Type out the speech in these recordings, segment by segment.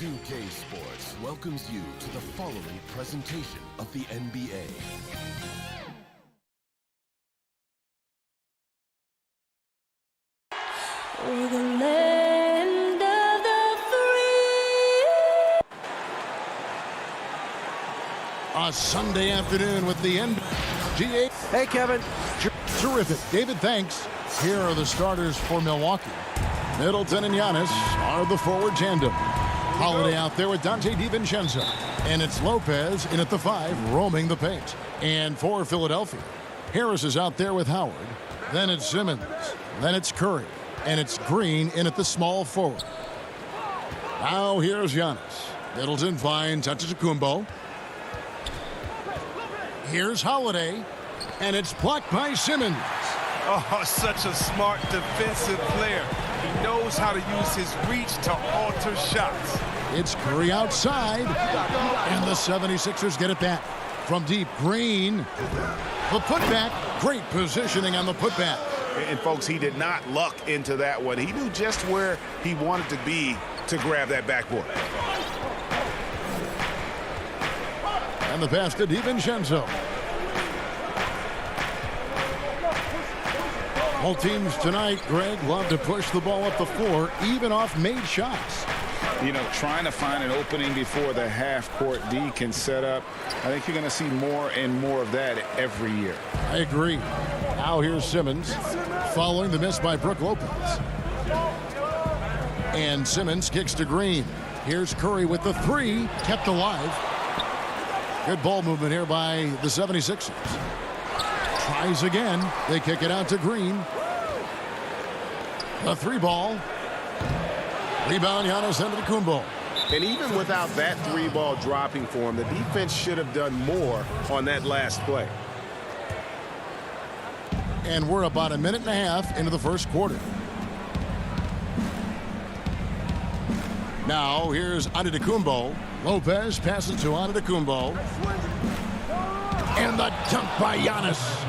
2K Sports welcomes you to the following presentation of the NBA. We're the land of the free. A Sunday afternoon with the NBA. Hey, Kevin. Terrific. David, thanks. Here are the starters for Milwaukee. Middleton and Giannis are the forward tandem. Holiday out there with Dante DiVincenzo. And it's Lopez in at the 5, roaming the paint. And for Philadelphia, Harris is out there with Howard. Then it's Simmons. Then it's Curry. And it's Green in at the small forward. Now here's Giannis. Middleton finds Antetokounmpo. Here's Holiday. And it's blocked by Simmons. Oh, such a smart defensive player. He knows how to use his reach to alter shots. It's Curry outside. And the 76ers get it back. From deep, Green. The putback. Great positioning on the putback. And, folks, he did not luck into that one. He knew just where he wanted to be to grab that backboard. And the pass to DiVincenzo. Both teams tonight, Greg, love to push the ball up the floor, even off made shots. You know, trying to find an opening before the half-court D can set up. I think you're going to see more and more of that every year. I agree. Now here's Simmons following the miss by Brook Lopez. And Simmons kicks to Green. Here's Curry with the 3, kept alive. Good ball movement here by the 76ers. Tries again. They kick it out to Green. The 3 ball. Rebound, Giannis Antetokounmpo. And even without that 3 ball dropping for him, the defense should have done more on that last play. And we're about a minute and a half into the first quarter. Now here's Antetokounmpo. Lopez passes to Antetokounmpo. And the dunk by Giannis.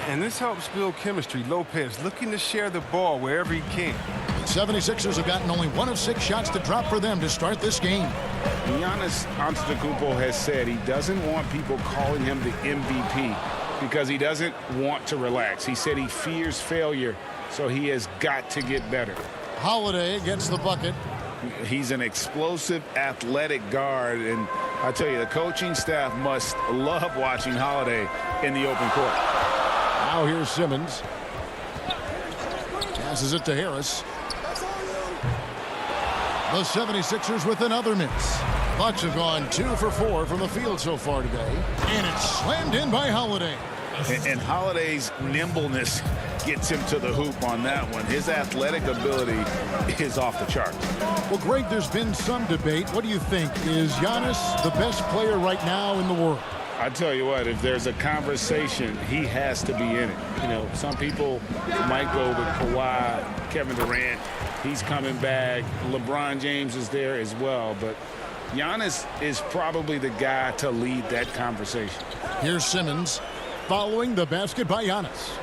And this helps build chemistry. Lopez looking to share the ball wherever he can. The 76ers have gotten only 1 of 6 shots to drop for them to start this game. Giannis Antetokounmpo has said he doesn't want people calling him the MVP because he doesn't want to relax. He said he fears failure, so he has got to get better. Holiday gets the bucket. He's an explosive, athletic guard, and I tell you, the coaching staff must love watching Holiday in the open court. Now here's Simmons. Passes it to Harris. The 76ers with another miss. Bucks have gone 2 for 4 from the field so far today. And it's slammed in by Holiday. And Holiday's nimbleness gets him to the hoop on that one. His athletic ability is off the charts. Well, Greg, there's been some debate. What do you think? Is Giannis the best player right now in the world? I tell you what, if there's a conversation, he has to be in it. You know, some people might go with Kawhi, Kevin Durant. He's coming back. LeBron James is there as well. But Giannis is probably the guy to lead that conversation. Here's Simmons following the basket by Giannis.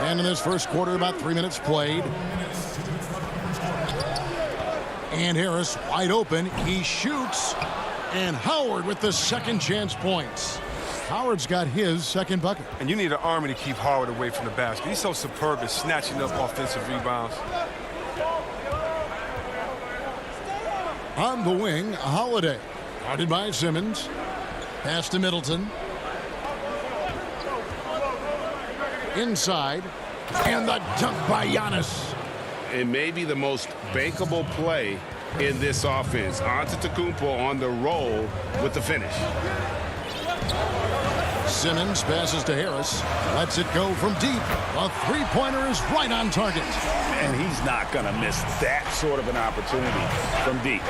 And in this first quarter, about 3 minutes played. And Harris wide open. He shoots. And Howard with the second chance points. Howard's got his second bucket. And you need an army to keep Howard away from the basket. He's so superb at snatching up offensive rebounds. On the wing, Holiday. Guarded by Simmons. Pass to Middleton. Inside. And the dunk by Giannis. It may be the most bankable play in this offense. Antetokounmpo on the roll with the finish. Simmons passes to Harris. Lets it go from deep. A 3-pointer is right on target. And he's not going to miss that sort of an opportunity from deep.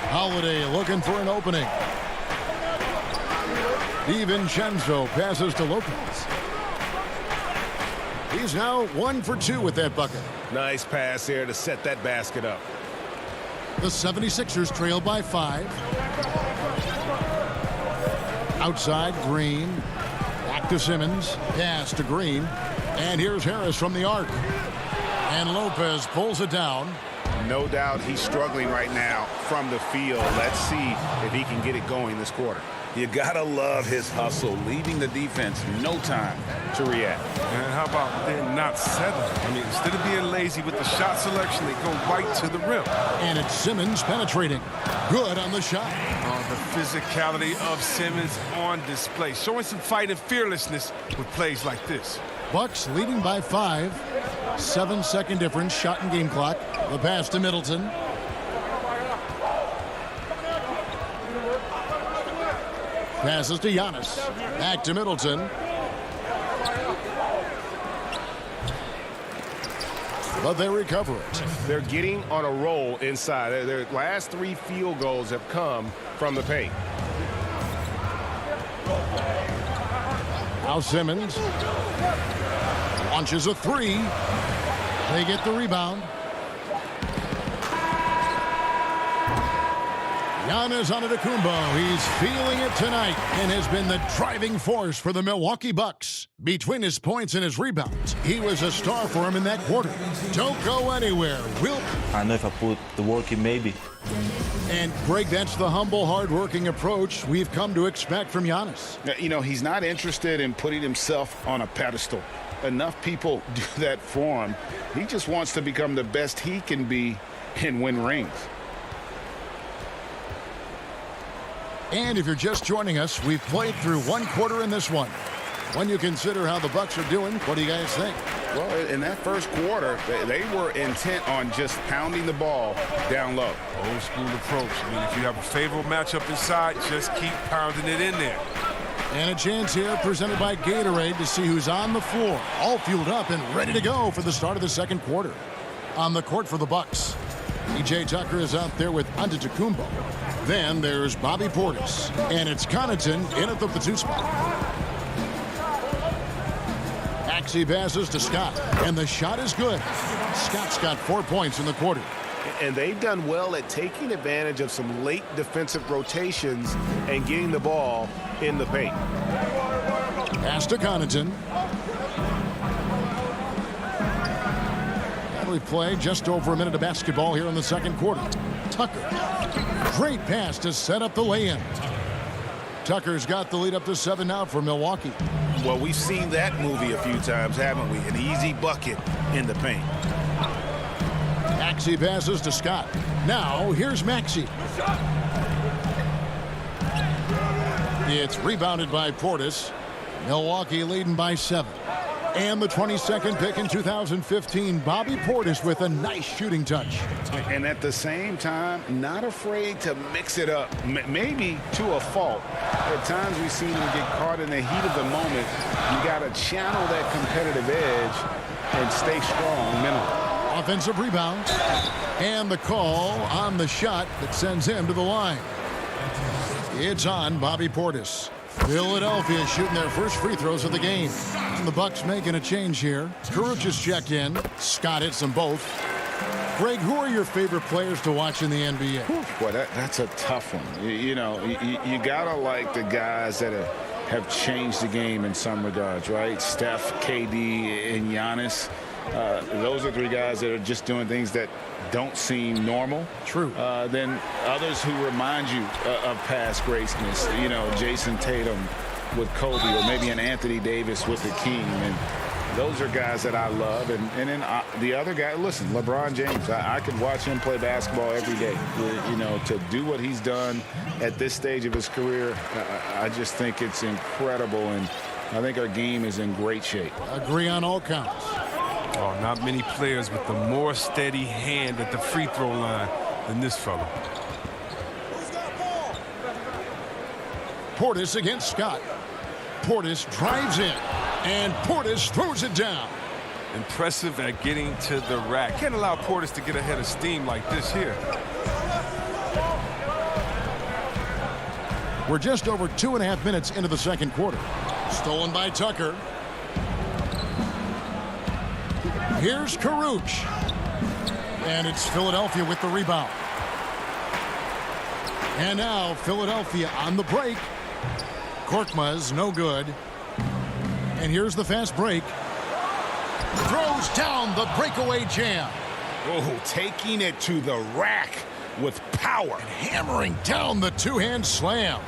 Holiday looking for an opening. DiVincenzo passes to Lopez. He's now 1 for 2 with that bucket. Nice pass there to set that basket up. The 76ers trail by 5. Outside, Green. Back to Simmons. Pass to Green. And here's Harris from the arc. And Lopez pulls it down. No doubt he's struggling right now from the field. Let's see if he can get it going this quarter. You gotta love his hustle, leaving the defense no time to react. And how about then not settling? I mean, instead of being lazy with the shot selection, they go right to the rim. And it's Simmons penetrating. Good on the shot. The physicality of Simmons on display, showing some fight and fearlessness with plays like this. Bucks leading by 5. 7-second difference, shot and game clock. The pass to Middleton. Passes to Giannis. Back to Middleton. But they recover it. They're getting on a roll inside. Their last 3 field goals have come from the paint. Now Simmons launches a 3. They get the rebound. Giannis Antetokounmpo. He's feeling it tonight and has been the driving force for the Milwaukee Bucks. Between his points and his rebounds, he was a star for him in that quarter. Don't go anywhere. I know if I put the work in, maybe. And Greg, that's the humble, hard-working approach we've come to expect from Giannis. You know, he's not interested in putting himself on a pedestal. Enough people do that for him. He just wants to become the best he can be and win rings. And if you're just joining us, we've played through 1 quarter in this one. When you consider how the Bucks are doing, what do you guys think? Well, in that first quarter, they were intent on just pounding the ball down low. Old school approach. I mean, if you have a favorable matchup inside, just keep pounding it in there. And a chance here presented by Gatorade to see who's on the floor, all fueled up and ready to go for the start of the second quarter. On the court for the Bucks, P.J. Tucker is out there with Antetokounmpo. Then there's Bobby Portis, and it's Connaughton in at the 2 spot. Maxey passes to Scott, and the shot is good. Scott's got 4 points in the quarter. And they've done well at taking advantage of some late defensive rotations and getting the ball in the paint. Pass to Connaughton. And we play just over a minute of basketball here in the second quarter. Tucker. Great pass to set up the lay-in. Tucker's got the lead up to 7 now for Milwaukee. Well, we've seen that movie a few times, haven't we? An easy bucket in the paint. Maxey passes to Scott. Now, here's Maxey. It's rebounded by Portis. Milwaukee leading by 7. And the 22nd pick in 2015, Bobby Portis with a nice shooting touch. And at the same time, not afraid to mix it up, maybe to a fault. At times we've seen him get caught in the heat of the moment. You got to channel that competitive edge and stay strong mentally. Offensive rebound. And the call on the shot that sends him to the line. It's on Bobby Portis. Philadelphia shooting their first free throws of the game. And the Bucks making a change here. Kuruc has checked in. Scott hits them both. Greg, who are your favorite players to watch in the NBA? Boy, that's a tough one. You got to like the guys that have changed the game in some regards, right? Steph, KD, and Giannis. Those are 3 guys that are just doing things that don't seem normal. True. Then others who remind you of past greatness. You know, Jason Tatum with Kobe, or maybe an Anthony Davis with the King. And those are guys that I love. And then the other guy, listen, LeBron James. I could watch him play basketball every day. You know, to do what he's done at this stage of his career, I just think it's incredible. And I think our game is in great shape. Agree on all counts. Oh, not many players with the more steady hand at the free throw line than this fella. Portis against Scott. Portis drives in, and Portis throws it down. Impressive at getting to the rack. Can't allow Portis to get ahead of steam like this here. We're just over 2.5 minutes into the second quarter. Stolen by Tucker. Here's Kuruc. And it's Philadelphia with the rebound. And now Philadelphia on the break. Korkmaz no good. And here's the fast break. Throws down the breakaway jam. Oh, taking it to the rack with power. Hammering down the two-hand slam.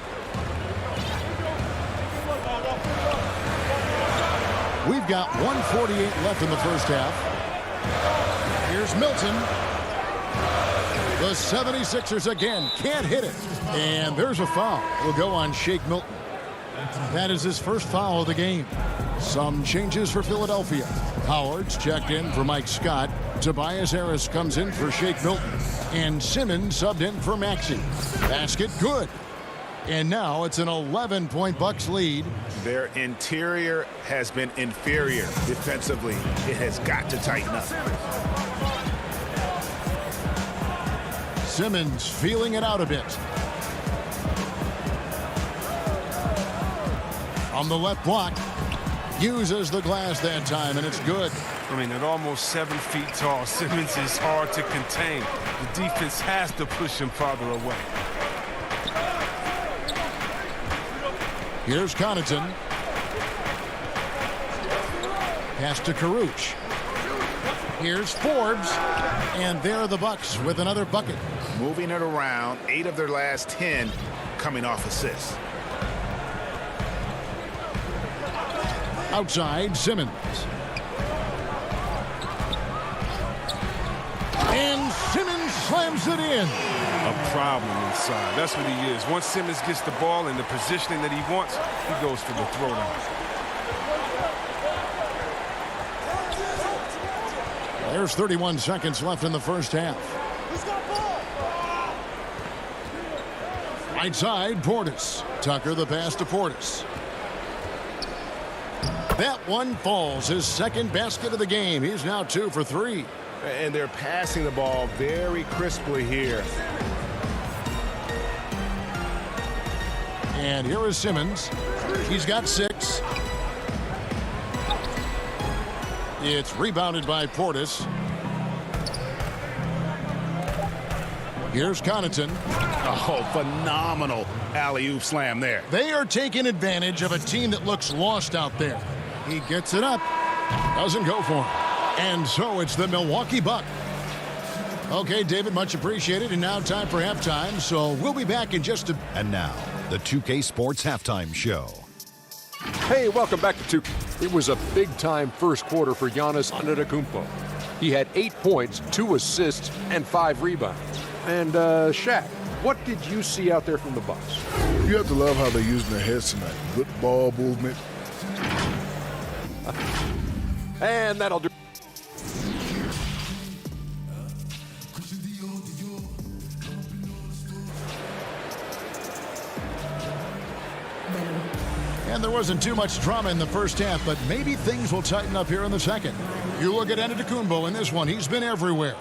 We've got 1:48 left in the first half. Here's Milton. The 76ers again can't hit it. And there's a foul. Will go on Shake Milton. That is his first foul of the game. Some changes for Philadelphia. Howard's checked in for Mike Scott. Tobias Harris comes in for Shake Milton. And Simmons subbed in for Maxey. Basket good. And now it's an 11-point Bucks lead. Their interior has been inferior defensively. It has got to tighten up. Simmons feeling it out a bit. On the left block. Uses the glass that time, and it's good. I mean, at almost 7 feet tall, Simmons is hard to contain. The defense has to push him farther away. Here's Connaughton. Pass to Caruch. Here's Forbes. And there are the Bucks with another bucket. Moving it around, 8 of their last 10 coming off assists. Outside, Simmons. And Simmons slams it in. A problem inside. That's what he is. Once Simmons gets the ball in the positioning that he wants, he goes for the throwdown. There's 31 seconds left in the first half. Right side, Portis. Tucker the pass to Portis. That one falls. His second basket of the game. He's now 2 for 3. And they're passing the ball very crisply here. And here is Simmons. He's got 6. It's rebounded by Portis. Here's Connaughton. Oh, phenomenal alley-oop slam there. They are taking advantage of a team that looks lost out there. He gets it up. Doesn't go for him. And so it's the Milwaukee Bucks. Okay, David, much appreciated. And now time for halftime. So we'll be back in just a... And now, the 2K Sports Halftime Show. Hey, welcome back to 2K. It was a big-time first quarter for Giannis Antetokounmpo. He had 8 points, 2 assists, and 5 rebounds. And, Shaq, what did you see out there from the Bucks? You have to love how they're using their heads tonight. Good ball movement. And that'll do. And there wasn't too much drama in the first half, but maybe things will tighten up here in the second. You look at Antetokounmpo in this one. He's been everywhere.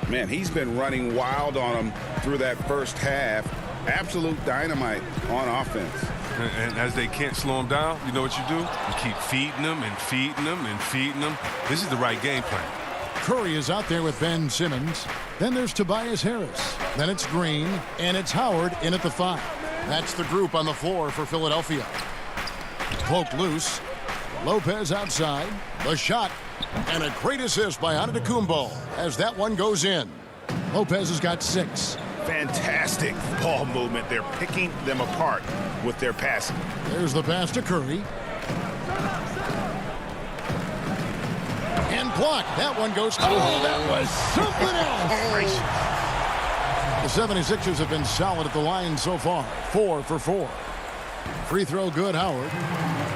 Man, he's been running wild on them through that first half. Absolute dynamite on offense. And as they can't slow him down, you know what you do? You keep feeding them and feeding them and feeding them. This is the right game plan. Curry is out there with Ben Simmons. Then there's Tobias Harris. Then it's Green, and it's Howard in at the 5. That's the group on the floor for Philadelphia. Poked loose. Lopez outside. The shot. And a great assist by Antetokounmpo as that one goes in. Lopez has got 6. Fantastic ball movement. They're picking them apart with their passing. There's the pass to Curry. And blocked. That one goes. Oh, that was something else. The 76ers have been solid at the line so far. 4 for 4. Free throw good, Howard.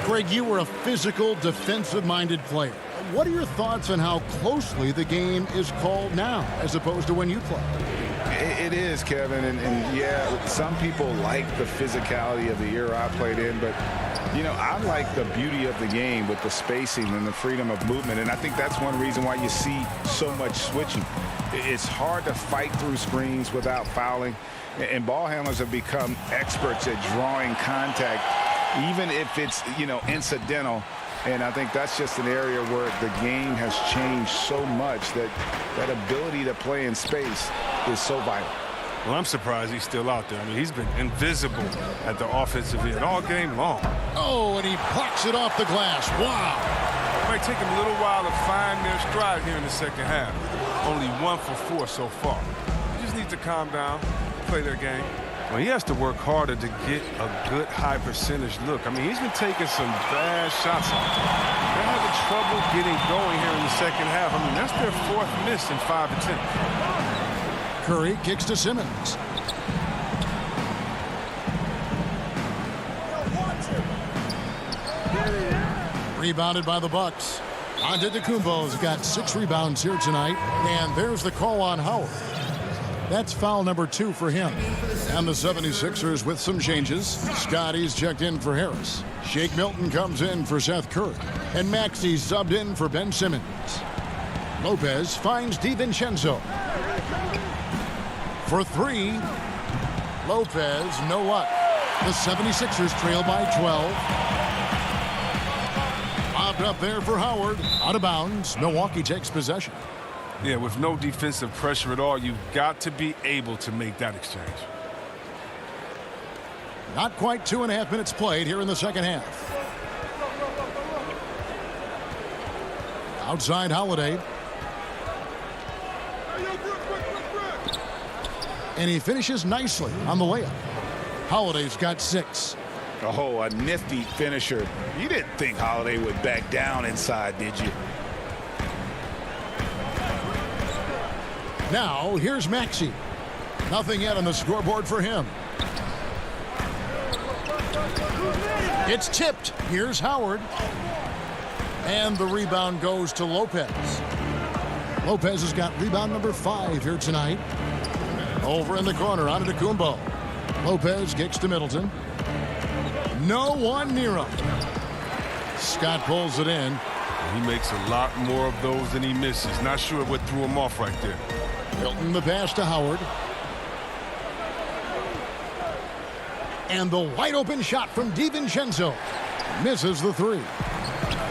Greg, you were a physical, defensive-minded player. What are your thoughts on how closely the game is called now as opposed to when you played? It is, Kevin, and yeah, some people like the physicality of the era I played in, but, you know, I like the beauty of the game with the spacing and the freedom of movement, and I think that's one reason why you see so much switching. It's hard to fight through screens without fouling, and ball handlers have become experts at drawing contact, even if it's, you know, incidental. And I think that's just an area where the game has changed so much that that ability to play in space is so vital. Well, I'm surprised he's still out there. I mean, he's been invisible at the offensive end all game long. Oh, and he blocks it off the glass. Wow. Might take them a little while to find their stride here in the second half. Only 1 for 4 so far. They just need to calm down, play their game. Well, he has to work harder to get a good high percentage look. I mean, he's been taking some bad shots. They're having trouble getting going here in the second half. I mean, that's their 4th miss in 5 attempts. Curry kicks to Simmons. Rebounded by the Bucks. Antetokounmpo's got 6 rebounds here tonight, and there's the call on Howard. That's foul number 2 for him. And the 76ers with some changes. Scotty's checked in for Harris. Shake Milton comes in for Seth Curry. And Maxey's subbed in for Ben Simmons. Lopez finds DiVincenzo. For 3. Lopez, no luck. The 76ers trail by 12. Lobbed up there for Howard. Out of bounds. Milwaukee takes possession. Yeah, with no defensive pressure at all, you've got to be able to make that exchange. Not quite 2.5 minutes played here in the second half. Outside Holiday. And he finishes nicely on the layup. Holiday's got 6. Oh, a nifty finisher. You didn't think Holiday would back down inside, did you? Now, here's Maxey. Nothing yet on the scoreboard for him. It's tipped. Here's Howard. And the rebound goes to Lopez. Lopez has got rebound number 5 here tonight. Over in the corner, Antetokounmpo. Lopez kicks to Middleton. No one near him. Scott pulls it in. He makes a lot more of those than he misses. Not sure what threw him off right there. Milton the pass to Howard. And the wide open shot from DiVincenzo. Misses the 3.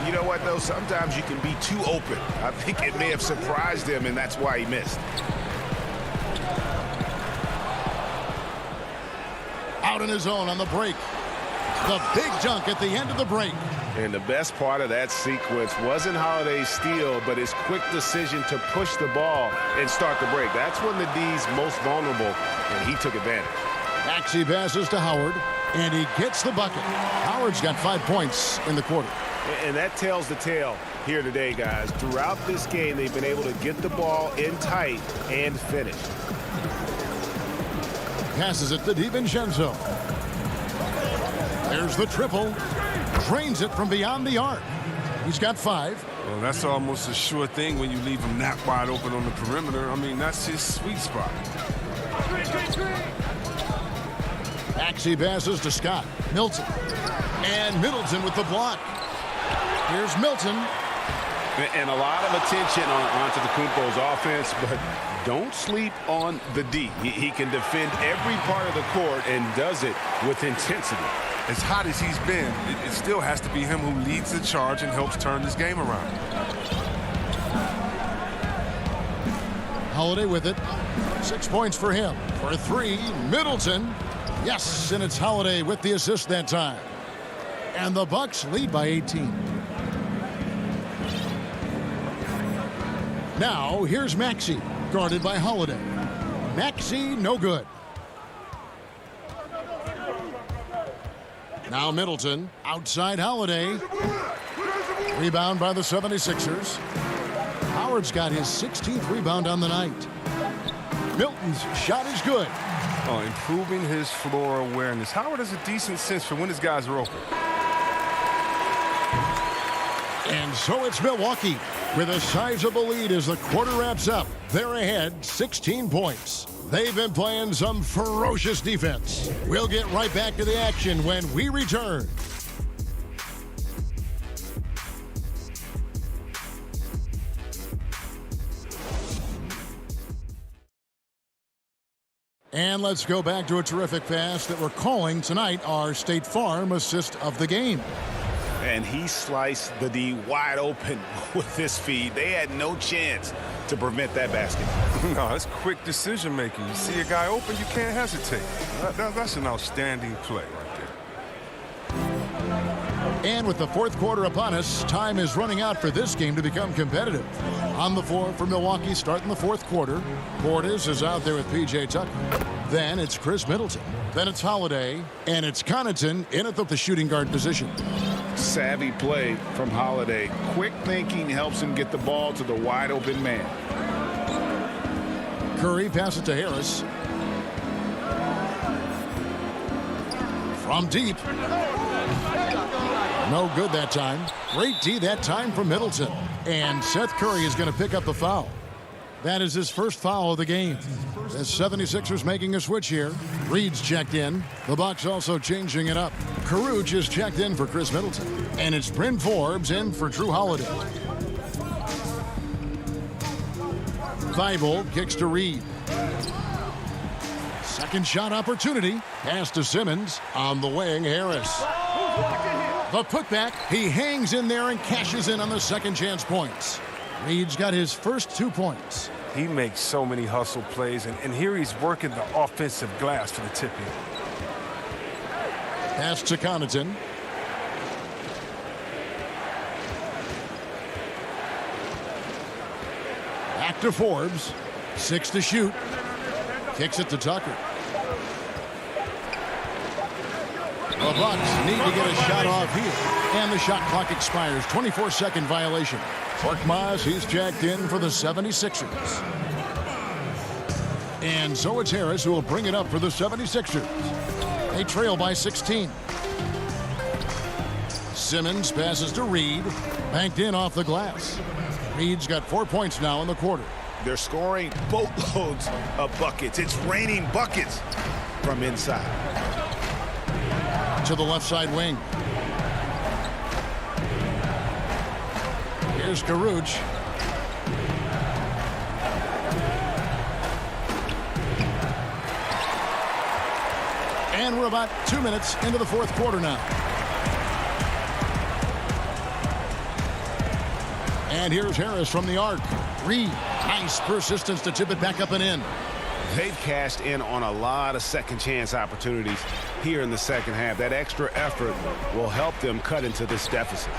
You know what, though? Sometimes you can be too open. I think it may have surprised him, and that's why he missed. Out in his own on the break. The big dunk at the end of the break. And the best part of that sequence wasn't Holiday's steal, but his quick decision to push the ball and start the break. That's when the D's most vulnerable, and he took advantage. Maxey passes to Howard, and he gets the bucket. Howard's got 5 points in the quarter. And that tells the tale here today, guys. Throughout this game, they've been able to get the ball in tight and finish. Passes it to DiVincenzo. There's the triple. Drains it from beyond the arc. He's got 5. Well, that's almost a sure thing when you leave him that wide open on the perimeter. I mean, that's his sweet spot. Maxey passes to Scott. Milton. And Middleton with the block. Here's Milton. And a lot of attention on Antetokounmpo's offense, but don't sleep on the D. He can defend every part of the court and does it with intensity. As hot as he's been, it still has to be him who leads the charge and helps turn this game around. Holiday with it. 6 points for him. For 3, Middleton. Yes, and it's Holiday with the assist that time. And the Bucks lead by 18. Now, here's Maxey, guarded by Holiday. Maxey, no good. Now Middleton, outside Holiday. Rebound by the 76ers. Howard's got his 16th rebound on the night. Milton's shot is good. Oh, improving his floor awareness. Howard has a decent sense for when his guys are open. And so it's Milwaukee with a sizable lead as the quarter wraps up. They're ahead 16 points. They've been playing some ferocious defense. We'll get right back to the action when we return. And let's go back to a terrific pass that we're calling tonight our State Farm assist of the game. And he sliced the D wide open with this feed. They had no chance to prevent that basket. No, it's quick decision making. You see a guy open, you can't hesitate. That's an outstanding play right And with the fourth quarter upon us, time is running out for this game to become competitive. On the floor for Milwaukee starting the fourth quarter. Portis is out there with P.J. Tucker. Then it's Chris Middleton. Then it's Holiday. And it's Connaughton in at the shooting guard position. Savvy play from Holiday. Quick thinking helps him get the ball to the wide open man. Curry passes to Harris. From deep. No good that time. Great D that time from Middleton. And Seth Curry is going to pick up the foul. That is his first foul of the game. The 76ers making a switch here. Reed's checked in. The Bucks also changing it up. Caruth is checked in for Chris Middleton. And it's Bryn Forbes in for Drew Holiday. Thibault kicks to Reed. Second shot opportunity. Pass to Simmons. On the wing, Harris. The putback. He hangs in there and cashes in on the second chance points. Reed's got his first 2 points. He makes so many hustle plays, and here he's working the offensive glass for the tip-in. Pass to Connaughton. Back to Forbes. 6 to shoot. Kicks it to Tucker. The Bucks need to get a shot off here. And the shot clock expires. 24-second violation. Korkmaz, he's checked in for the 76ers. And so it's Harris who will bring it up for the 76ers. They trail by 16. Simmons passes to Reed. Banked in off the glass. Reed's got 4 points now in the quarter. They're scoring boatloads of buckets. It's raining buckets from inside. To the left side wing. Here's Caruth. And we're about 2 minutes into the fourth quarter now. And here's Harris from the arc. Reed, nice persistence to tip it back up and in. They've cashed in on a lot of second chance opportunities here in the second half. That extra effort will help them cut into this deficit.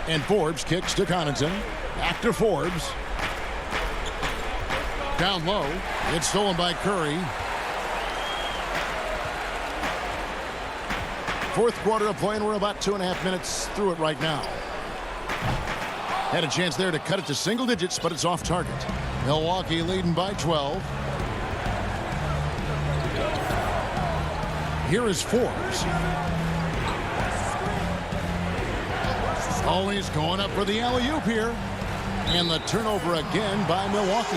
And Forbes kicks to Connaughton. Back to Forbes. Down low. It's stolen by Curry. Fourth quarter of play, and we're about 2.5 minutes through it right now. Had a chance there to cut it to single digits, but it's off target. Milwaukee leading by 12. Here is Forbes. Always going up for the alley-oop here. And the turnover again by Milwaukee.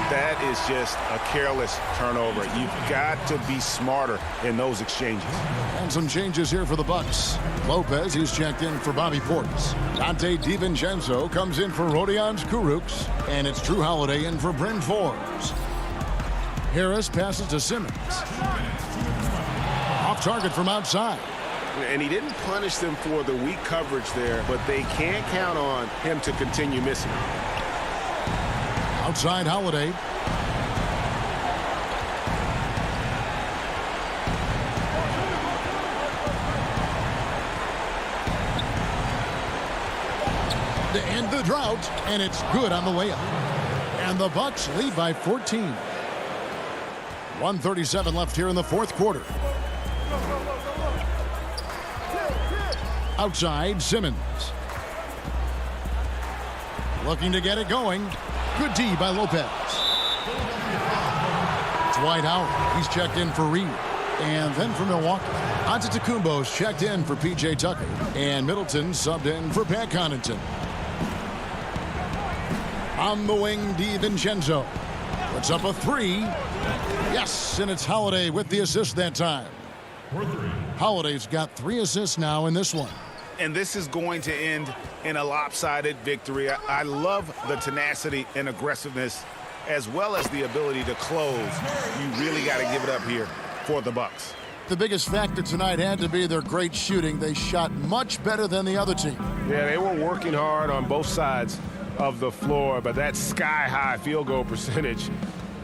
That is just a careless turnover. You've got to be smarter in those exchanges. And some changes here for the Bucks. Lopez, he's checked in for Bobby Portis. Dante DiVincenzo comes in for Rodions Kurucs. And it's Drew Holiday in for Bryn Forbes. Harris passes to Simmons. Off target from outside. And he didn't punish them for the weak coverage there, but they can't count on him to continue missing. Outside Holiday. To end the drought, and it's good on the way up. And the Bucks lead by 14. 1:37 left here in the fourth quarter. Outside, Simmons. Looking to get it going. Good D by Lopez. It's Dwight Howard. He's checked in for Reed. And then for Milwaukee, Antetokounmpo's checked in for P.J. Tucker. And Middleton subbed in for Pat Connaughton. On the wing, DiVincenzo. Puts up a three. Yes, and it's Holiday with the assist that time. Holiday's got 3 assists now in this one. And this is going to end in a lopsided victory. I love the tenacity and aggressiveness as well as the ability to close. You really got to give it up here for the Bucks. The biggest factor tonight had to be their great shooting. They shot much better than the other team. Yeah, they were working hard on both sides of the floor, but that sky-high field goal percentage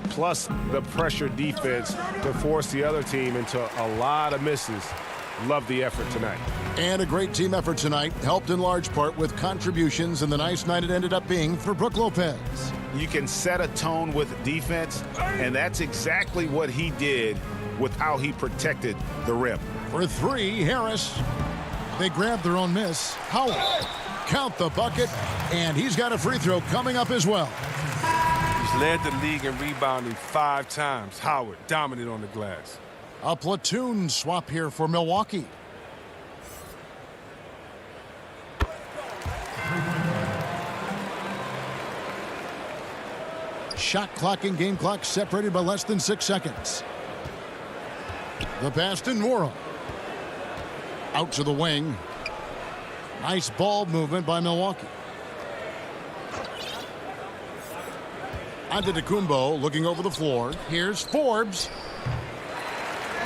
plus the pressure defense to force the other team into a lot of misses Love the effort tonight. And a great team effort tonight, helped in large part with contributions in the nice night it ended up being for Brook Lopez. You can set a tone with defense, and that's exactly what he did with how he protected the rim. For three, Harris. They grabbed their own miss. Howard. Count the bucket, and he's got a free throw coming up as well. He's led the league in rebounding 5 times. Howard dominant on the glass. A platoon swap here for Milwaukee. Shot clock and game clock separated by less than 6 seconds. The pass to Nora. Out to the wing. Nice ball movement by Milwaukee. Antetokounmpo looking over the floor. Here's Forbes.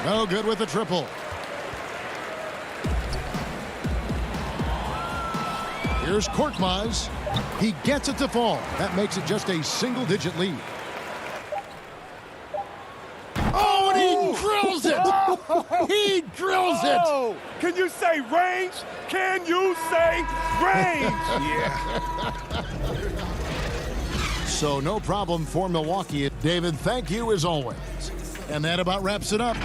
No good with the triple. Here's Korkmaz. He gets it to fall. That makes it just a single-digit lead. Oh, and he drills it! He drills it! Oh, can you say range? Can you say range? Yeah. So no problem for Milwaukee. David, thank you as always. And that about wraps it up.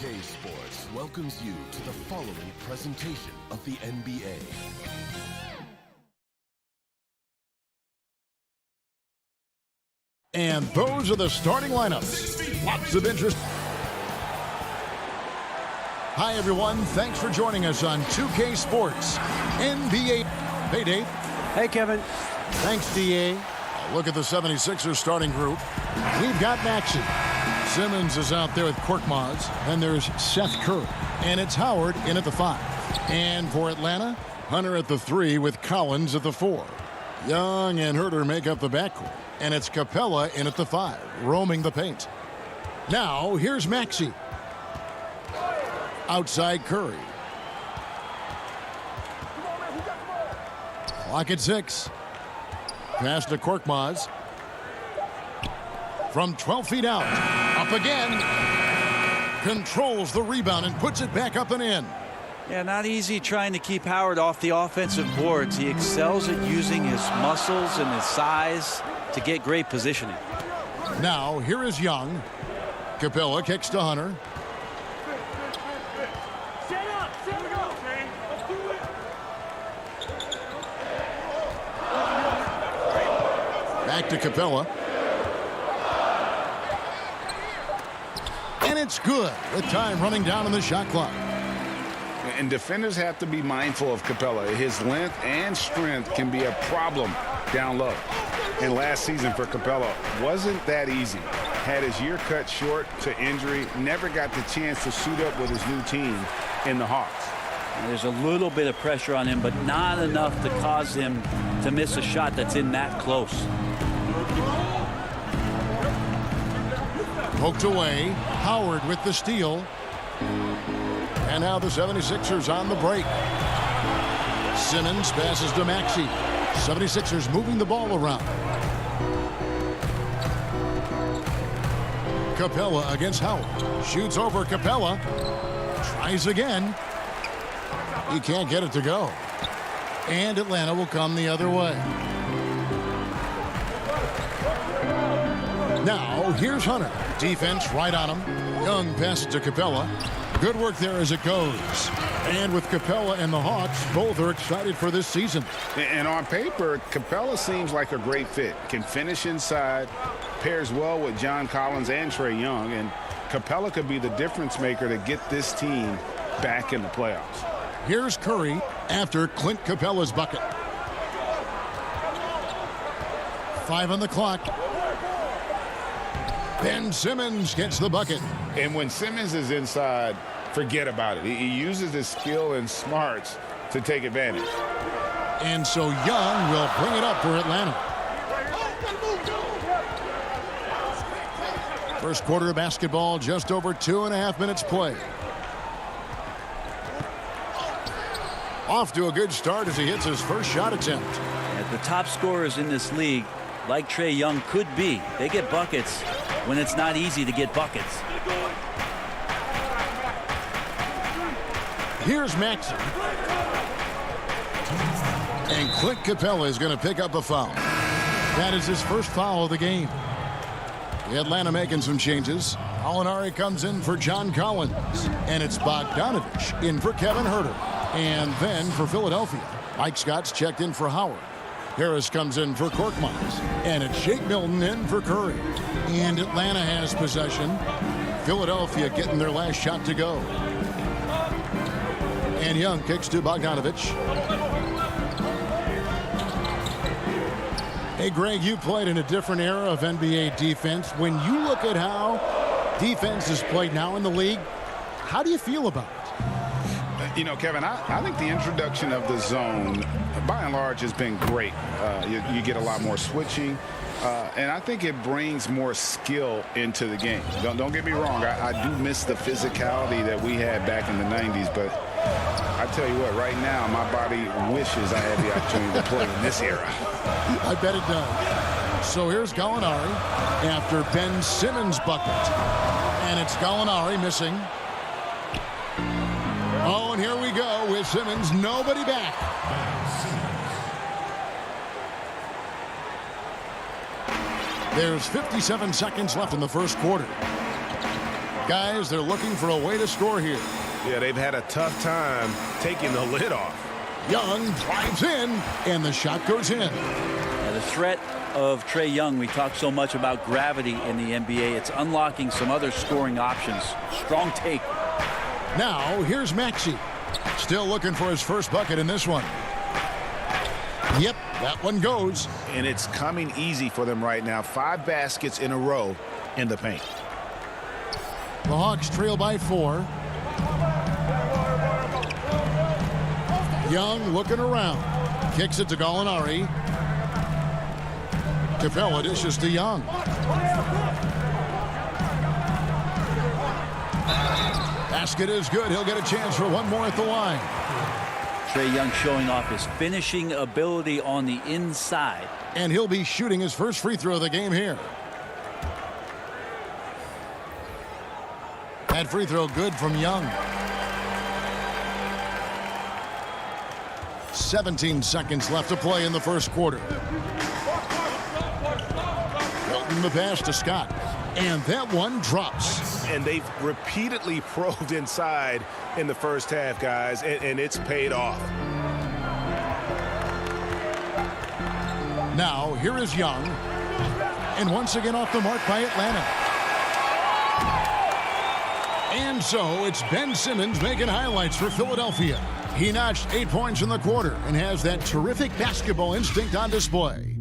2K Sports welcomes you to the following presentation of the NBA. And those are the starting lineups. Lots of interest. Hi, everyone. Thanks for joining us on 2K Sports NBA. Hey, Dave. Hey, Kevin. Thanks, DA. A look at the 76ers starting group. We've got Maxey. Simmons is out there with Korkmaz. Then there's Seth Curry. And it's Howard in at the 5. And for Atlanta, Hunter at the 3 with Collins at the 4. Young and Herter make up the backcourt. And it's Capella in at the 5, roaming the paint. Now, here's Maxey. Outside Curry. Clock at 6. Pass to Korkmaz. From 12 feet out. Up again. Controls the rebound and puts it back up and in. Yeah, not easy trying to keep Howard off the offensive boards. He excels at using his muscles and his size to get great positioning. Now, here is Young. Capella kicks to Hunter. Back to Capella. And it's good with time running down on the shot clock. And defenders have to be mindful of Capella. His length and strength can be a problem down low. And last season for Capella wasn't that easy. Had his year cut short to injury, never got the chance to suit up with his new team in the Hawks. There's a little bit of pressure on him, but not enough to cause him to miss a shot that's in that close. Poked away. Howard with the steal. And now the 76ers on the break. Simmons passes to Maxey. 76ers moving the ball around. Capella against Howard. Shoots over Capella. Tries again. He can't get it to go. And Atlanta will come the other way. Now, here's Hunter. Defense right on him. Young passes to Capella. Good work there as it goes. And with Capella and the Hawks, both are excited for this season. And on paper, Capella seems like a great fit. Can finish inside, pairs well with John Collins and Trae Young, and Capella could be the difference maker to get this team back in the playoffs. Here's Curry after Clint Capella's bucket. 5 on the clock. Ben Simmons gets the bucket. And when Simmons is inside, forget about it. He uses his skill and smarts to take advantage. And so Young will bring it up for Atlanta. First quarter of basketball, just over 2.5 minutes played. Off to a good start as he hits his first shot attempt. Yeah, the top scorers in this league, like Trae Young could be, they get buckets when it's not easy to get buckets. Here's Maxey. And Clint Capella is going to pick up a foul. That is his first foul of the game. Atlanta making some changes. Alinari comes in for John Collins. And it's Bogdanovich in for Kevin Herter. And then for Philadelphia, Mike Scott's checked in for Howard. Harris comes in for Korkmaz. And it's Shake Milton in for Curry. And Atlanta has possession. Philadelphia getting their last shot to go. And Young kicks to Bogdanovich. Hey, Greg, you played in a different era of NBA defense. When you look at how defense is played now in the league, how do you feel about it? You know, Kevin, I think the introduction of the zone, by and large, has been great. You get a lot more switching, and I think it brings more skill into the game. Don't get me wrong. I do miss the physicality that we had back in the 90s, but I tell you what, right now, my body wishes I had the opportunity to play in this era. I bet it does. So here's Gallinari after Ben Simmons' bucket. And it's Gallinari missing. Oh, and here we go with Simmons. Nobody back. There's 57 seconds left in the first quarter. Guys, they're looking for a way to score here. Yeah, they've had a tough time taking the lid off. Young drives in, and the shot goes in. The threat of Trae Young, we talk so much about gravity in the NBA. It's unlocking some other scoring options. Strong take. Now, here's Maxey. Still looking for his first bucket in this one. Yep, that one goes. And it's coming easy for them right now. 5 baskets in a row in the paint. The Hawks trail by 4. Young looking around. Kicks it to Gallinari. Capella dishes to Young. Basket is good. He'll get a chance for one more at the line. Trae Young showing off his finishing ability on the inside. And he'll be shooting his first free throw of the game here. That free throw good from Young. 17 seconds left to play in the first quarter. Milton the pass to Scott. And that one drops. And they've repeatedly probed inside in the first half, guys, and it's paid off. Now, here is Young. And once again off the mark by Atlanta. And so it's Ben Simmons making highlights for Philadelphia. He notched 8 points in the quarter and has that terrific basketball instinct on display.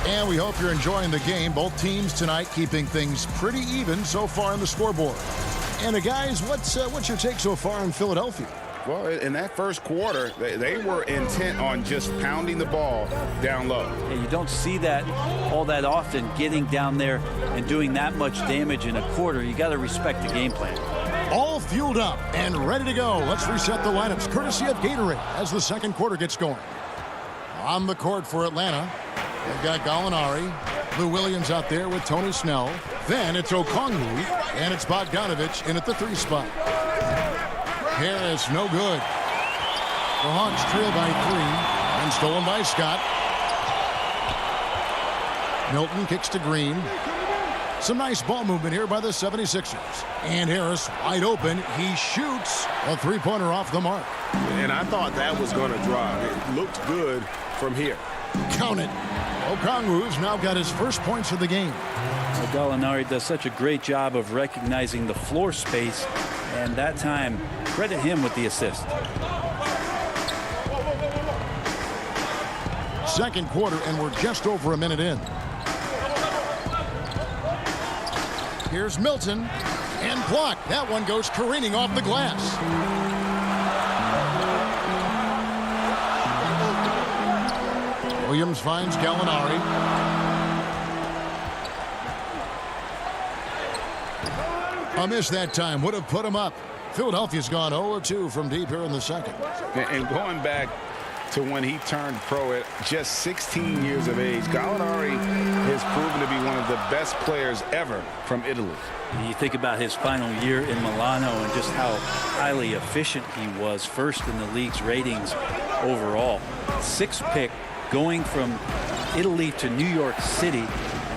And we hope you're enjoying the game. Both teams tonight keeping things pretty even so far on the scoreboard. And guys, what's your take so far in Philadelphia? Well, in that first quarter, they were intent on just pounding the ball down low. Yeah, you don't see that all that often, getting down there and doing that much damage in a quarter. You got to respect the game plan. All fueled up and ready to go. Let's reset the lineups courtesy of Gatorade as the second quarter gets going. On the court for Atlanta, they've got Gallinari. Lou Williams out there with Tony Snell. Then it's Okongwu, and it's Bogdanovich in at the 3 spot. Harris, no good. The Hawks trail by 3, and stolen by Scott. Milton kicks to Green. Some nice ball movement here by the 76ers. And Harris wide open. He shoots a 3-pointer off the mark. And I thought that was going to drop. It looked good from here. Count it. Okongwu's now got his first points of the game. Gallinari does such a great job of recognizing the floor space, and that time, credit him with the assist. Second quarter, and we're just over a minute in. Here's Milton, and blocked. That one goes careening off the glass. Williams finds Gallinari. A miss that time would have put him up. Philadelphia's gone 0-2 from deep here in the second. And going back to when he turned pro at just 16 years of age, Gallinari has proven to be one of the best players ever from Italy. You think about his final year in Milano and just how highly efficient he was, first in the league's ratings overall. 6th pick, going from Italy to New York City.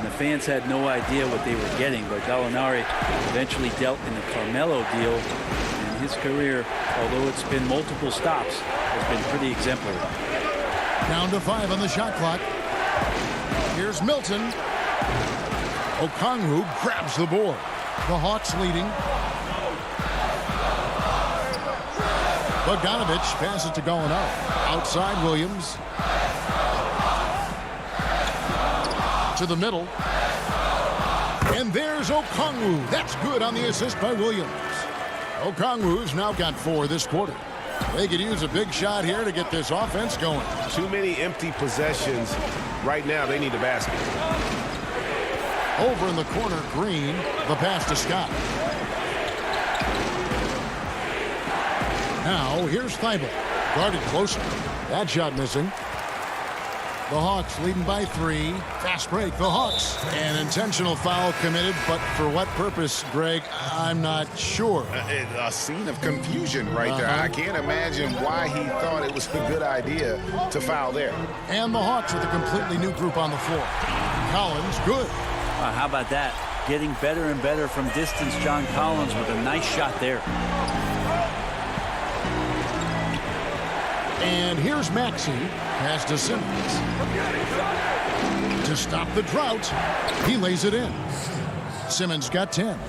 The fans had no idea what they were getting, but Gallinari eventually dealt in the Carmelo deal, and his career, although it's been multiple stops, has been pretty exemplary. Down to 5 on the shot clock. Here's Milton. Okongwu grabs the board. The Hawks leading. Bogdanovich passes to Gallinari. Outside Williams. To the middle. And there's Okongwu. That's good on the assist by Williams. Okongwu's now got 4 this quarter. They could use a big shot here to get this offense going. Too many empty possessions. Right now, they need a basket. Over in the corner, Green. The pass to Scott. Now, here's Thibault. Guarded closely. That shot missing. The Hawks leading by 3. Fast break, the Hawks. An intentional foul committed, but for what purpose, Greg, I'm not sure. A scene of confusion right there. I can't imagine why he thought it was a good idea to foul there. And the Hawks with a completely new group on the floor. Collins, good. How about that? Getting better and better from distance, John Collins with a nice shot there. And here's Maxey. Pass to Simmons. To stop the drought, he lays it in. Simmons got 10.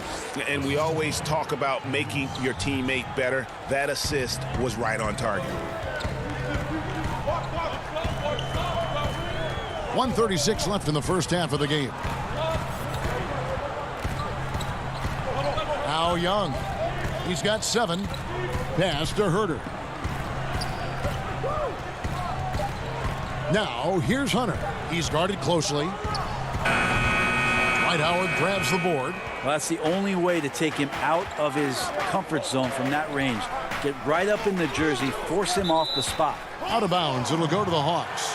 And we always talk about making your teammate better. That assist was right on target. 1:36 left in the first half of the game. Now Young. He's got 7. Pass to Herter. Now, here's Hunter. He's guarded closely. Dwight Howard grabs the board. Well, that's the only way to take him out of his comfort zone from that range. Get right up in the jersey, force him off the spot. Out of bounds, it'll go to the Hawks.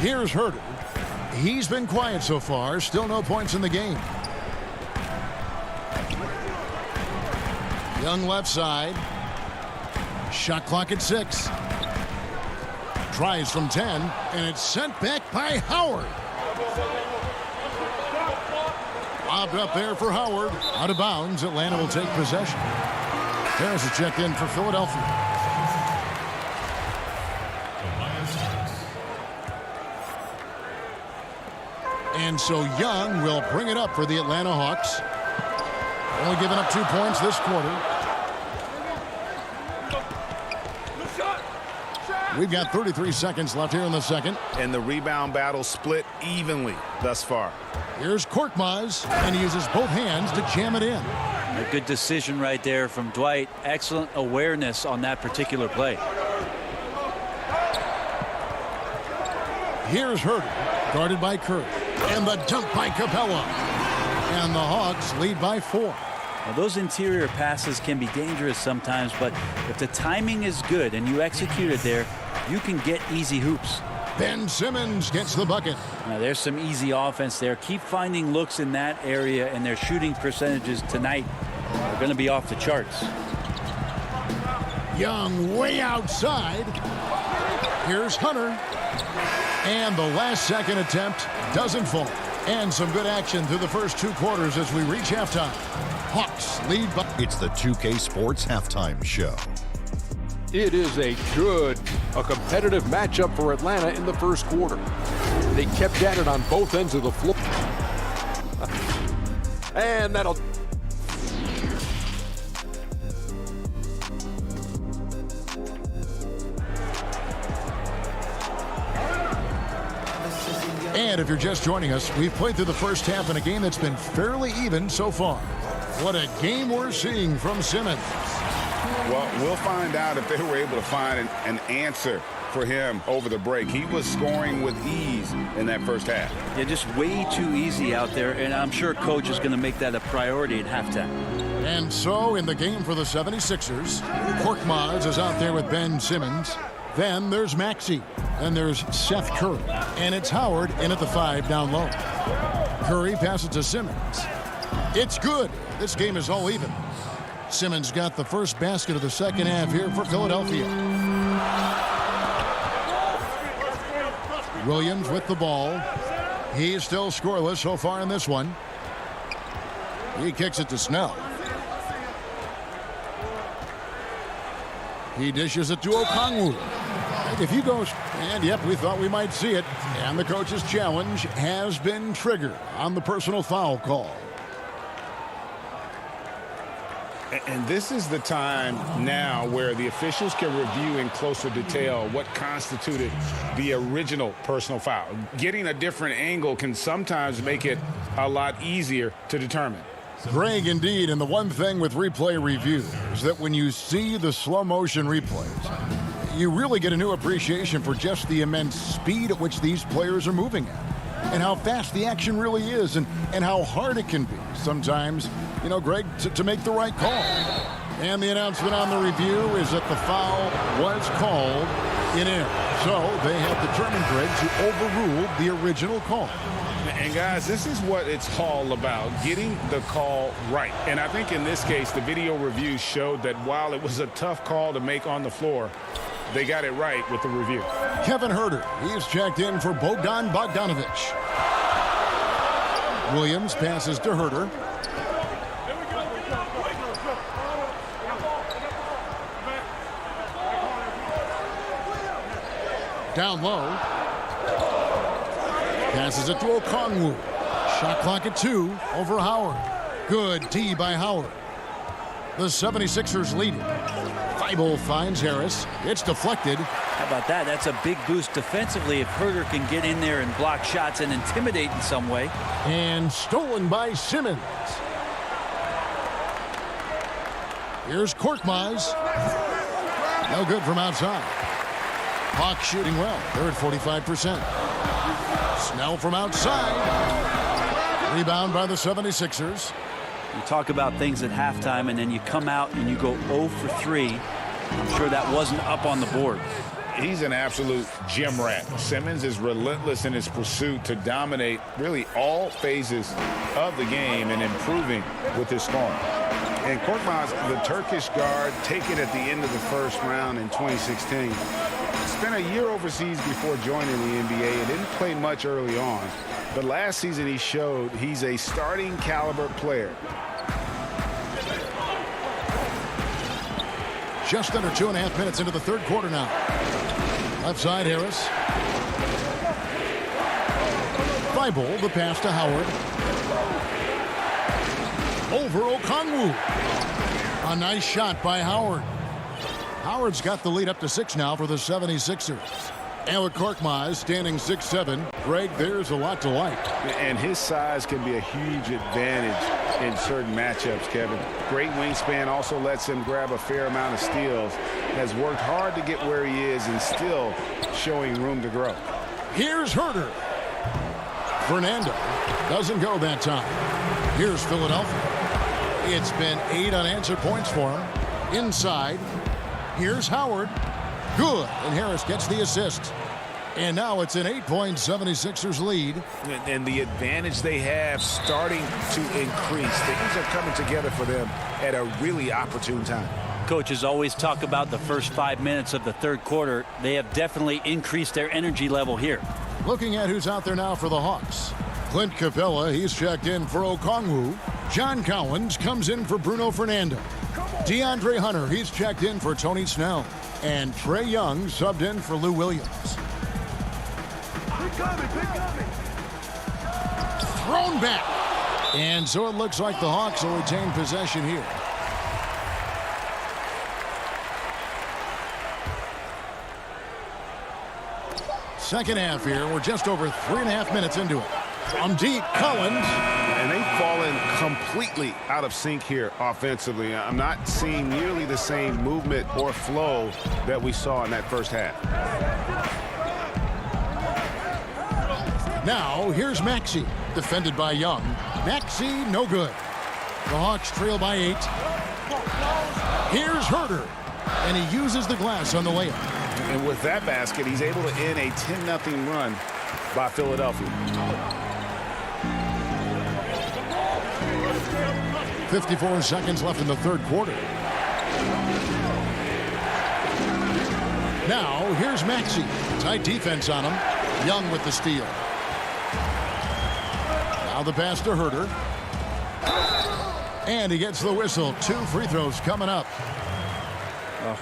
Here's Herter. He's been quiet so far. Still no points in the game. Young left side. Shot clock at 6. Tries from 10, and it's sent back by Howard. Lobbed up there for Howard. Out of bounds. Atlanta will take possession. Harris is checked in for Philadelphia. And so Young will bring it up for the Atlanta Hawks. Only giving up 2 points this quarter. We've got 33 seconds left here in the second. And the rebound battle split evenly thus far. Here's Korkmaz, and he uses both hands to jam it in. A good decision right there from Dwight. Excellent awareness on that particular play. Here's Herter, guarded by Curry. And the dunk by Capella. And the Hawks lead by 4. Now, those interior passes can be dangerous sometimes, but if the timing is good and you execute it there, you can get easy hoops. Ben Simmons gets the bucket. Now, there's some easy offense there. Keep finding looks in that area, and their shooting percentages tonight are going to be off the charts. Young way outside. Here's Hunter. And the last second attempt doesn't fall. And some good action through the first 2 quarters as we reach halftime. Hawks lead by... It's the 2K Sports Halftime Show. It is a competitive matchup for Atlanta in the first quarter. They kept at it on both ends of the floor. And that'll... And if you're just joining us, we've played through the first half in a game that's been fairly even so far. What a game we're seeing from Simmons. Well, we'll find out if they were able to find an answer for him over the break. He was scoring with ease in that first half. Yeah, just way too easy out there, and I'm sure coach is going to make that a priority at halftime. And so in the game for the 76ers, Korkmaz is out there with Ben Simmons. Then there's Maxey. Then there's Seth Curry. And it's Howard in at the 5 down low. Curry passes to Simmons. It's good. This game is all even. Simmons got the first basket of the second half here for Philadelphia. Williams with the ball. He's still scoreless so far in this one. He kicks it to Snell. He dishes it to Okongwu. If he goes, and yep, we thought we might see it. And the coach's challenge has been triggered on the personal foul call. And this is the time now where the officials can review in closer detail what constituted the original personal foul. Getting a different angle can sometimes make it a lot easier to determine. Greg, indeed, and the one thing with replay review is that when you see the slow motion replays, you really get a new appreciation for just the immense speed at which these players are moving at. and how fast the action really is and how hard it can be sometimes, you know, Greg, to make the right call. And the announcement on the review is that the foul was called in air. So they have determined, Greg, to overrule the original call. And guys, this is what it's all about, getting the call right. And I think in this case, the video review showed that while it was a tough call to make on the floor, they got it right with the review. Kevin Huerter, he's checked in for Bogdan Bogdanovic. Williams passes to Huerter. Down low. Passes it to Okongwu. Shot clock at 2 over Howard. Good D by Howard. The 76ers lead it. Thibault finds Harris. It's deflected. How about that? That's a big boost defensively if Huerter can get in there and block shots and intimidate in some way. And stolen by Simmons. Here's Korkmaz. No good from outside. Hawks shooting well. They're at 45%. Snell from outside. Rebound by the 76ers. You talk about things at halftime, and then you come out and you go 0 for 3. I'm sure that wasn't up on the board. He's an absolute gym rat. Simmons is relentless in his pursuit to dominate really all phases of the game and improving with his scoring. And Korkmaz, the Turkish guard, taken at the end of the first round in 2016. Spent a year overseas before joining the NBA and didn't play much early on. But last season he showed he's a starting caliber player. Just under 2.5 minutes into the third quarter now. Left side, Harris. Thibault, the pass to Howard. Over Okongwu. A nice shot by Howard. Howard's got the lead up to 6 now for the 76ers. And with Korkmaz standing 6'7", Greg, there's a lot to like. And his size can be a huge advantage in certain matchups, Kevin. Great wingspan also lets him grab a fair amount of steals. Has worked hard to get where he is and still showing room to grow. Here's Huerter. Fernando doesn't go that time. Here's Philadelphia. It's been 8 unanswered points for him. Inside. Here's Howard. Good. And Harris gets the assist. And now it's an 8-point 76ers lead. And the advantage they have starting to increase. Things are coming together for them at a really opportune time. Coaches always talk about the first 5 minutes of the third quarter. They have definitely increased their energy level here. Looking at who's out there now for the Hawks. Clint Capella, he's checked in for Okongwu. John Collins comes in for Bruno Fernando. DeAndre Hunter, he's checked in for Tony Snell. And Trae Young subbed in for Lou Williams. Thrown back. And so it looks like the Hawks will retain possession here. Second half here. We're just over 3.5 minutes into it. From deep, Collins. And they've fallen completely out of sync here offensively. I'm not seeing nearly the same movement or flow that we saw in that first half. Now, here's Maxey, defended by Young. Maxey, no good. The Hawks trail by 8. Here's Huerter, and he uses the glass on the layup. And with that basket, he's able to end a 10-0 run by Philadelphia. 54 seconds left in the third quarter. Now, here's Maxey. Tight defense on him. Young with the steal. Now the pass to Huerter. And he gets the whistle. 2 free throws coming up.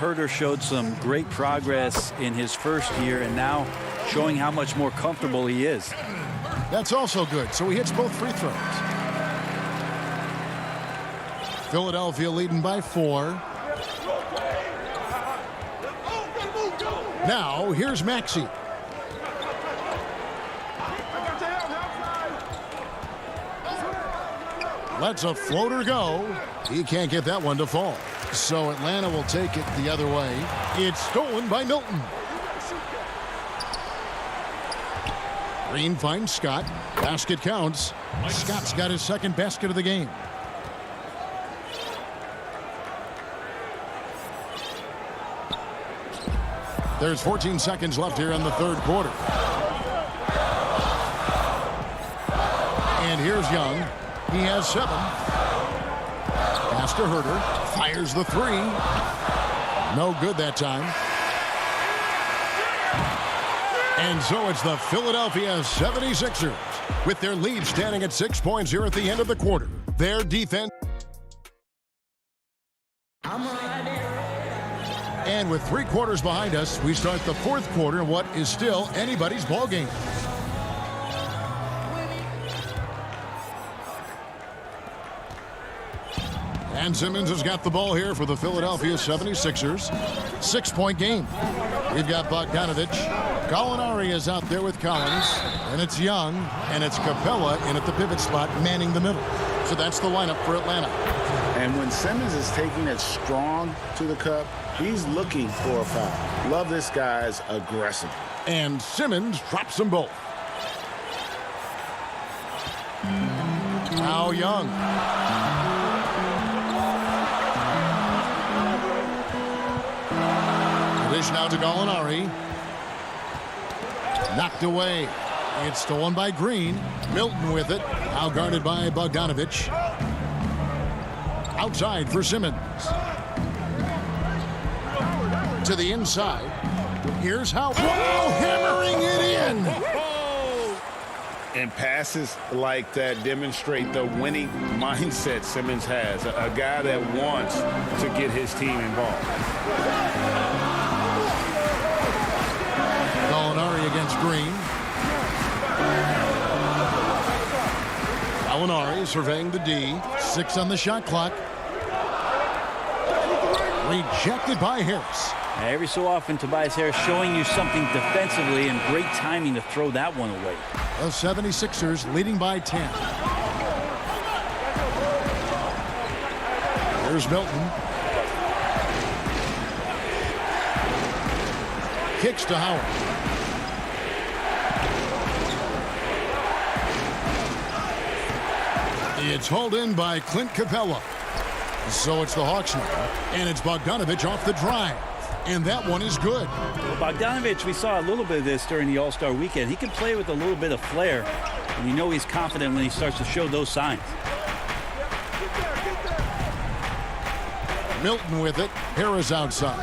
Huerter showed some great progress in his first year and now showing how much more comfortable he is. That's also good. So he hits both free throws. Philadelphia leading by 4. Now, here's Maxey. Lets a floater go. He can't get that one to fall. So Atlanta will take it the other way. It's stolen by Milton. Green finds Scott. Basket counts. Scott's got his second basket of the game. There's 14 seconds left here in the third quarter. And here's Young. He has 7. Pass to Herter. Fires the 3. No good that time. And so it's the Philadelphia 76ers with their lead standing at 6 points here at the end of the quarter. Their defense. And with 3 quarters behind us, we start the fourth quarter in what is still anybody's ball game. And Simmons has got the ball here for the Philadelphia 76ers. 6-point game. We've got Bogdanovich. Gallinari is out there with Collins. And it's Young. And it's Capella in at the pivot spot, manning the middle. So that's the lineup for Atlanta. And when Simmons is taking it strong to the cup, he's looking for a foul. Love this guy's aggressive. And Simmons drops them both. Now Young. Dish now to Gallinari. Knocked away. It's stolen by Green. Milton with it. Now guarded by Bogdanovich. Outside for Simmons. To the inside. Here's how. Wow, hammering it in. And passes like that demonstrate the winning mindset Simmons has. A guy that wants to get his team involved. Gallinari against Green. Gallinari surveying the D. 6 on the shot clock. Rejected by Harris. Every so often, Tobias Harris showing you something defensively, and great timing to throw that one away. The 76ers leading by 10. Here's Milton. Kicks to Howard. It's hauled in by Clint Capella. So it's the Hawks now. And it's Bogdanovich off the drive. And that one is good. Well, Bogdanovich, we saw a little bit of this during the All-Star weekend. He can play with a little bit of flair. And you know he's confident when he starts to show those signs. Milton with it. Harris outside.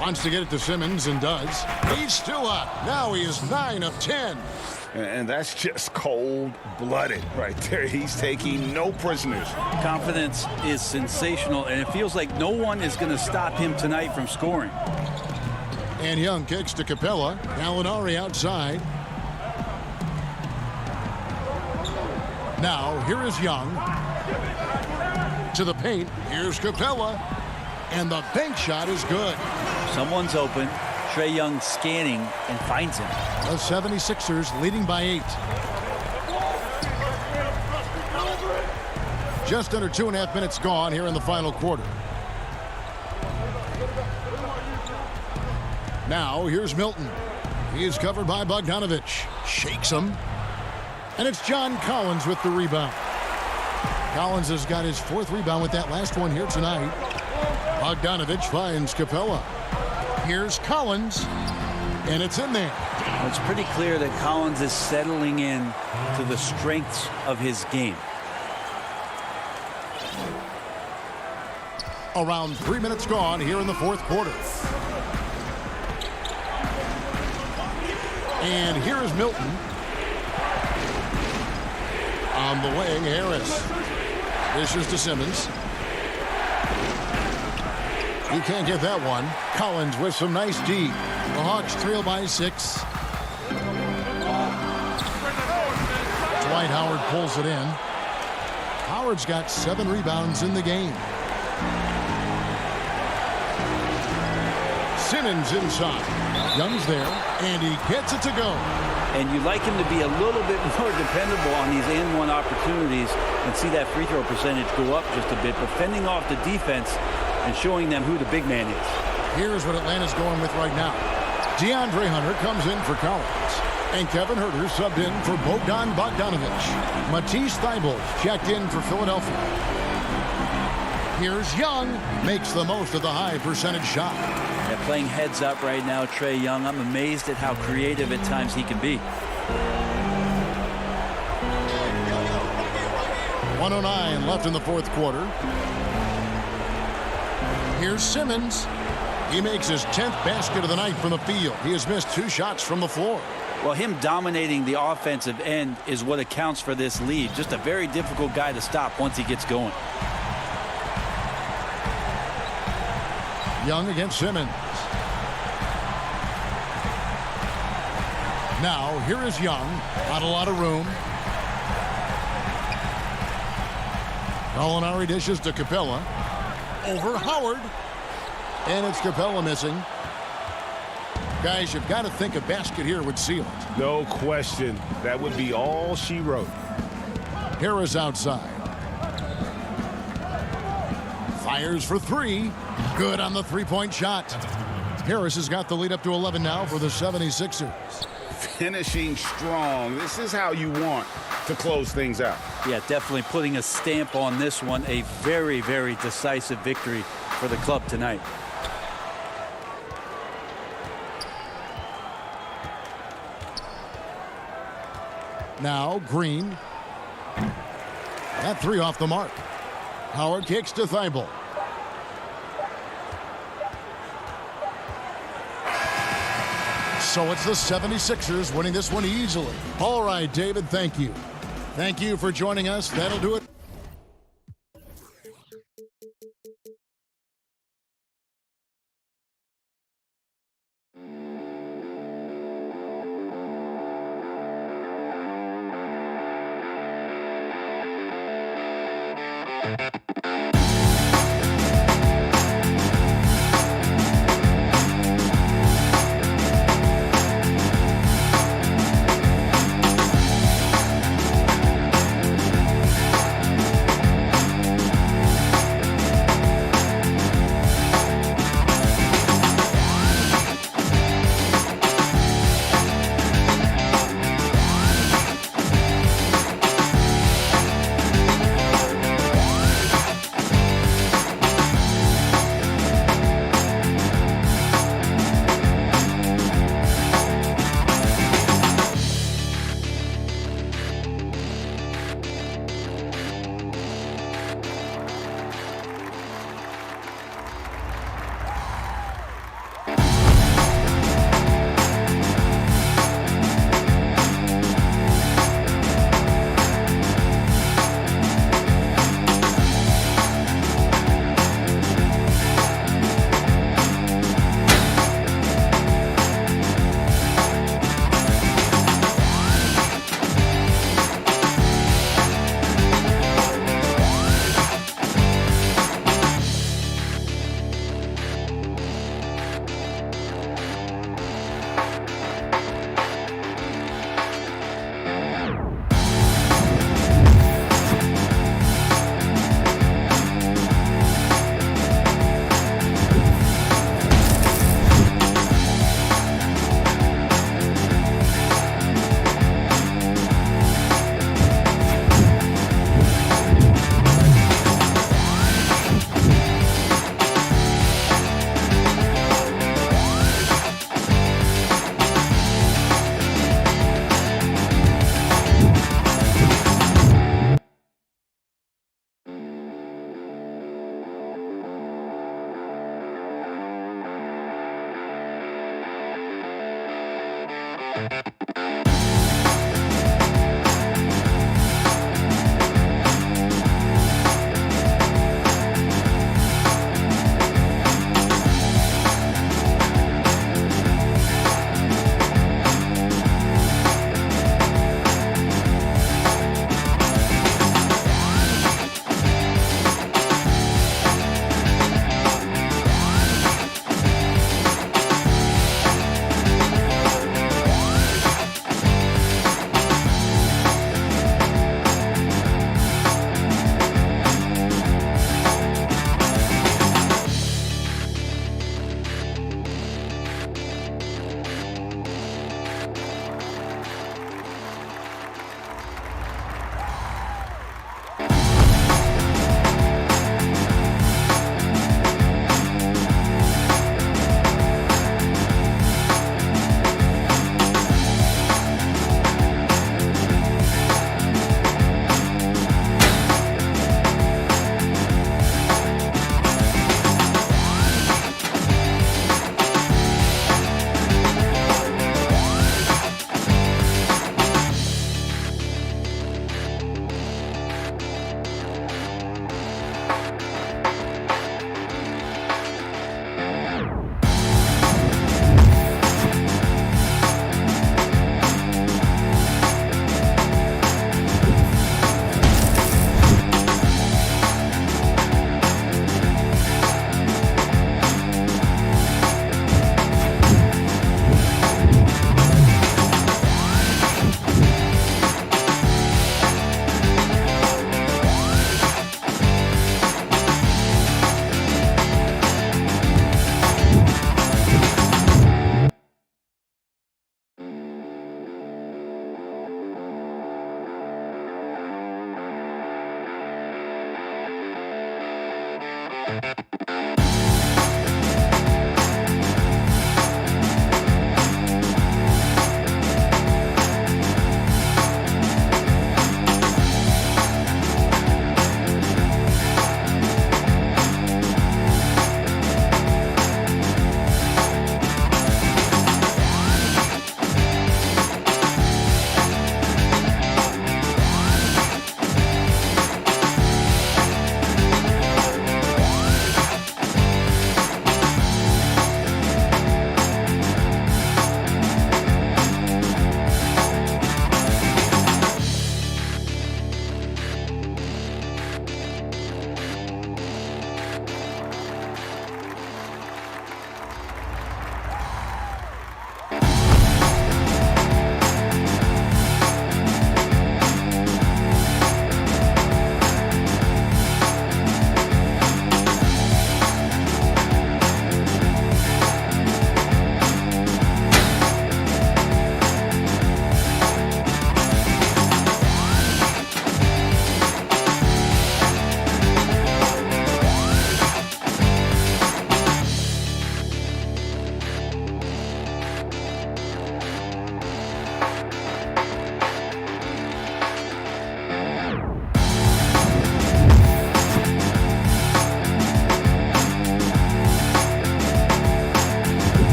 Wants to get it to Simmons and does. He's still up. Now he is 9 of 10. And that's just cold-blooded right there. He's taking no prisoners. Confidence is sensational, and it feels like no one is going to stop him tonight from scoring. And Young kicks to Capella. Gallinari outside. Now, here is Young. To the paint. Here's Capella. And the bank shot is good. Someone's open. Trae Young scanning and finds him. The 76ers leading by 8. Just under 2.5 minutes gone here in the final quarter. Now here's Milton. He is covered by Bogdanovich. Shakes him. And it's John Collins with the rebound. Collins has got his 4th rebound with that last one here tonight. Bogdanovich finds Capella. Here's Collins, and it's in there. Well, it's pretty clear that Collins is settling in to the strengths of his game. Around 3 minutes gone here in the fourth quarter. And here is Milton. On the wing, Harris. Dishes to Simmons. He can't get that one. Collins with some nice D. The Hawks trail by 6. Dwight Howard pulls it in. Howard's got 7 rebounds in the game. Simmons inside. Young's there, and he gets it to go. And you like him to be a little bit more dependable on these and-one opportunities and see that free throw percentage go up just a bit, but fending off the defense and showing them who the big man is. Here's what Atlanta's going with right now. DeAndre Hunter comes in for Collins. And Kevin Herter subbed in for Bogdan Bogdanovic. Matisse Thybulle checked in for Philadelphia. Here's Young, makes the most of the high percentage shot. Yeah, playing heads up right now, Trae Young. I'm amazed at how creative at times he can be. 1:09 left in the fourth quarter. Here's Simmons. He makes his 10th basket of the night from the field. He has missed 2 shots from the floor. Well, him dominating the offensive end is what accounts for this lead. Just a very difficult guy to stop once he gets going. Young against Simmons. Now, here is Young. Not a lot of room. Gallinari dishes to Capella. Over Howard. And it's Capella missing. Guys, you've got to think a basket here would seal it. No question. That would be all she wrote. Harris outside. Fires for 3. Good on the three-point shot. Harris has got the lead up to 11 now for the 76ers. Finishing strong. This is how you want to close things out. Yeah, definitely putting a stamp on this one. A very, very decisive victory for the club tonight. Now Green. That 3 off the mark. Howard kicks to Thybulle. So it's the 76ers winning this one easily. All right, David, thank you. Thank you for joining us. That'll do it.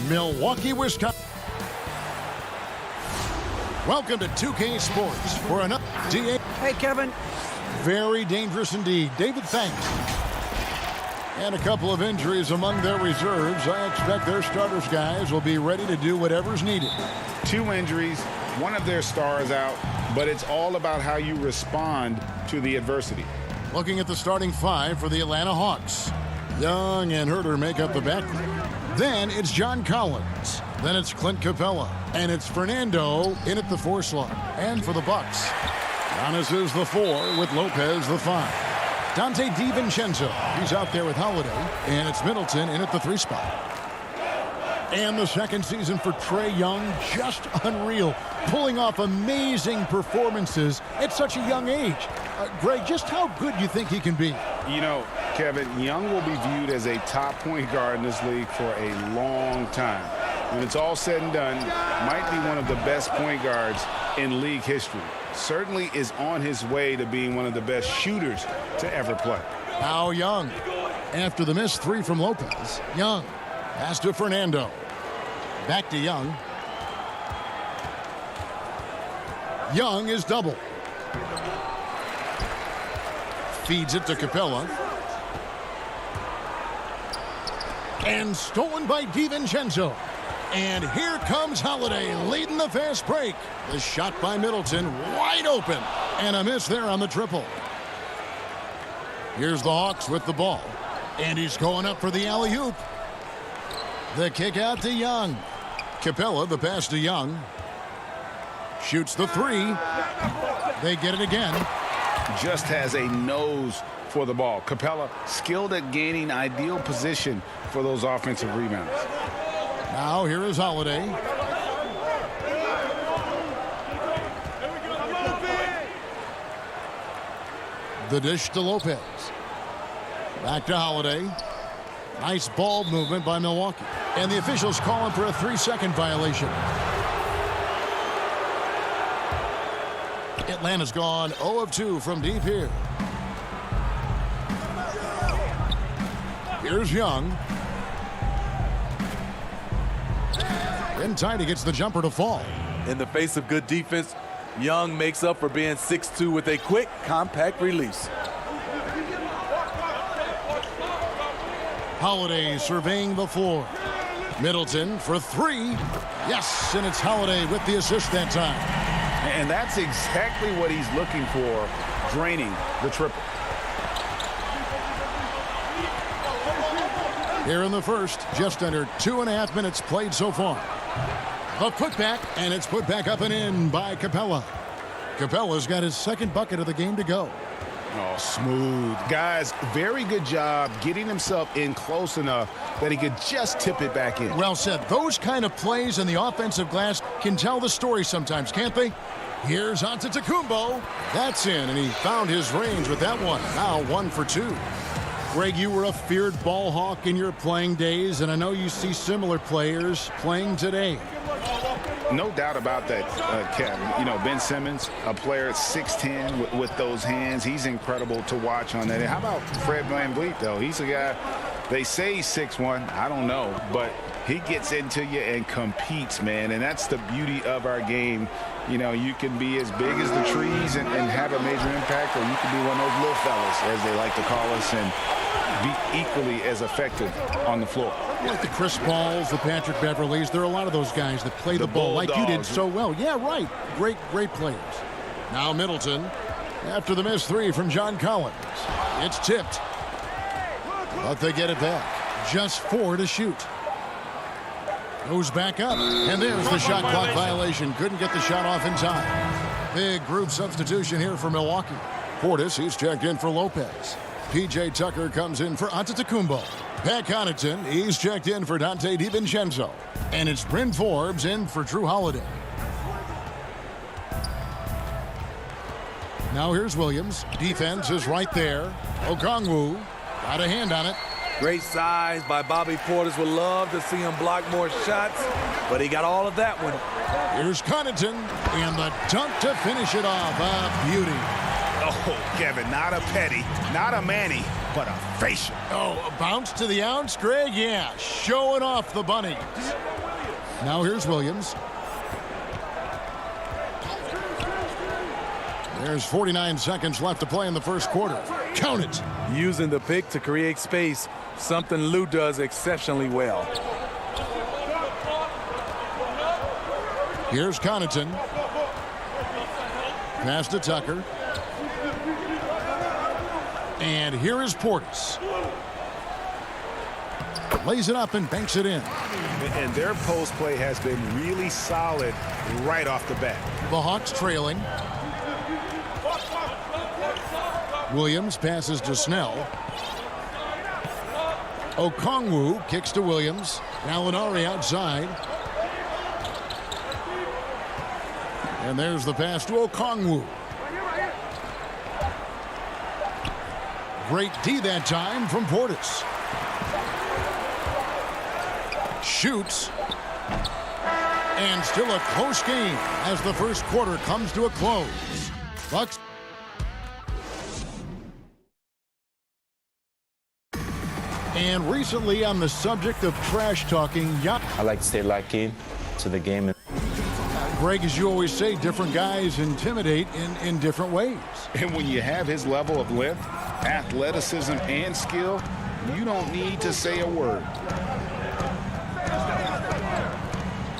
Milwaukee, Wisconsin. Welcome to 2K Sports for another DA. Hey, Kevin. Very dangerous indeed. David, thanks. And a couple of injuries among their reserves. I expect their starters guys will be ready to do whatever's needed. 2 injuries, one of their stars out, but it's all about how you respond to the adversity. Looking at the starting 5 for the Atlanta Hawks. Young and Herter make up the backcourt. Then it's John Collins, Then it's Clint Capella. And it's Fernando in at the 4 slot. And for the Bucks, Giannis is the 4 with Lopez the 5. Dante DiVincenzo, he's out there with Holiday. And it's Middleton in at the 3 spot. And the second season for Trae Young, just unreal. Pulling off amazing performances at such a young age. Greg, just how good do you think he can be? You know, Kevin, Young will be viewed as a top point guard in this league for a long time. When it's all said and done, might be one of the best point guards in league history. Certainly is on his way to being one of the best shooters to ever play. Now Young, after the missed 3 from Lopez, Young pass to Fernando. Back to Young. Young is double. Feeds it to Capella. And stolen by DiVincenzo. And here comes Holiday leading the fast break. The shot by Middleton wide open. And a miss there on the triple. Here's the Hawks with the ball. And he's going up for the alley-oop. The kick out to Young. Capella, the pass to Young. Shoots the 3. They get it again. Just has a nose for the ball. Capella skilled at gaining ideal position for those offensive rebounds. Now here is Holiday. The dish to Lopez. Back to Holiday. Nice ball movement by Milwaukee. And the officials calling for a 3-second violation. Atlanta's gone 0 of 2 from deep here. Here's Young. In tight, he gets the jumper to fall. In the face of good defense, Young makes up for being 6'2" with a quick, compact release. Holiday surveying the floor. Middleton for 3. Yes, and it's Holiday with the assist that time. And that's exactly what he's looking for, draining the triple. Here in the first, just under 2.5 minutes played so far. The putback, and it's put back up and in by Capella. Capella's got his second bucket of the game to go. Oh, smooth. Guys, very good job getting himself in close enough that he could just tip it back in. Well said. Those kind of plays in the offensive glass can tell the story sometimes, can't they? Here's Antetokounmpo. That's in, and he found his range with that one. Now 1 for 2. Greg, you were a feared ball hawk in your playing days, and I know you see similar players playing today. No doubt about that, Kevin. You know, Ben Simmons, a player at 6'10" with those hands. He's incredible to watch on that. And how about Fred VanVleet, though? He's a guy, they say he's 6'1". I don't know, but he gets into you and competes, man. And that's the beauty of our game. You know, you can be as big as the trees and have a major impact, or you can be one of those little fellas, as they like to call us, and be equally as effective on the floor. Like the Chris Pauls, the Patrick Beverleys, there are a lot of those guys that play the ball like you did so well. Yeah, right. Great players. Now Middleton, after the missed 3 from John Collins. It's tipped. But they get it back. Just 4 to shoot. Goes back up. And there's the shot clock violation. Couldn't get the shot off in time. Big group substitution here for Milwaukee. Portis, he's checked in for Lopez. P.J. Tucker comes in for Antetokounmpo. Pat Connaughton, he's checked in for Dante DiVincenzo. And it's Bryn Forbes in for Drew Holiday. Now here's Williams. Defense is right there. Okongwu got a hand on it. Great size by Bobby Portis. Would love to see him block more shots, but he got all of that one. Here's Connaughton, and the dunk to finish it off. A beauty. Oh, Kevin, not a petty, not a Manny, but a facial. Oh, a bounce to the ounce, Greg? Yeah, showing off the bunnies. Now here's Williams. There's 49 seconds left to play in the first quarter. Count it. Using the pick to create space, something Lou does exceptionally well. Here's Connaughton. Pass to Tucker. And here is Portis. lays it up and banks it in. And their post play has been really solid right off the bat. The Hawks trailing. Williams passes to Snell. Okongwu kicks to Williams. Gallinari outside. And there's the pass to Okongwu. Great D that time from Portis. Shoots. And still a close game as the first quarter comes to a close. Bucks. And recently, on the subject of trash talking, I like to stay locked in to the game. Greg, as you always say, different guys intimidate in different ways. And when you have his level of length, athleticism, and skill, you don't need to say a word.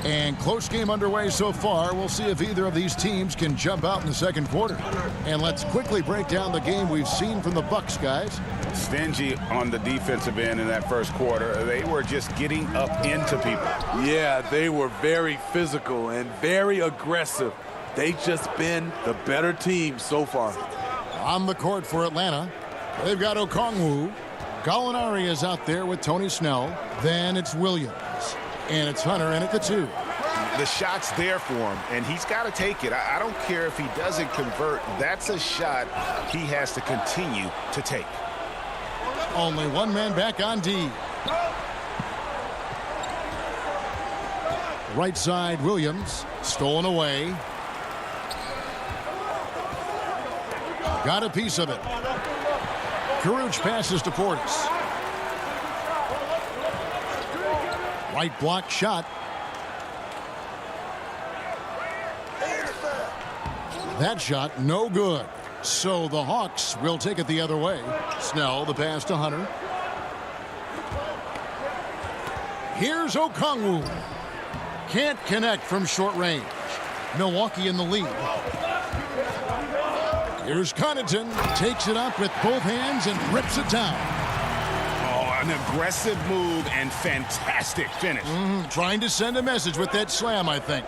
And close game underway so far. We'll see if either of these teams can jump out in the second quarter. And let's quickly break down the game we've seen from the Bucks, guys. Stingy on the defensive end in that first quarter. They were just getting up into people. Yeah, they were very physical and very aggressive. They just been the better team so far. On the court for Atlanta, they've got Okongwu. Gallinari is out there with Tony Snell. Then it's Williams. And it's Hunter in at the 2. The shot's there for him, and he's got to take it. I don't care if he doesn't convert. That's a shot he has to continue to take. Only one man back on D. Right side, Williams. Stolen away. Got a piece of it. Karuch passes to Portis. Right block shot. That shot no good. So the Hawks will take it the other way. Snell, the pass to Hunter. Here's Okongwu. Can't connect from short range. Milwaukee in the lead. Here's Connaughton. Takes it up with both hands and rips it down. An aggressive move and fantastic finish. Trying to send a message with that slam, I think.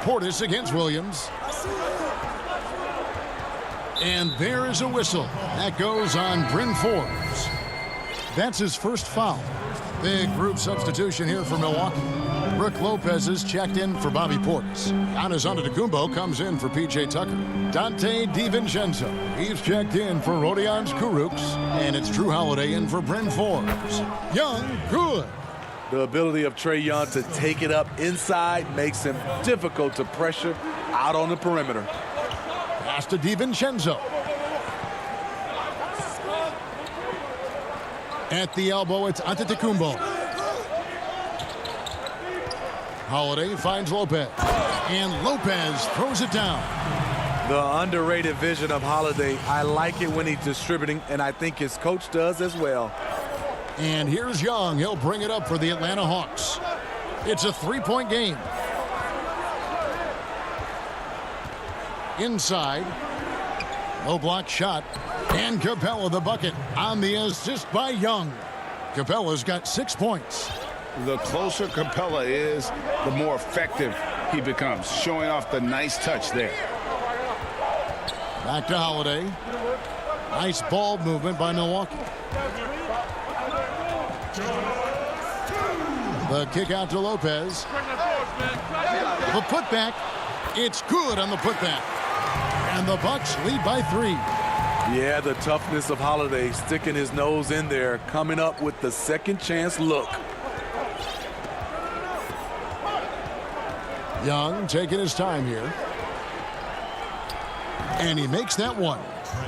Portis against Williams. And there is a whistle. That goes on Bryn Forbes. That's his first foul. Big group substitution here for Milwaukee. Brook Lopez is checked in for Bobby Portis. Giannis Antetokounmpo comes in for P.J. Tucker. Dante DiVincenzo, he's checked in for Rodions Kurucs. And it's Drew Holiday in for Bryn Forbes. Young, good. The ability of Trae Young to take it up inside makes him difficult to pressure out on the perimeter. Pass to DiVincenzo. At the elbow, it's Antetokounmpo. Holiday finds Lopez. And Lopez throws it down. The underrated vision of Holiday. I like it when he's distributing, and I think his coach does as well. And here's Young. He'll bring it up for the Atlanta Hawks. It's a three-point game. Inside. Low block shot. And Capella the bucket on the assist by Young. Capella's got 6 points. The closer Capella is, the more effective he becomes, showing off the nice touch there. Back to Holiday. Nice ball movement by Milwaukee. The kick out to Lopez. The putback. It's good on the putback. And the Bucks lead by 3. Yeah, the toughness of Holiday, sticking his nose in there, coming up with the second chance look. Young taking his time here. And he makes that one.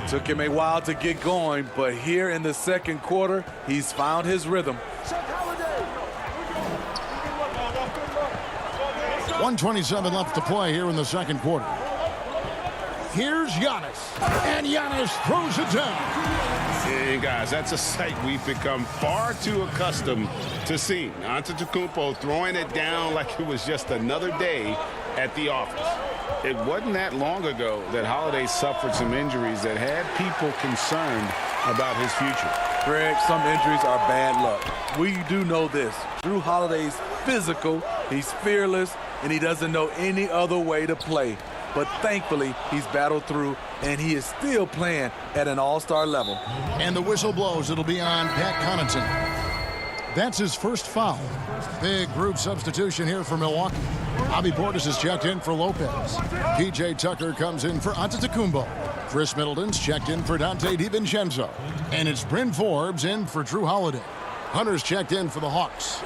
Took him a while to get going, but here in the second quarter, he's found his rhythm. 1:27 left to play here in the second quarter. Here's Giannis. And Giannis throws it down. And guys, that's a sight we've become far too accustomed to seeing. Antetokounmpo throwing it down like it was just another day at the office. It wasn't that long ago that Holiday suffered some injuries that had people concerned about his future. Greg, some injuries are bad luck. We do know this. Jrue Holiday's physical, he's fearless, and he doesn't know any other way to play. But thankfully, he's battled through, and he is still playing at an all-star level. And the whistle blows. It'll be on Pat Connaughton. That's his first foul. Big group substitution here for Milwaukee. Bobby Portis is checked in for Lopez. P.J. Tucker comes in for Antetokounmpo. Chris Middleton's checked in for Dante DiVincenzo. And it's Bryn Forbes in for Jrue Holiday. Hunter's checked in for the Hawks.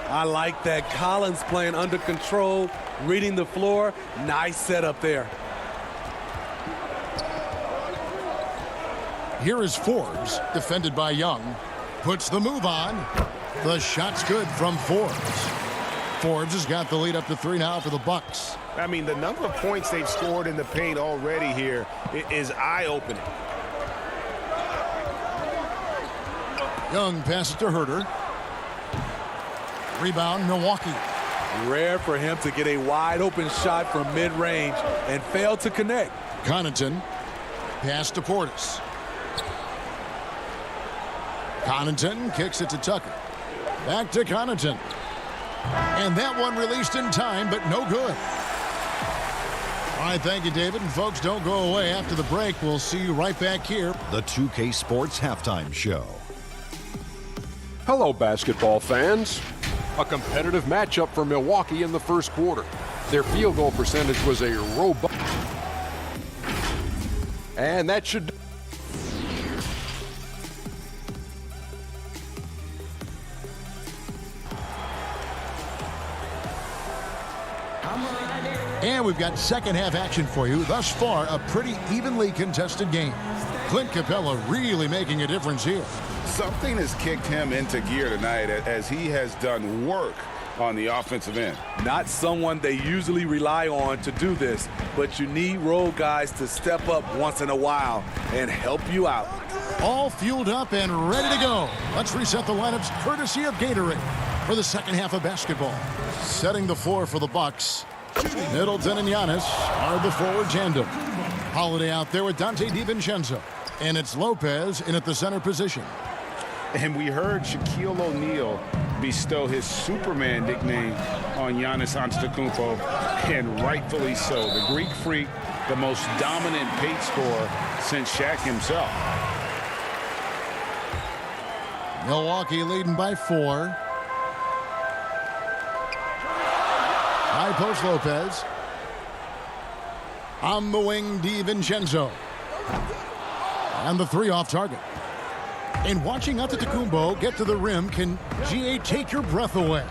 I like that. Collins playing under control, reading the floor. Nice setup there. Here is Forbes, defended by Young. Puts the move on. The shot's good from Forbes. Forbes has got the lead up to 3 now for the Bucks. I mean, the number of points they've scored in the paint already here is eye-opening. Young passes to Herter. Rebound, Milwaukee. Rare for him to get a wide-open shot from mid-range and fail to connect. Connaughton. Pass to Portis. Connaughton kicks it to Tucker. Back to Connaughton. And that one released in time, but no good. All right, thank you, David. And folks, don't go away. After the break, we'll see you right back here. The 2K Sports Halftime Show. Hello, basketball fans. A competitive matchup for Milwaukee in the first quarter. Their field goal percentage was a robust. And that should... And we've got second half action for you. Thus far, a pretty evenly contested game. Clint Capella really making a difference here. Something has kicked him into gear tonight as he has done work on the offensive end. Not someone they usually rely on to do this, but you need role guys to step up once in a while and help you out. All fueled up and ready to go. Let's reset the lineups courtesy of Gatorade for the second half of basketball. Setting the floor for the Bucks. Middleton and Giannis are the forward tandem. Holiday out there with Dante DiVincenzo. And it's Lopez in at the center position. And we heard Shaquille O'Neal bestow his Superman nickname on Giannis Antetokounmpo, and rightfully so. The Greek Freak, the most dominant paint scorer since Shaq himself. Milwaukee leading by 4. High post Lopez. On the wing, DiVincenzo. And the 3 off target. And watching Antetokounmpo get to the rim can, GA, take your breath away.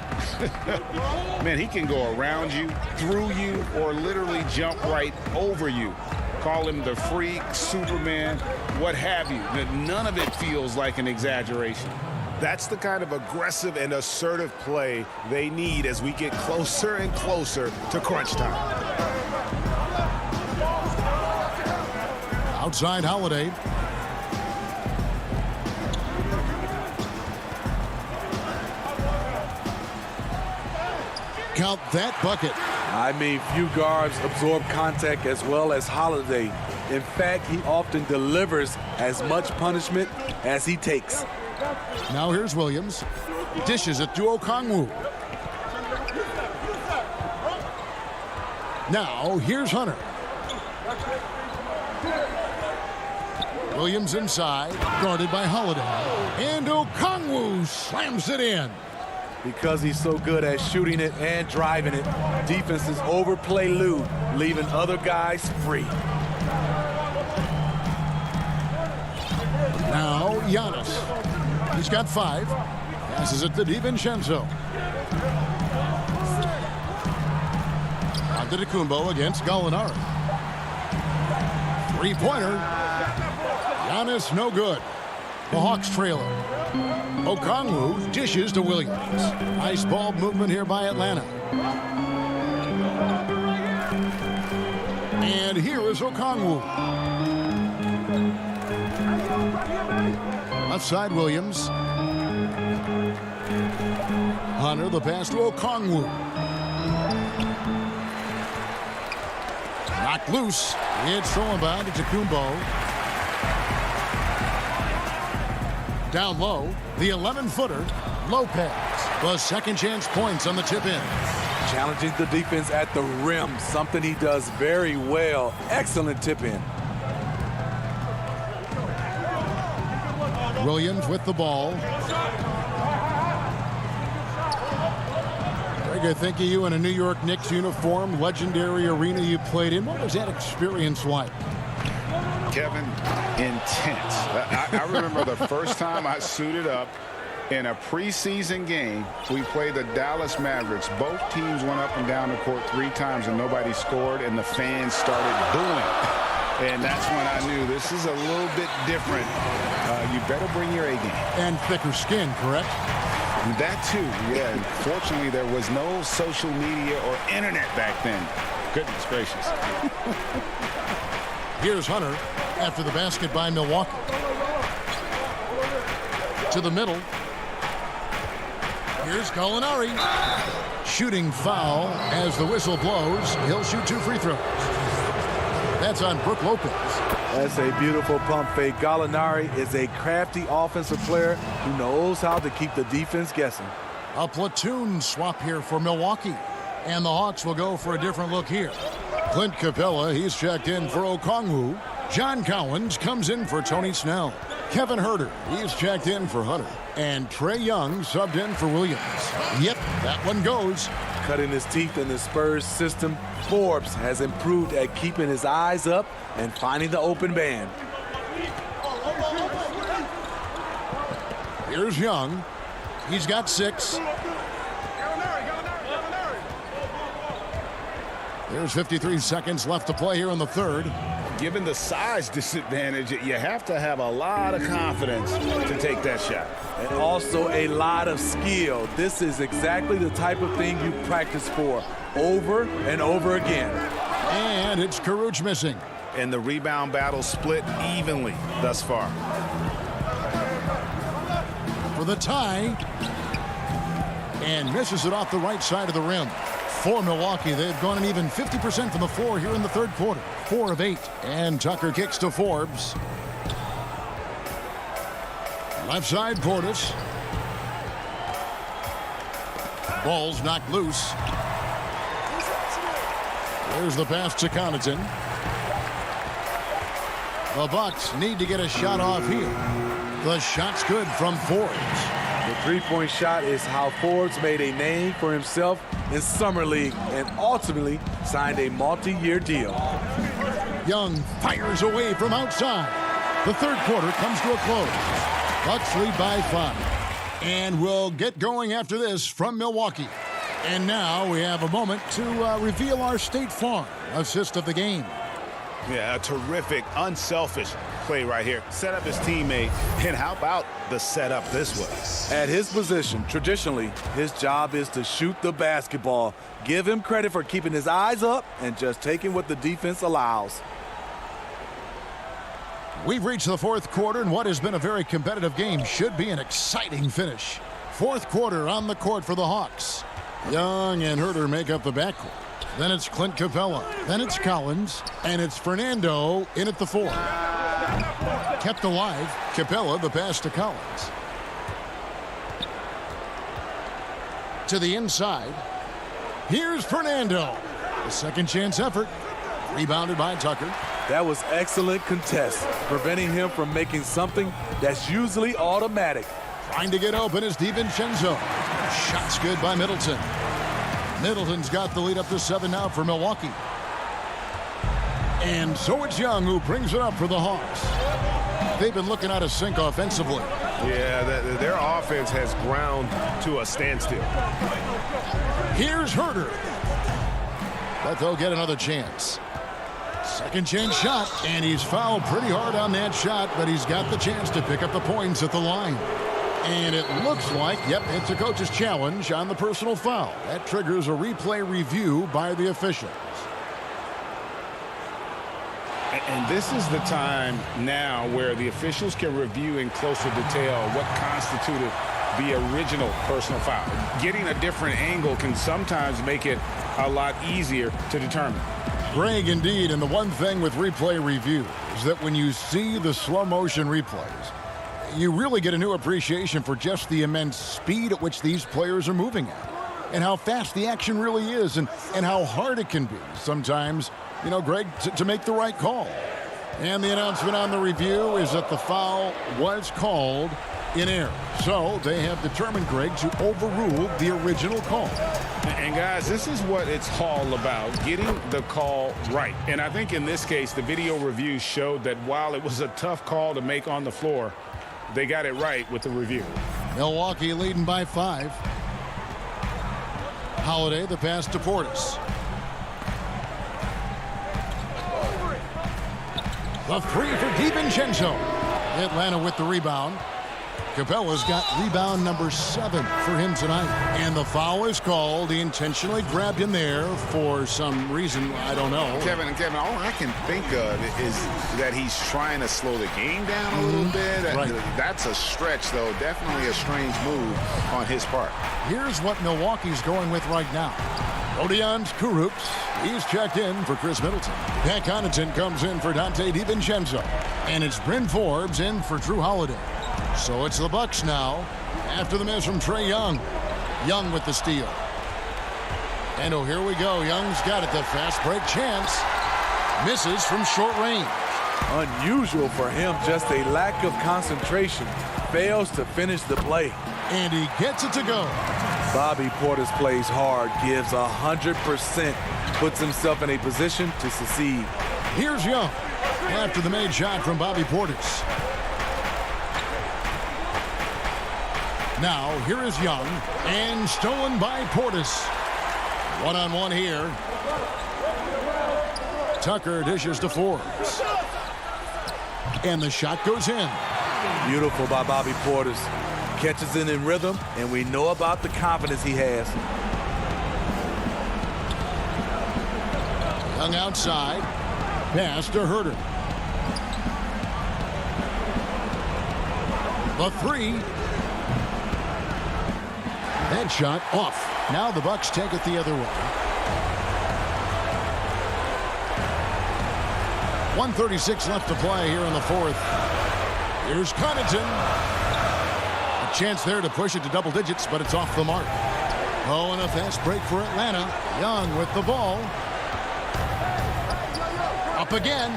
Man, he can go around you, through you, or literally jump right over you. Call him the Freak, Superman, what have you. None of it feels like an exaggeration. That's the kind of aggressive and assertive play they need as we get closer and closer to crunch time. Outside Holiday. Count that bucket. I mean, few guards absorb contact as well as Holiday. In fact, he often delivers as much punishment as he takes. Now here's Williams. Dishes it to Okongwu. Now here's Hunter. Williams inside, guarded by Holiday. And Okongwu slams it in. Because he's so good at shooting it and driving it, defenses overplay Lou, leaving other guys free. Now Giannis. He's got 5. Passes it to DiVincenzo. Antetokounmpo against Gallinari. 3-pointer. Giannis no good. The Hawks trailer. Okongwu dishes to Williams. Nice ball movement here by Atlanta. And here is Okongwu. Left side Williams. Hunter, the pass to Okongwu. knocked loose. It's thrown by to Tacumbo. Down low, the 11-footer, Lopez. The second chance points on the tip in. Challenging the defense at the rim, something he does very well. Excellent tip in. Williams with the ball. Greg, I think of you in a New York Knicks uniform, legendary arena you played in. What was that experience like? Kevin, intense. I remember the first time I suited up in a preseason game. We played the Dallas Mavericks. Both teams went up and down the court 3 times and nobody scored, and the fans started booing. And that's when I knew this is a little bit different. You better bring your A game. And thicker skin, correct? That too, yeah. Fortunately, there was no social media or internet back then. Goodness gracious. Here's Hunter after the basket by Milwaukee. To the middle. Here's Gallinari. Shooting foul as the whistle blows. He'll shoot 2 free throws. That's on Brook Lopez. That's a beautiful pump fake. Gallinari is a crafty offensive player who knows how to keep the defense guessing. A platoon swap here for Milwaukee. And the Hawks will go for a different look here. Clint Capella, he's checked in for Okongwu. John Collins comes in for Tony Snell. Kevin Huerter, he's checked in for Hunter. And Trae Young subbed in for Williams. Yep, that one goes. Cutting his teeth in the Spurs system, Forbes has improved at keeping his eyes up and finding the open man. Here's Young. He's got 6. There's 53 seconds left to play here in the third. Given the size disadvantage, you have to have a lot of confidence to take that shot. And also a lot of skill. This is exactly the type of thing you practice for over and over again. And it's Caruch missing. And the rebound battle split evenly thus far. For the tie. And misses it off the right side of the rim. For Milwaukee, they've gone an even 50% from the floor here in the third quarter. 4 of 8. And Tucker kicks to Forbes. Left side, Portis. Ball's knocked loose. There's the pass to Connaughton. The Bucks need to get a shot off here. The shot's good from Forbes. The three-point shot is how Forbes made a name for himself in Summer League and ultimately signed a multi-year deal. Young fires away from outside. The third quarter comes to a close. Bucks lead by 5. And we'll get going after this from Milwaukee. And now we have a moment to reveal our State Farm assist of the game. Yeah, a terrific, unselfish play right here. Set up his teammate, and how about the setup this way? At his position, traditionally, his job is to shoot the basketball. Give him credit for keeping his eyes up and just taking what the defense allows. We've reached the fourth quarter, and what has been a very competitive game should be an exciting finish. Fourth quarter on the court for the Hawks. Young and Huerter make up the backcourt. Then it's Clint Capella. Then it's Collins. And it's Fernando in at the 4. Kept alive. Capella, the pass to Collins. To the inside. Here's Fernando. A second chance effort. Rebounded by Tucker. That was excellent contest, preventing him from making something that's usually automatic. Trying to get open is DiVincenzo. Shot's good by Middleton. Middleton's got the lead up to 7 now for Milwaukee. And so it's Young who brings it up for the Hawks. They've been looking out of sync offensively. Yeah, their offense has ground to a standstill. Here's Huerter. But they'll get another chance. Second chance shot, and he's fouled pretty hard on that shot, but he's got the chance to pick up the points at the line. And it looks like, yep, it's a coach's challenge on the personal foul. That triggers a replay review by the officials. And this is the time now where the officials can review in closer detail what constituted the original personal foul. Getting a different angle can sometimes make it a lot easier to determine. Greg, indeed, and the one thing with replay review is that when you see the slow motion replays, you really get a new appreciation for just the immense speed at which these players are moving at, and how fast the action really is, and how hard it can be sometimes, you know, Greg, to make the right call. And the announcement on the review is that the foul was called in error. So they have determined, Greg, to overrule the original call. And guys, this is what it's all about, getting the call right. And I think in this case, the video review showed that while it was a tough call to make on the floor, they got it right with the review. Milwaukee leading by 5. Holiday, the pass to Portis. The 3 for DiVincenzo. Atlanta with the rebound. Capella's got rebound number 7 for him tonight. And the foul is called. He intentionally grabbed him there for some reason. I don't know. Kevin, all I can think of is that he's trying to slow the game down a little bit. Right. That's a stretch, though. Definitely a strange move on his part. Here's what Milwaukee's going with right now. Rodion Kurucs, he's checked in for Chris Middleton. Pat Connaughton comes in for Dante DiVincenzo. And it's Bryn Forbes in for Drew Holiday. So it's the Bucks now after the miss from Trae Young. Young with the steal. And oh, here we go. Young's got it. The fast break chance. Misses from short range. Unusual for him, just a lack of concentration. Fails to finish the play. And he gets it to go. Bobby Portis plays hard, gives 100%, puts himself in a position to succeed. Here's Young after the made shot from Bobby Portis. Now, here is Young, and stolen by Portis. One-on-one here. Tucker dishes to Forbes. And the shot goes in. Beautiful by Bobby Portis. Catches it in rhythm, and we know about the confidence he has. Young outside. Pass to Herter. The 3. That shot off. Now the Bucks take it the other way. 1:36 left to play here in the fourth. Here's Connaughton. A chance there to push it to double digits, but it's off the mark. Oh, and a fast break for Atlanta. Young with the ball. Up again.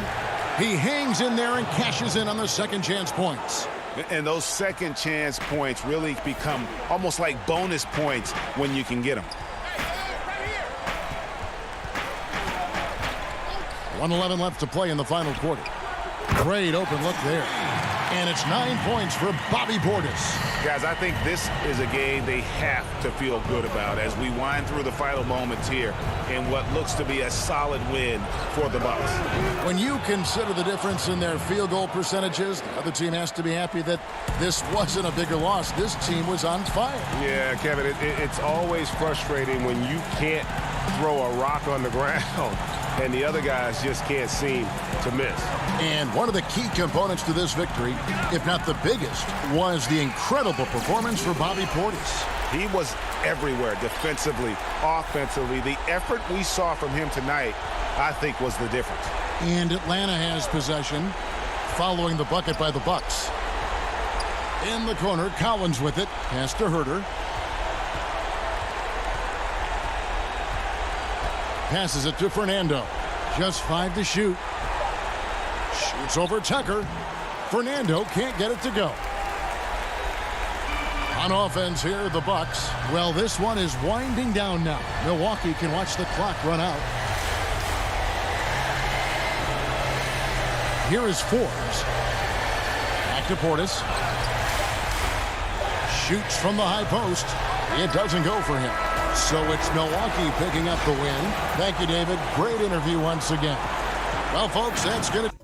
He hangs in there and cashes in on the second chance points. And those second chance points really become almost like bonus points when you can get them. 1:11 left to play in the final quarter. Great open look there. And it's 9 points for Bobby Portis. Guys, I think this is a game they have to feel good about as we wind through the final moments here in what looks to be a solid win for the Bucks. When you consider the difference in their field goal percentages, the other team has to be happy that this wasn't a bigger loss. This team was on fire. Yeah, Kevin, it's always frustrating when you can't throw a rock on the ground and the other guys just can't seem to miss. And one of the key components to this victory, if not the biggest, was the incredible performance for Bobby Portis. He was everywhere defensively, offensively. The effort we saw from him tonight, I think, was the difference. And Atlanta has possession following the bucket by the Bucks. In the corner, Collins with it. Pass to Herter. Passes it to Fernando. Just 5 to shoot. Shoots over Tucker. Fernando can't get it to go. On offense here, the Bucks. Well, this one is winding down now. Milwaukee can watch the clock run out. Here is Forbes. Back to Portis. Shoots from the high post. It doesn't go for him. So it's Milwaukee picking up the win. Thank you, David. Great interview once again. Well, folks, that's going to...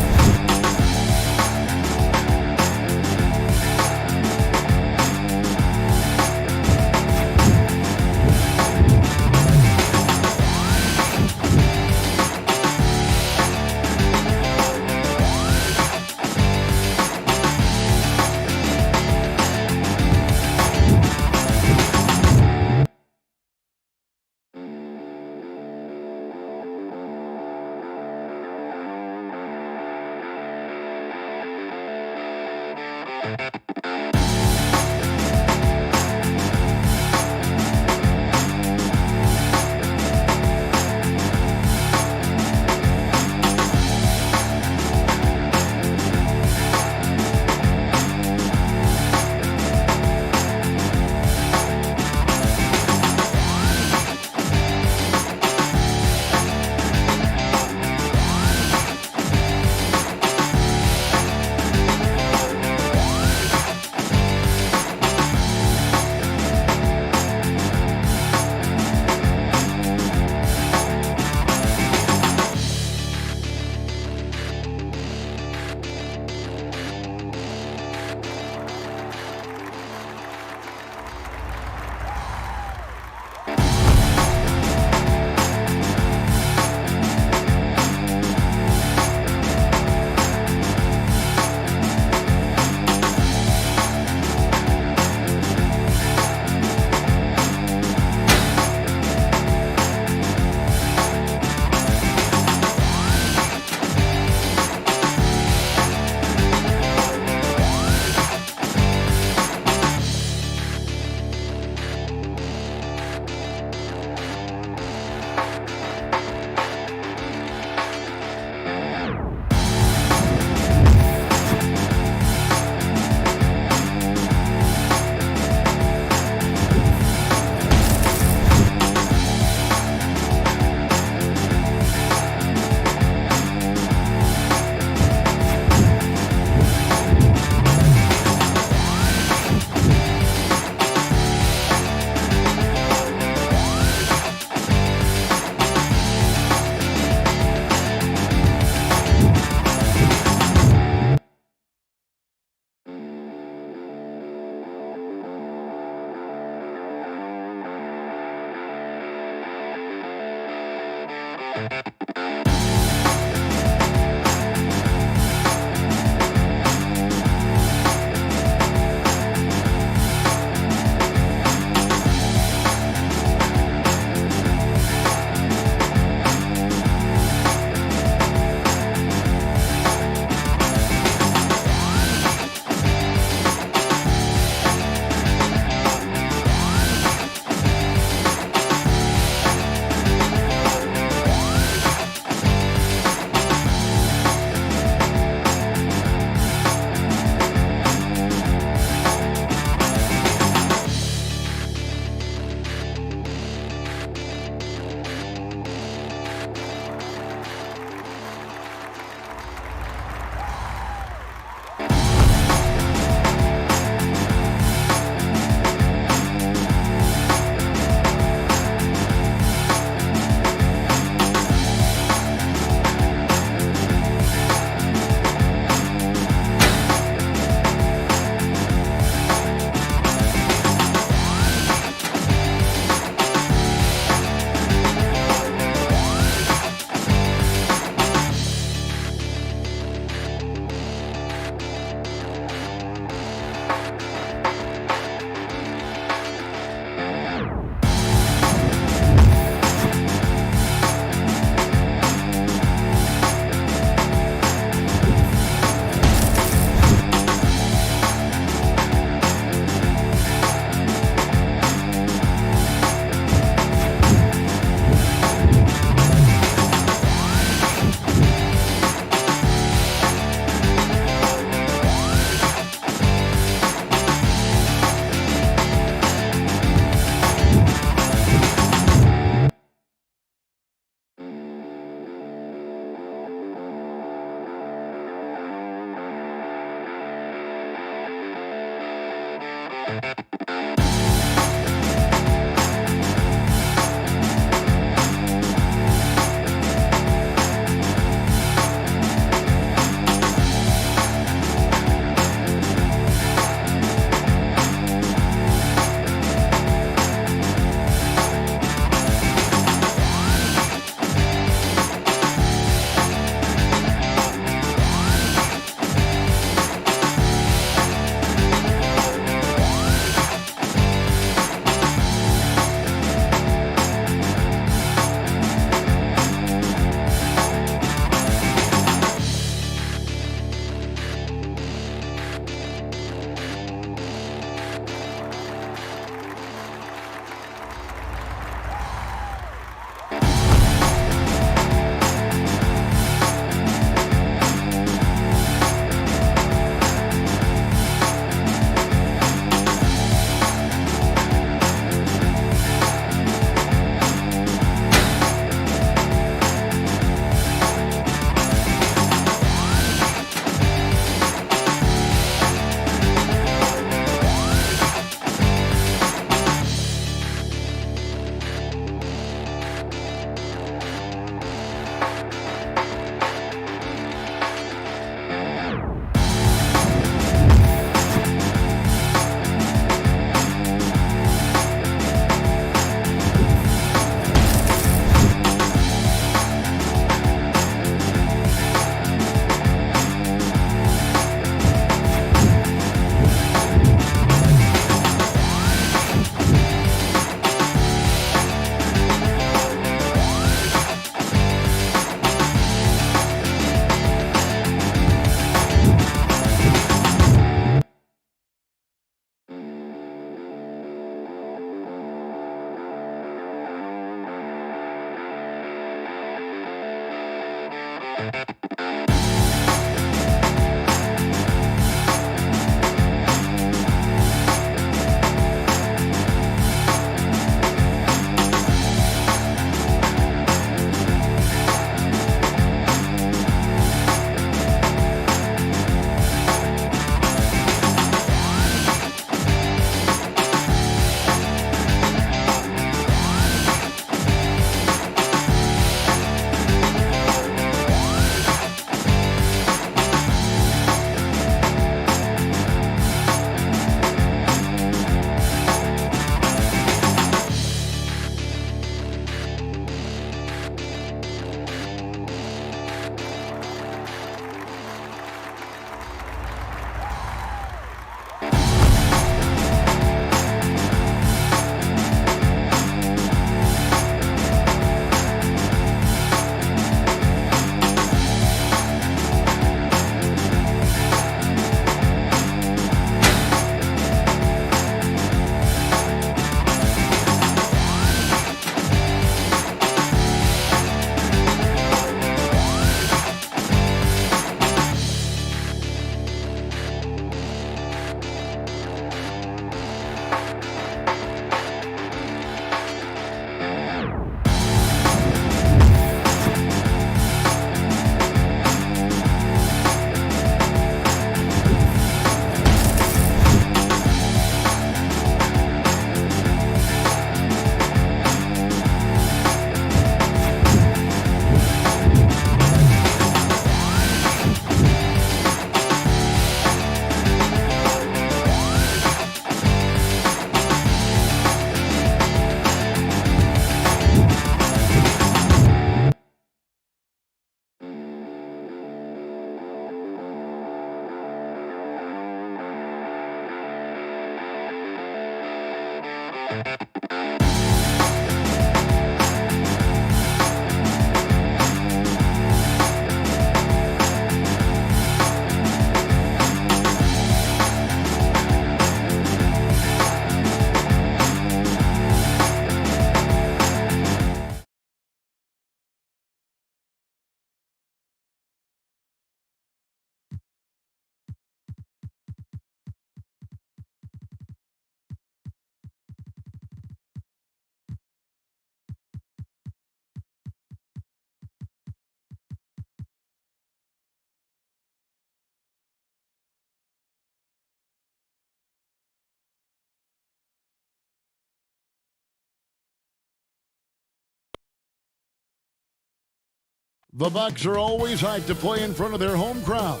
The Bucks are always hyped to play in front of their home crowd.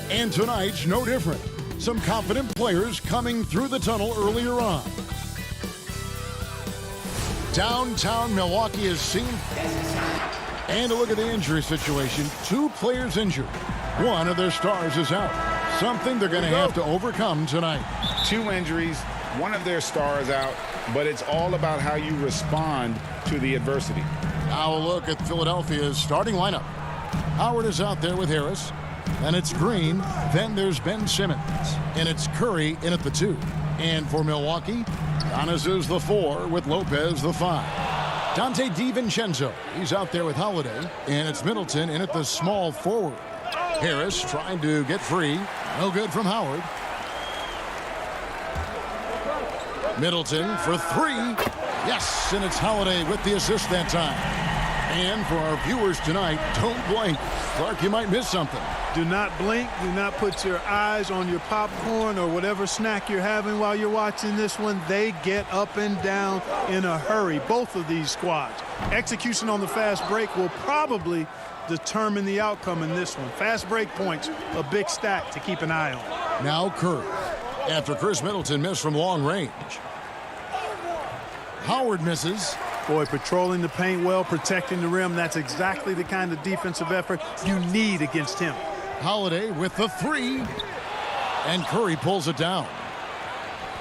And tonight's no different. Some confident players coming through the tunnel earlier on. Downtown Milwaukee is seen. And a look at the injury situation. 2 players injured. One of their stars is out. Something they're going to have to overcome tonight. 2 injuries, one of their stars out, but it's all about how you respond to the adversity. Now a look at Philadelphia's starting lineup. Howard is out there with Harris. Then it's Green. Then there's Ben Simmons. And it's Curry in at the 2. And for Milwaukee, Giannis is the 4 with Lopez the 5. Dante DiVincenzo, he's out there with Holiday. And it's Middleton in at the small forward. Harris trying to get free. No good from Howard. Middleton for 3. Yes, and it's Holiday with the assist that time. And for our viewers tonight, don't blink. Clark, you might miss something. Do not blink. Do not put your eyes on your popcorn or whatever snack you're having while you're watching this one. They get up and down in a hurry, both of these squads. Execution on the fast break will probably determine the outcome in this one. Fast break points, a big stack to keep an eye on. Now Curry, after Chris Middleton missed from long range. Howard misses. Boy, patrolling the paint well, protecting the rim. That's exactly the kind of defensive effort you need against him. Holiday with the 3. And Curry pulls it down.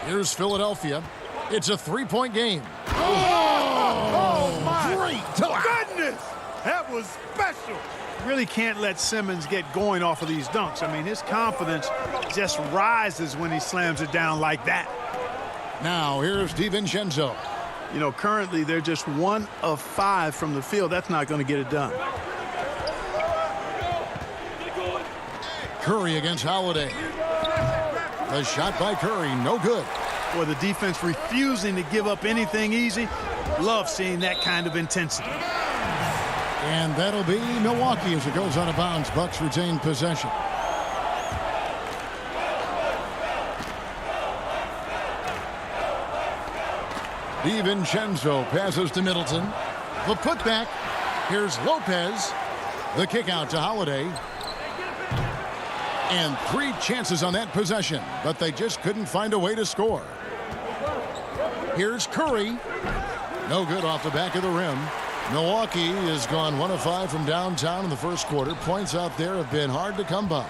Here's Philadelphia. It's a 3-point game. Oh my great goodness! That was special. Really can't let Simmons get going off of these dunks. I mean, his confidence just rises when he slams it down like that. Now here's DiVincenzo. You know, currently they're just 1 of 5 from the field. That's not going to get it done. Curry against Holiday. The shot by Curry, no good. Boy, the defense refusing to give up anything easy. Love seeing that kind of intensity. And that'll be Milwaukee as it goes out of bounds. Bucks retain possession. DiVincenzo passes to Middleton. The putback. Here's Lopez. The kick out to Holiday. And 3 chances on that possession, but they just couldn't find a way to score. Here's Curry. No good off the back of the rim. Milwaukee has gone 1 of 5 from downtown in the first quarter. Points out there have been hard to come by.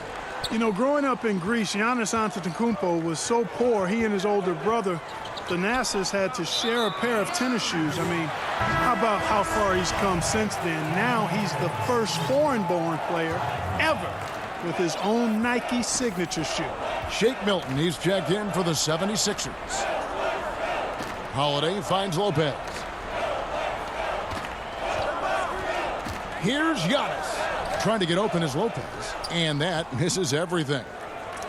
You know, growing up in Greece, Giannis Antetokounmpo was so poor, he and his older brother, Thanasis, had to share a pair of tennis shoes. I mean, how about how far he's come since then? Now he's the first foreign-born player ever with his own Nike signature shoe. Shake Milton, he's checked in for the 76ers. Holiday finds Lopez. Here's Giannis. Trying to get open as Lopez. And that misses everything.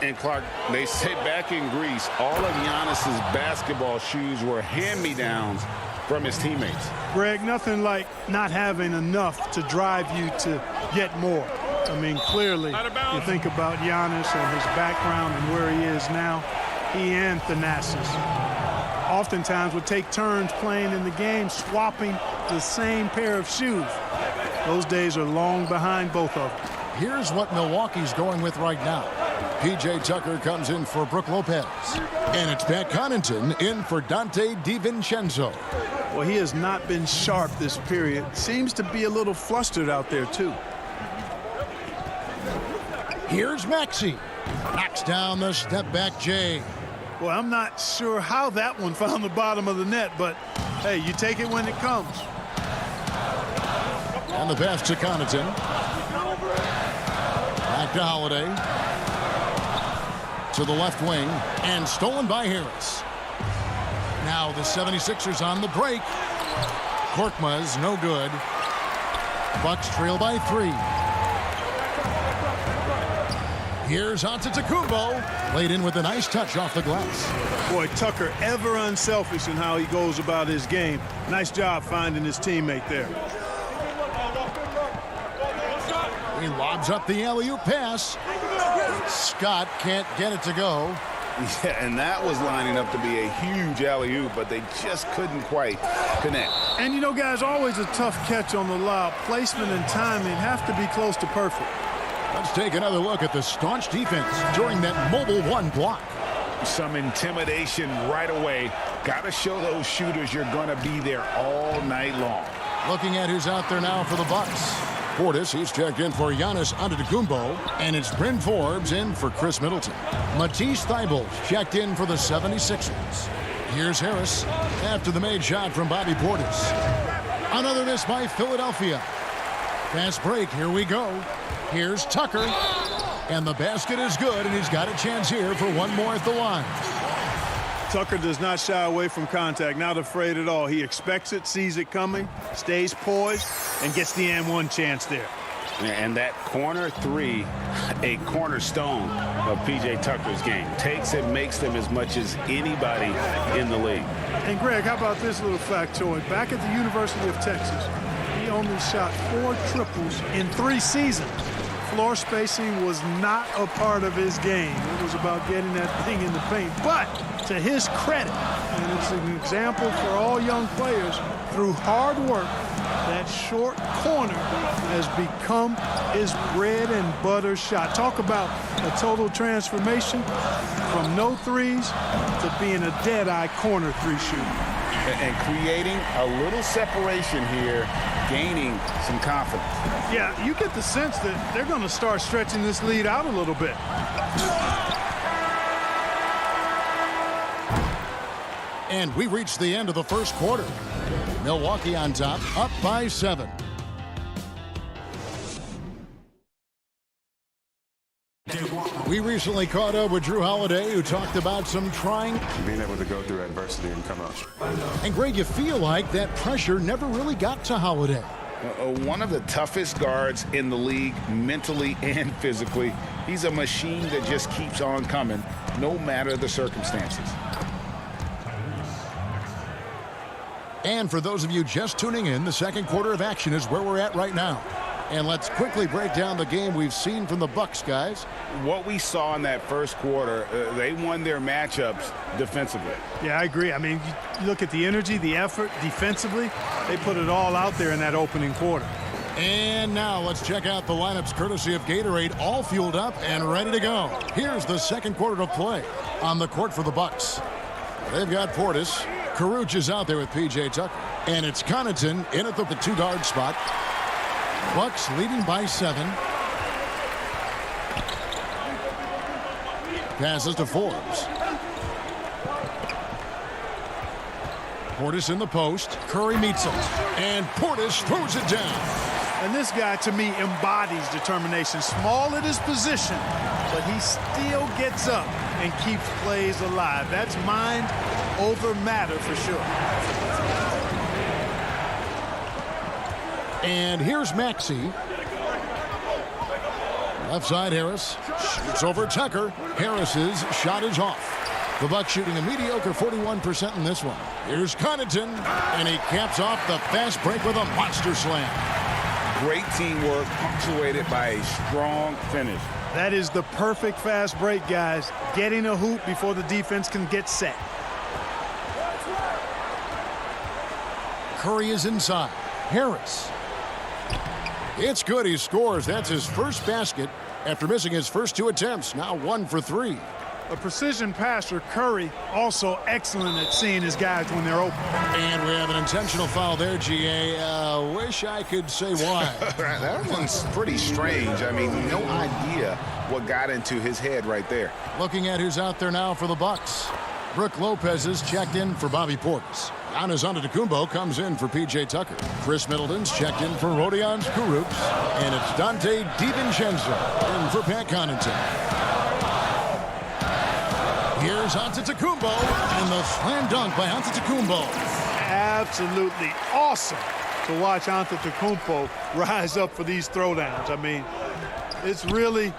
And Clark, they say back in Greece, all of Giannis's basketball shoes were hand-me-downs from his teammates. Greg, nothing like not having enough to drive you to get more. I mean, clearly, you think about Giannis and his background and where he is now, he and Thanasis oftentimes would take turns playing in the game, swapping the same pair of shoes. Those days are long behind both of them. Here's what Milwaukee's going with right now. P.J. Tucker comes in for Brook Lopez. And it's Pat Connaughton in for Dante DiVincenzo. Well, he has not been sharp this period. Seems to be a little flustered out there, too. Here's Maxey. Knocks down the step-back J. Well, I'm not sure how that one found the bottom of the net, but hey, you take it when it comes. And the pass to Connaughton. Back to Holiday. To the left wing. And stolen by Harris. Now the 76ers on the break. Korkmaz no good. Bucks trail by 3. Here's Antetokounmpo. Laid in with a nice touch off the glass. Boy, Tucker ever unselfish in how he goes about his game. Nice job finding his teammate there. He lobs up the alley-oop pass. Scott can't get it to go. Yeah, and that was lining up to be a huge alley-oop, but they just couldn't quite connect. And you know, guys, always a tough catch on the lob. Placement and timing have to be close to perfect. Let's take another look at the staunch defense during that mobile 1 block. Some intimidation right away. Got to show those shooters you're going to be there all night long. Looking at who's out there now for the Bucks. Portis, he's checked in for Giannis Antetokounmpo, and it's Bryn Forbes in for Chris Middleton. Matisse Thybulle checked in for the 76ers. Here's Harris after the made shot from Bobby Portis. Another miss by Philadelphia. Fast break, here we go. Here's Tucker, and the basket is good, and he's got a chance here for one more at the line. Tucker does not shy away from contact, not afraid at all. He expects it, sees it coming, stays poised, and gets the and one chance there. And that corner 3, a cornerstone of P.J. Tucker's game. Takes it, makes them as much as anybody in the league. And Greg, how about this little factoid? Back at the University of Texas, he only shot 4 triples in 3 seasons. Floor spacing was not a part of his game. It was about getting that thing in the paint. But to his credit, and it's an example for all young players, through hard work, that short corner has become his bread and butter shot. Talk about a total transformation from no threes to being a dead-eye corner 3 shooter. And creating a little separation here, gaining some confidence. Yeah, you get the sense that they're going to start stretching this lead out a little bit. And we reached the end of the first quarter. Milwaukee on top, up by 7. We recently caught up with Drew Holiday, who talked about some trying. Being able to go through adversity and come out. And Greg, you feel like that pressure never really got to Holiday. One of the toughest guards in the league, mentally and physically. He's a machine that just keeps on coming, no matter the circumstances. And for those of you just tuning in, the second quarter of action is where we're at right now. And let's quickly break down the game we've seen from the Bucks, guys. What we saw in that first quarter, they won their matchups defensively. Yeah, I agree. I mean, you look at the energy, the effort defensively, they put it all out there in that opening quarter. And now let's check out the lineups courtesy of Gatorade, all fueled up and ready to go. Here's the second quarter of play on the court for the Bucks. They've got Portis. Caruch is out there with P.J. Tucker. And it's Connaughton in at the 2-guard spot. Bucks leading by 7. Passes to Forbes. Portis in the post. Curry meets him. And Portis throws it down. And this guy, to me, embodies determination. Small at his position, but he still gets up and keeps plays alive. That's mind over matter for sure. And here's Maxey. Left side, Harris. Shoots over Tucker. Harris's shot is off. The Bucks shooting a mediocre 41% in this one. Here's Connaughton, and he caps off the fast break with a monster slam. Great teamwork, punctuated by a strong finish. That is the perfect fast break, guys. Getting a hoop before the defense can get set. Curry is inside. Harris. It's good. He scores. That's his first basket after missing his first 2 attempts. Now 1 for 3. A precision passer, Curry, also excellent at seeing his guys when they're open. And we have an intentional foul there, GA. Wish I could say why. That one's pretty strange. I mean, no idea what got into his head right there. Looking at who's out there now for the Bucks. Brooke Lopez is checked in for Bobby Portis. Giannis Antetokounmpo comes in for P.J. Tucker. Chris Middleton's checked in for Rodion Kurucs. And it's Dante DiVincenzo in for Pat Connaughton. Here's Antetokounmpo, and the slam dunk by Antetokounmpo. Absolutely awesome to watch Antetokounmpo rise up for these throwdowns. I mean, it's really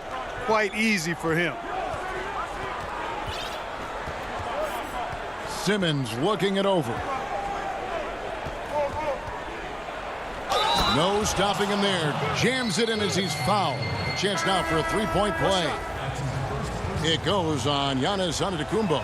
quite easy for him. Simmons looking it over. No stopping him there. Jams it in as he's fouled. Chance now for a three-point play. It goes on Giannis Antetokounmpo.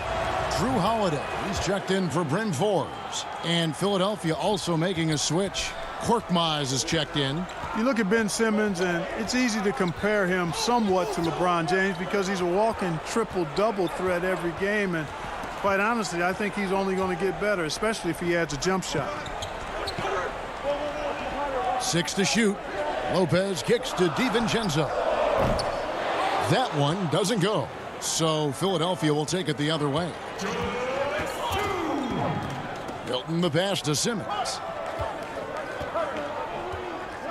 Drew Holiday, he's checked in for Bryn Forbes. And Philadelphia also making a switch. Korkmaz is checked in. You look at Ben Simmons, and it's easy to compare him somewhat to LeBron James because he's a walking triple-double threat every game. And quite honestly, I think he's only going to get better, especially if he adds a jump shot. 6 to shoot. Lopez kicks to DiVincenzo. That one doesn't go. So Philadelphia will take it the other way. Hilton the pass to Simmons.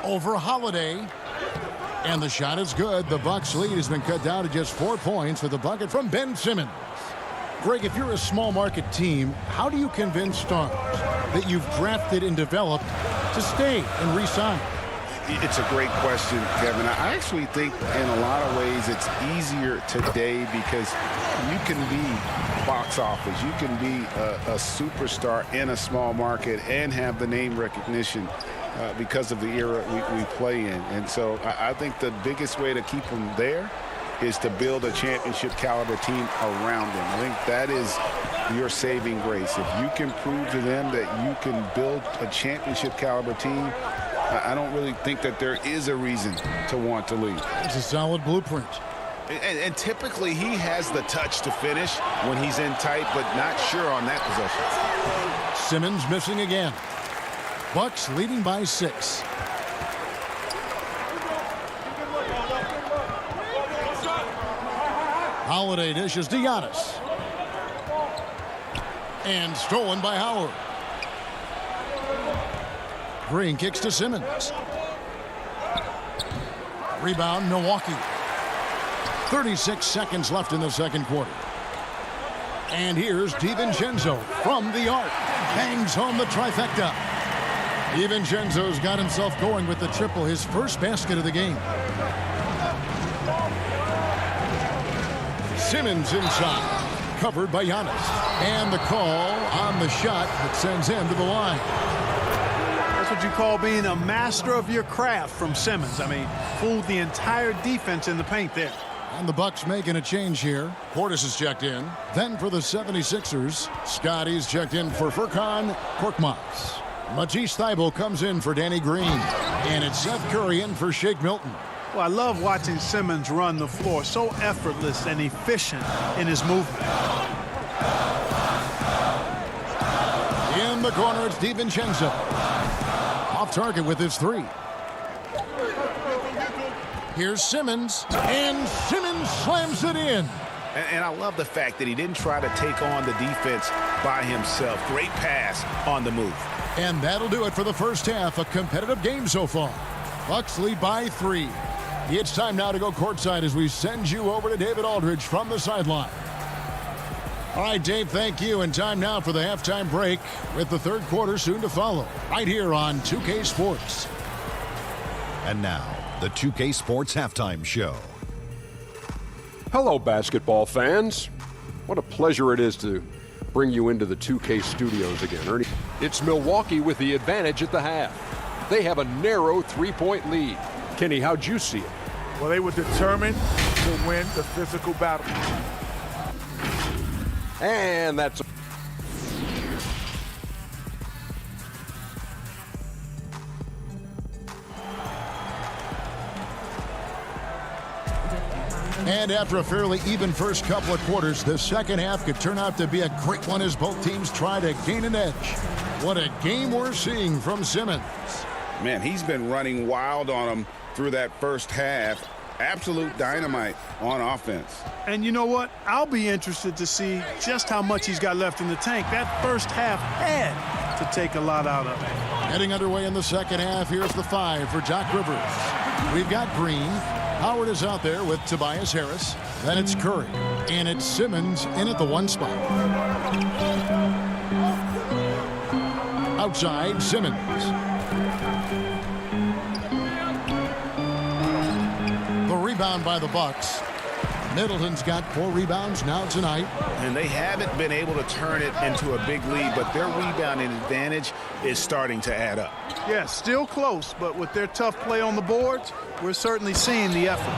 Over Holiday. And the shot is good. The Bucks lead has been cut down to just 4 points with a bucket from Ben Simmons. Greg, if you're a small market team, how do you convince stars that you've drafted and developed to stay and re-sign? It's a great question, Kevin. I actually think in a lot of ways it's easier today because you can be box office. You can be a superstar in a small market and have the name recognition because of the era we play in. And so I think the biggest way to keep them there is to build a championship caliber team around them. I think that is your saving grace. If you can prove to them that you can build a championship caliber team, I don't really think that there is a reason to want to leave. It's a solid blueprint. And typically he has the touch to finish when he's in tight, but not sure on that possession. Simmons missing again. Bucks leading by 6. Holiday dishes to Giannis. And stolen by Howard. Green kicks to Simmons. Rebound, Milwaukee. 36 seconds left in the second quarter. And here's DiVincenzo from the arc. Bangs home the trifecta. DiVincenzo's got himself going with the triple, his first basket of the game. Simmons inside, covered by Giannis. And the call on the shot that sends him to the line. That's what you call being a master of your craft from Simmons. I mean, fooled the entire defense in the paint there. And the Bucks making a change here. Portis is checked in. Then for the 76ers, Scotty's checked in for Furkan Korkmaz. Matisse Thybulle comes in for Danny Green. And it's Seth Curry in for Shake Milton. Well, I love watching Simmons run the floor. So effortless and efficient in his movement. In the corner, it's DiVincenzo. Off target with his 3. Here's Simmons, and Simmons slams it in. And I love the fact that he didn't try to take on the defense by himself. Great pass on the move. And that'll do it for the first half. A competitive game so far. Bucks lead by 3. It's time now to go courtside as we send you over to David Aldridge from the sideline. All right, Dave, thank you. And time now for the halftime break with the third quarter soon to follow. Right here on 2K Sports. And now, the 2K Sports Halftime Show. Hello, basketball fans. What a pleasure it is to bring you into the 2K studios again, Ernie. It's Milwaukee with the advantage at the half. They have a narrow 3-point lead. Kenny, how'd you see it? Well, they were determined to win the physical battle. And that's... And after a fairly even first couple of quarters, the second half could turn out to be a great one as both teams try to gain an edge. What a game we're seeing from Simmons. Man, he's been running wild on them through that first half. Absolute dynamite on offense. And you know what? I'll be interested to see just how much he's got left in the tank. That first half had to take a lot out of it. Getting underway in the second half, here's the 5 for Doc Rivers. We've got Green. Howard is out there with Tobias Harris. Then it's Curry. And it's Simmons in at the 1 spot. Outside, Simmons. The rebound by the Bucks. Middleton's got 4 rebounds now tonight. And they haven't been able to turn it into a big lead, but their rebounding advantage is starting to add up. Yeah, still close, but with their tough play on the boards, we're certainly seeing the effort.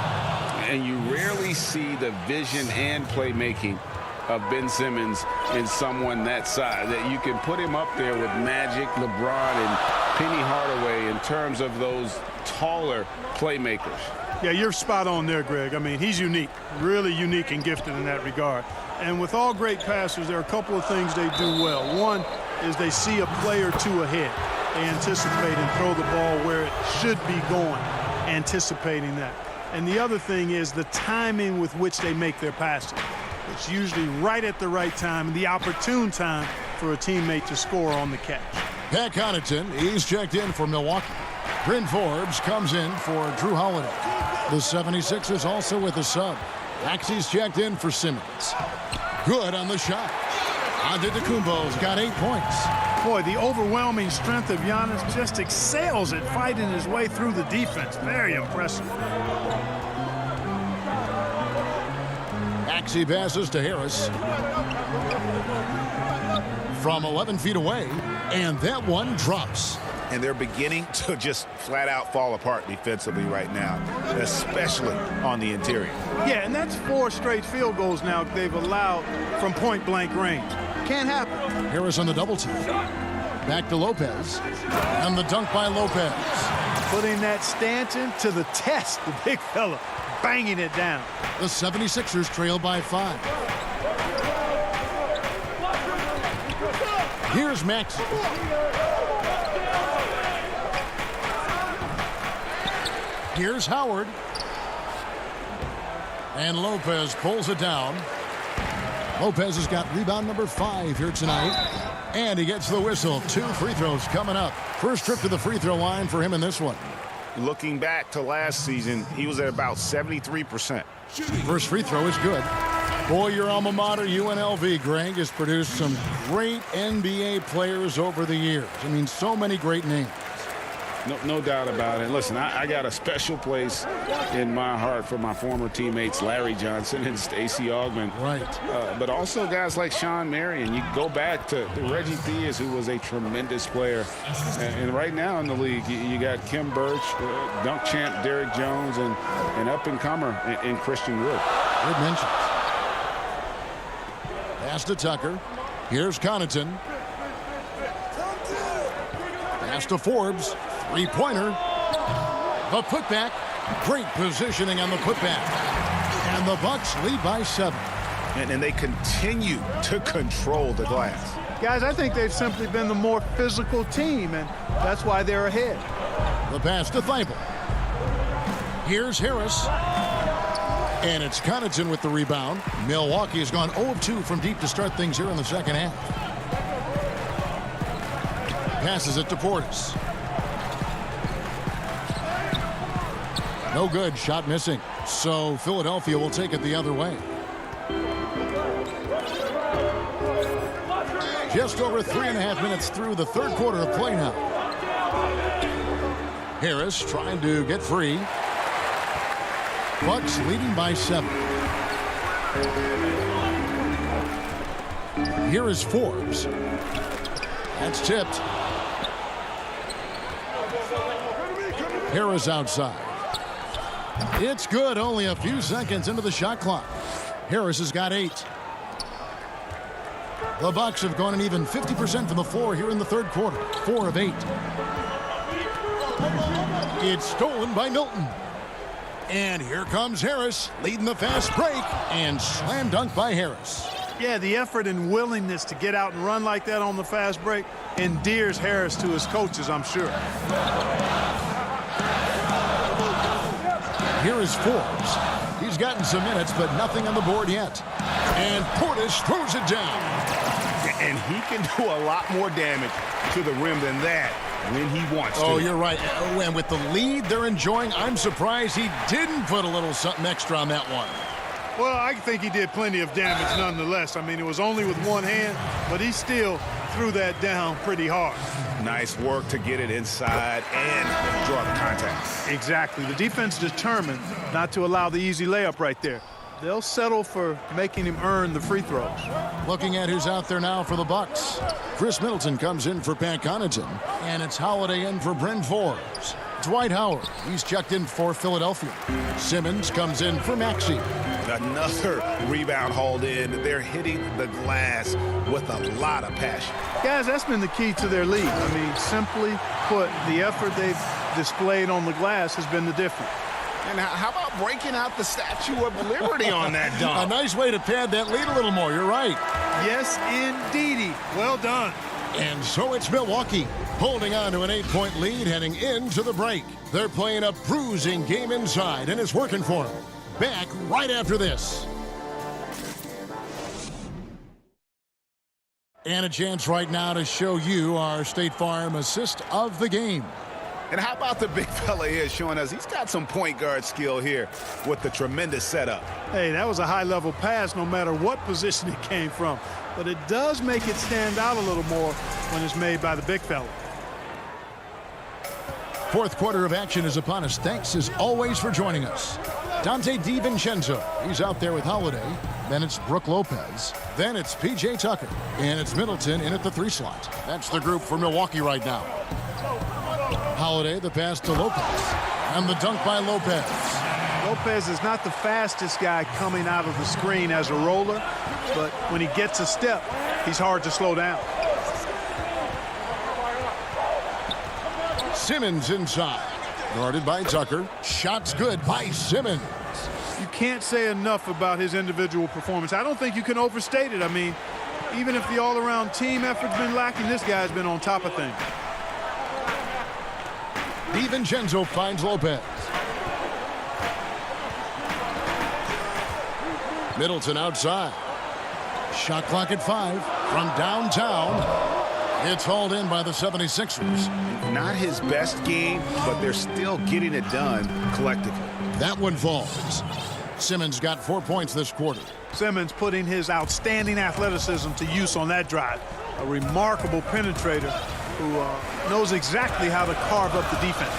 And you rarely see the vision and playmaking of Ben Simmons in someone that size. That you can put him up there with Magic, LeBron, and Penny Hardaway in terms of those taller playmakers. Yeah, you're spot on there, Greg. I mean, he's unique, really unique and gifted in that regard. And with all great passers, there are a couple of things they do well. One is they see a play or two ahead. They anticipate and throw the ball where it should be going, anticipating that. And the other thing is the timing with which they make their passes. It's usually right at the right time, the opportune time for a teammate to score on the catch. Pat Connaughton, he's checked in for Milwaukee. Bryn Forbes comes in for Drew Holiday. The 76ers also with a sub. Maxey's checked in for Simmons. Good on the shot. Antetokounmpo's got 8 points. Boy, the overwhelming strength of Giannis just excels at fighting his way through the defense. Very impressive. Maxey passes to Harris. From 11 feet away, and that one drops. And they're beginning to just flat out fall apart defensively right now, especially on the interior. Yeah, and that's 4 straight field goals now they've allowed from point-blank range. Can't happen. Harris on the double team. Back to Lopez. And the dunk by Lopez. Putting that stanchion to the test, the big fella, banging it down. The 76ers trail by 5. Here's Maxey. Here's Howard. And Lopez pulls it down. Lopez has got rebound number 5 here tonight. And he gets the whistle. 2 free throws coming up. First trip to the free throw line for him in this one. Looking back to last season, he was at about 73%. First free throw is good. Boy, your alma mater, UNLV, Greg, has produced some great NBA players over the years. I mean, so many great names. No doubt about it. Listen, I got a special place in my heart for my former teammates Larry Johnson and Stacey Augmon. Right. But also guys like Sean Marion. You go back to Reggie Theus, who was a tremendous player. And right now in the league, you got Kim Birch, dunk champ Derrick Jones, and up-and-comer in Christian Wood. Good mentions. Pass to Tucker. Here's Connaughton. Pass to Forbes. 3-pointer. The putback. Great positioning on the putback. And the Bucks lead by 7. And they continue to control the glass. Guys, I think they've simply been the more physical team, and that's why they're ahead. The pass to Thibault. Here's Harris. And it's Connaughton with the rebound. Milwaukee has gone 0 of 2 from deep to start things here in the second half. Passes it to Portis. No good. Shot missing. So Philadelphia will take it the other way. Just over 3.5 minutes through the third quarter of play now. Harris trying to get free. Bucks leading by 7. Here is Forbes. That's tipped. Harris outside. It's good. Only a few seconds into the shot clock. Harris has got 8. The Bucks have gone an even 50% from the floor here in the third quarter. 4 of 8. It's stolen by Milton. And here comes Harris, leading the fast break, and slam dunk by Harris. Yeah, the effort and willingness to get out and run like that on the fast break endears Harris to his coaches, I'm sure. Here is Forbes. He's gotten some minutes, but nothing on the board yet. And Portis throws it down. And he can do a lot more damage to the rim than that when he wants to. Oh, you're right. And with the lead they're enjoying, I'm surprised he didn't put a little something extra on that one. Well, I think he did plenty of damage nonetheless. I mean, it was only with one hand, but he still threw that down pretty hard. Nice work to get it inside and draw the contact. Exactly. The defense determined not to allow the easy layup right there. They'll settle for making him earn the free throws. Looking at who's out there now for the Bucks. Chris Middleton comes in for Pat Connaughton, and it's Holiday in for Bryn Forbes. Dwight Howard, he's checked in for Philadelphia. Simmons comes in for Maxey. Another rebound hauled in. They're hitting the glass with a lot of passion. Guys, that's been the key to their lead. I mean, simply put, the effort they've displayed on the glass has been the difference. And how about breaking out the Statue of Liberty on that dunk? A nice way to pad that lead a little more. You're right. Yes, indeedy. Well done. And so it's Milwaukee holding on to an 8-point lead heading into the break. They're playing a bruising game inside, and it's working for them. Back right after this. And a chance right now to show you our State Farm assist of the game. And how about the big fella here showing us he's got some point guard skill here with the tremendous setup. Hey, that was a high-level pass no matter what position it came from. But it does make it stand out a little more when it's made by the big fella. Fourth quarter of action is upon us. Thanks as always for joining us. Dante DiVincenzo, he's out there with Holiday. Then it's Brook Lopez. Then it's P.J. Tucker. And it's Middleton in at the 3 slot. That's the group for Milwaukee right now. Holiday, the pass to Lopez. And the dunk by Lopez. Lopez is not the fastest guy coming out of the screen as a roller, but when he gets a step, he's hard to slow down. Simmons inside. Guarded by Tucker. Shots good by Simmons. You can't say enough about his individual performance. I don't think you can overstate it. I mean, even if the all-around team effort's been lacking, this guy's been on top of things. DiVincenzo finds Lopez. Middleton outside. Shot clock at 5 from downtown. It's hauled in by the 76ers. Not his best game, but they're still getting it done collectively. That one falls. Simmons got 4 points this quarter. Simmons putting his outstanding athleticism to use on that drive. A remarkable penetrator who knows exactly how to carve up the defense.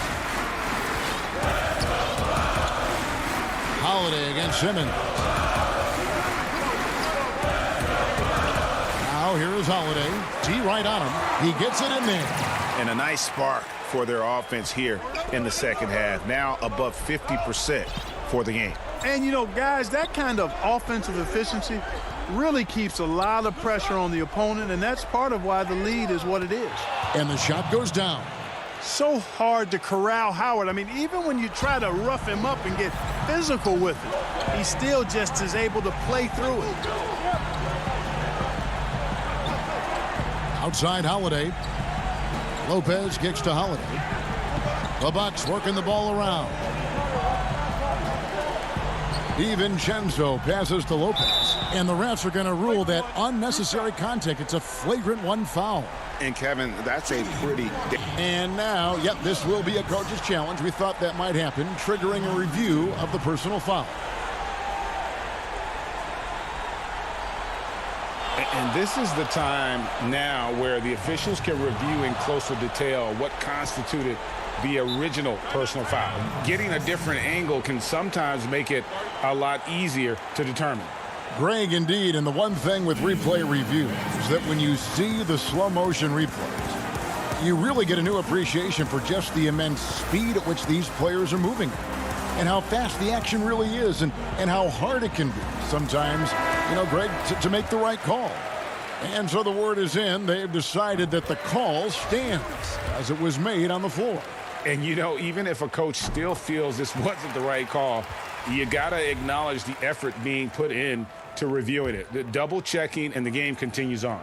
Holiday against Simmons. Now here is Holiday. T right on him. He gets it in there. And a nice spark for their offense here in the second half. Now above 50% for the game. And, you know, guys, that kind of offensive efficiency really keeps a lot of pressure on the opponent, and that's part of why the lead is what it is. And the shot goes down. So hard to corral Howard. I mean, even when you try to rough him up and get physical with it, he still just is able to play through it. Outside Holiday. Lopez kicks to Holiday. The Bucks working the ball around. DiVincenzo passes to Lopez. And the refs are going to rule that unnecessary contact. It's a flagrant 1 foul. And, Kevin, that's a pretty... And now, yep, this will be a coach's challenge. We thought that might happen, triggering a review of the personal foul. And this is the time now where the officials can review in closer detail what constituted the original personal foul. Getting a different angle can sometimes make it a lot easier to determine. Greg, indeed, and the one thing with replay review is that when you see the slow motion replays, you really get a new appreciation for just the immense speed at which these players are moving and how fast the action really is and how hard it can be sometimes, you know, Greg, to make the right call. And so the word is in. They've decided that the call stands as it was made on the floor. And, you know, even if a coach still feels this wasn't the right call, you got to acknowledge the effort being put in to reviewing it. The double checking, and the game continues on.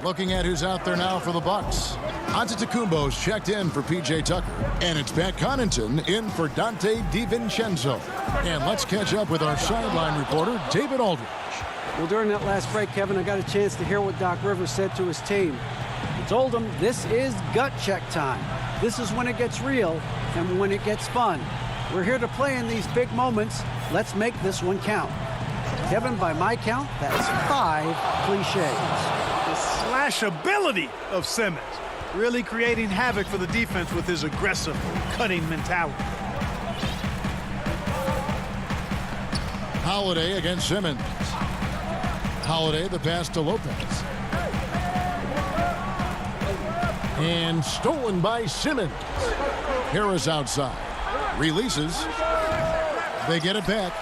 Looking at who's out there now for the Bucks. Antetokounmpo's checked in for P.J. Tucker. And it's Pat Connaughton in for Dante DiVincenzo. And let's catch up with our sideline reporter, David Aldridge. Well, during that last break, Kevin, I got a chance to hear what Doc Rivers said to his team. He told them this is gut check time. This is when it gets real and when it gets fun. We're here to play in these big moments. Let's make this one count. Kevin, by my count, that's 5 cliches. The slash ability of Simmons, really creating havoc for the defense with his aggressive, cutting mentality. Holiday against Simmons. Holiday, the pass to Lopez. And stolen by Simmons. Harris outside. Releases. They get it back.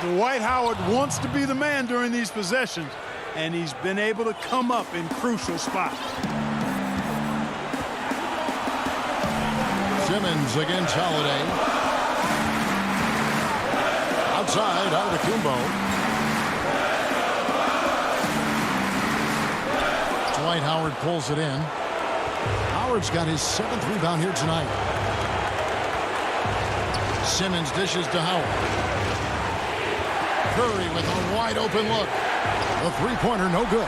Dwight Howard wants to be the man during these possessions, and he's been able to come up in crucial spots. Simmons against Holiday. Outside, Antetokounmpo. Dwight Howard pulls it in. Howard's got his 7th rebound here tonight. Simmons dishes to Howard. Curry with a wide open look. The three-pointer no good.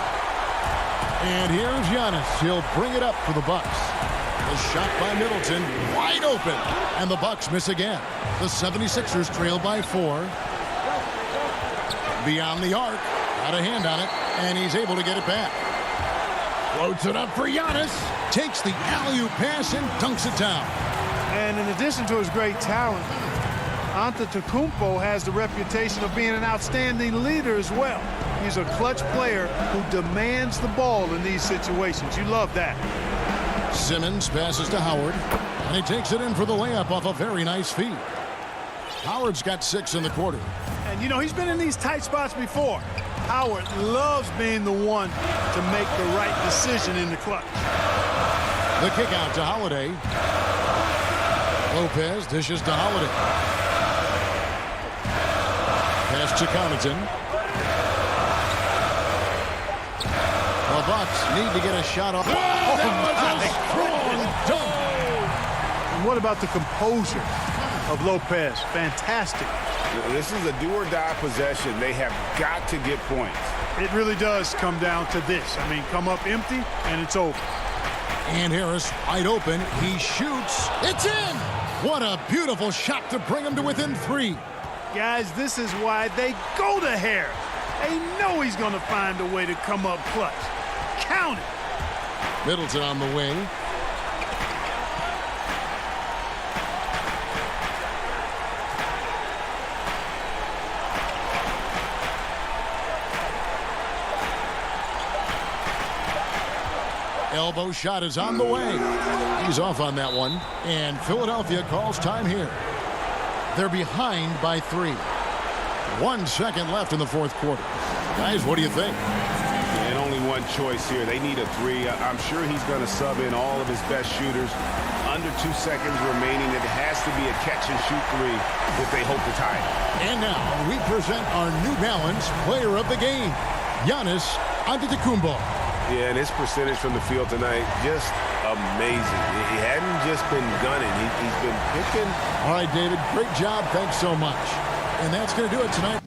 And here's Giannis. He'll bring it up for the Bucks. The shot by Middleton, wide open. And the Bucks miss again. The 76ers trail by 4. Beyond the arc. Got a hand on it. And he's able to get it back. Floats it up for Giannis. Takes the alley-oop pass and dunks it down. And in addition to his great talent, Antetokounmpo has the reputation of being an outstanding leader as well. He's a clutch player who demands the ball in these situations. You love that. Simmons passes to Howard, and he takes it in for the layup off a very nice feed. Howard's got 6 in the quarter. And, you know, he's been in these tight spots before. Howard loves being the one to make the right decision in the clutch. The kick out to Holiday. Lopez dishes to Holiday. Pass to Connaughton. The Bucks need to get a shot off. That was a strong dunk. And what about the composure of Lopez? Fantastic. This is a do-or-die possession. They have got to get points. It really does come down to this. I mean, come up empty, and it's over. And Harris wide open. He shoots. It's in. What a beautiful shot to bring him to within 3. Guys, this is why they go to Harris. They know he's going to find a way to come up clutch. Count it. Middleton on the wing. Elbow shot is on the way. He's off on that one. And Philadelphia calls time here. They're behind by 3. 1 second left in the 4th quarter. Guys, what do you think? And only one choice here. They need a 3. I'm sure he's going to sub in all of his best shooters. Under 2 seconds remaining. It has to be a catch-and-shoot 3 if they hope to tie it. And now we present our New Balance player of the game, Giannis Antetokounmpo. Yeah, and his percentage from the field tonight, just amazing. He hadn't just been gunning. He's been picking. All right, David, great job. Thanks so much. And that's going to do it tonight.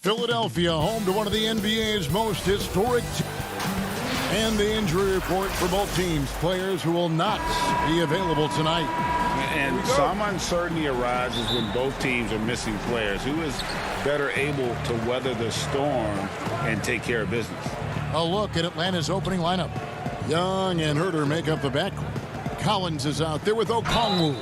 Philadelphia home to one of the NBA's most historic teams. And the injury report for both teams. Players who will not be available tonight. And some uncertainty arises when both teams are missing players. Who is better able to weather the storm and take care of business? A look at Atlanta's opening lineup. Young and Herter make up the backcourt. Collins is out there with Okongwu.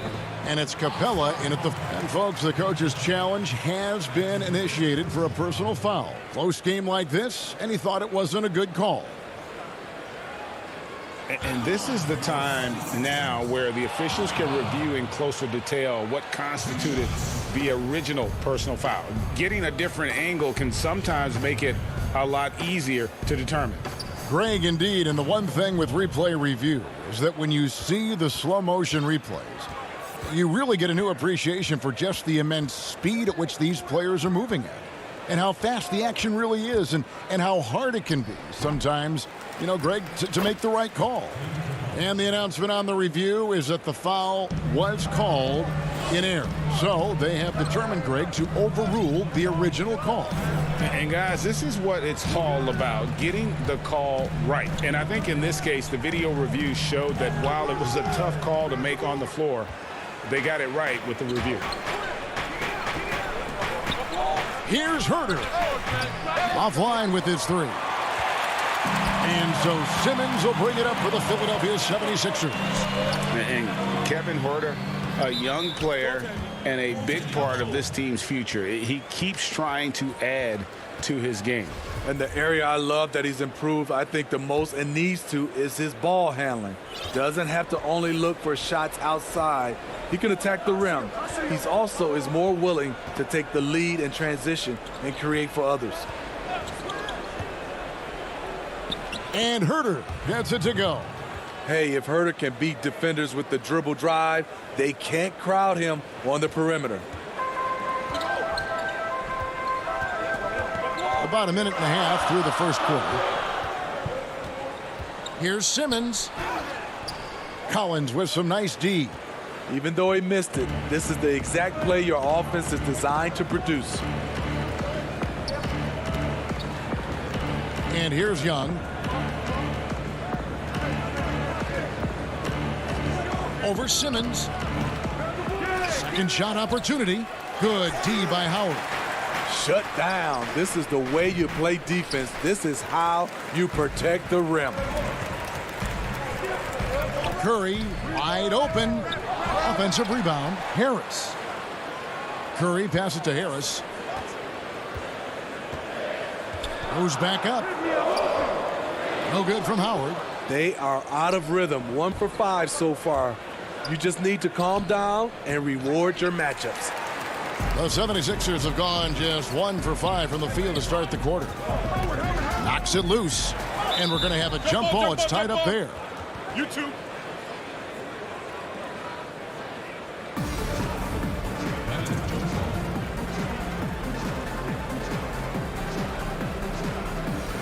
And it's Capella in at the... And folks, the coach's challenge has been initiated for a personal foul. Close game like this, and he thought it wasn't a good call. And this is the time now where the officials can review in closer detail what constituted the original personal foul. Getting a different angle can sometimes make it a lot easier to determine. Greg, indeed, and the one thing with replay review is that when you see the slow motion replays, you really get a new appreciation for just the immense speed at which these players are moving at, and how fast the action really is, and how hard it can be sometimes, you know, Greg, to make the right call. And the announcement on the review is that the foul was called in error. So they have determined, Greg, to overrule the original call. And guys, this is what it's all about, getting the call right. And I think in this case, the video review showed that while it was a tough call to make on the floor, they got it right with the review. Here's Herter. Offline with his three. And so Simmons will bring it up for the Philadelphia 76ers. And Kevin Herter, a young player and a big part of this team's future. He keeps trying to add to his game. And the area I love that he's improved, I think the most and needs to, is his ball handling. Doesn't have to only look for shots outside. He can attack the rim. He's also is more willing to take the lead in transition and create for others. And Herter gets it to go. Hey, if Herter can beat defenders with the dribble drive, they can't crowd him on the perimeter. About a minute and a half through the first quarter. Here's Simmons. Collins with some nice D. Even though he missed it, this is the exact play your offense is designed to produce. And here's Young. Over Simmons. Second shot opportunity. Good D by Howard. Shut down. This is the way you play defense. This is how you protect the rim. Curry wide open. Offensive rebound. Harris. Curry passes it to Harris. Goes back up. No good from Howard. They are out of rhythm. 1 for 5 so far. You just need to calm down and reward your matchups. The 76ers have gone just 1 for 5 from the field to start the quarter. Knocks it loose. And we're going to have a jump ball. It's tied up there. You two.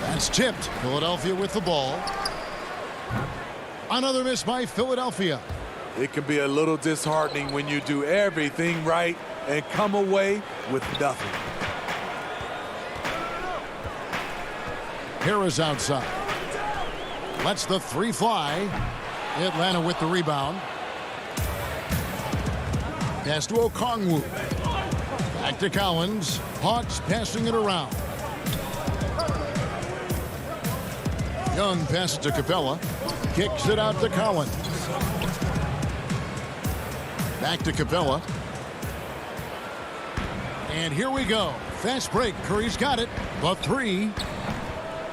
That's tipped. Philadelphia with the ball. Another miss by Philadelphia. It can be a little disheartening when you do everything right and come away with nothing. Harris outside. Lets the three fly. Atlanta with the rebound. Pass to Okongwu. Back to Collins. Hawks passing it around. Young passes to Capella. Kicks it out to Collins. Back to Capella. And here we go. Fast break. Curry's got it. The three.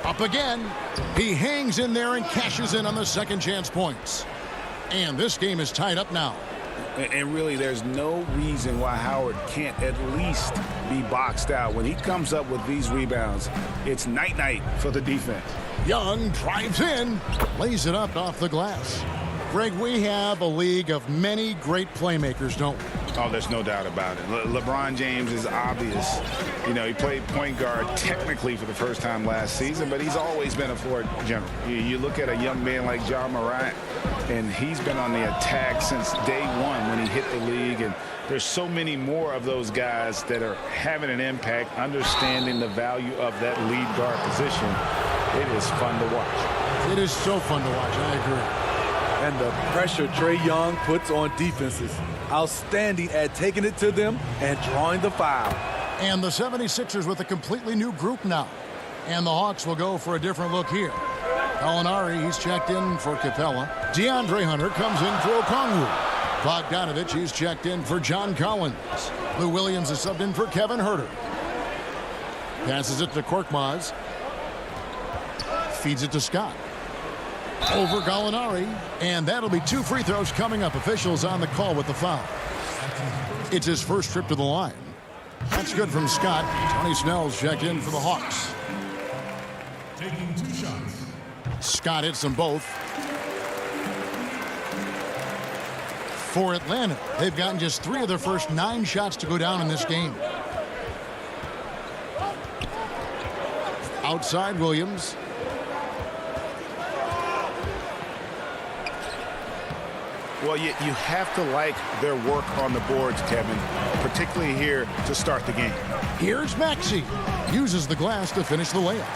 Up again. He hangs in there and cashes in on the second chance points. And this game is tied up now. And really, there's no reason why Howard can't at least be boxed out. When he comes up with these rebounds, it's night-night for the defense. Young drives in, lays it up off the glass. Greg, we have a league of many great playmakers, don't we? Oh, there's no doubt about it. LeBron James is obvious. You know, he played point guard technically for the first time last season, but he's always been a floor general. You look at a young man like Ja Morant, and he's been on the attack since day one when he hit the league. And there's so many more of those guys that are having an impact, understanding the value of that lead guard position. It is fun to watch. It is so fun to watch. I agree. And the pressure Trae Young puts on defenses. Outstanding at taking it to them and drawing the foul. And the 76ers with a completely new group now. And the Hawks will go for a different look here. Gallinari, he's checked in for Capella. DeAndre Hunter comes in for Okongwu. Bogdanovich, he's checked in for John Collins. Lou Williams is subbed in for Kevin Huerter. Passes it to Korkmaz. Feeds it to Scott. Over Gallinari. And that'll be 2 free throws coming up. Officials on the call with the foul. It's his first trip to the line. That's good from Scott. Tony Snell's checked in for the Hawks. Taking 2 shots. Scott hits them both. For Atlanta, they've gotten just 3 of their first 9 shots to go down in this game. Outside Williams. Well, you have to like their work on the boards, Kevin, particularly here to start the game. Here's Maxey. Uses the glass to finish the layup.